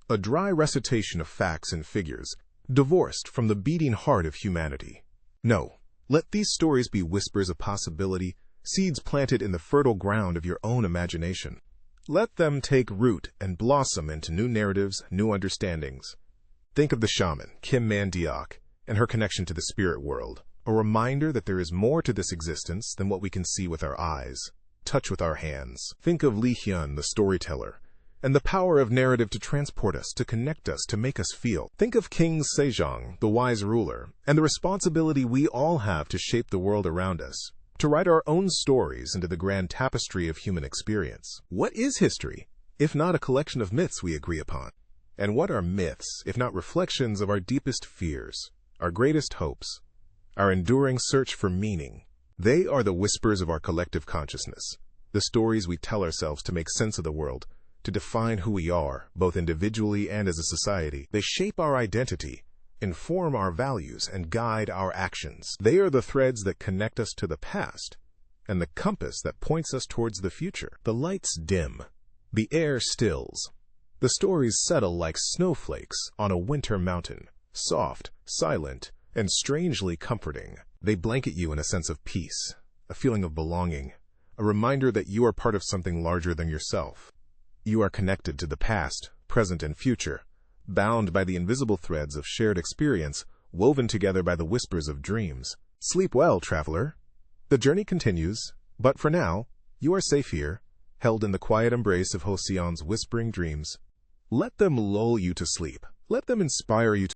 A dry recitation of facts and figures, divorced from the beating heart of humanity. No, let these stories be whispers of possibility, seeds planted in the fertile ground of your own imagination. Let them take root and blossom into new narratives, new understandings. Think of the shaman, Kim Man Deok, and her connection to the spirit world, a reminder that there is more to this existence than what we can see with our eyes, touch with our hands. Think of Lee Hyun, the storyteller, and the power of narrative to transport us, to connect us, to make us feel. Think of King Sejong, the wise ruler, and the responsibility we all have to shape the world around us, to write our own stories into the grand tapestry of human experience. What is history, if not a collection of myths we agree upon? And what are myths, if not reflections of our deepest fears, our greatest hopes, our enduring search for meaning? They are the whispers of our collective consciousness, the stories we tell ourselves to make sense of the world, to define who we are, both individually and as a society. They shape our identity, inform our values, and guide our actions. They are the threads that connect us to the past, and the compass that points us towards the future. The lights dim, the air stills. The stories settle like snowflakes on a winter mountain, soft, silent, and strangely comforting. They blanket you in a sense of peace, a feeling of belonging, a reminder that you are part of something larger than yourself. You are connected to the past, present, and future, bound by the invisible threads of shared experience, woven together by the whispers of dreams. Sleep well, traveler. The journey continues, but for now, you are safe here, held in the quiet embrace of Joseon's whispering dreams. Let them lull you to sleep. Let them inspire you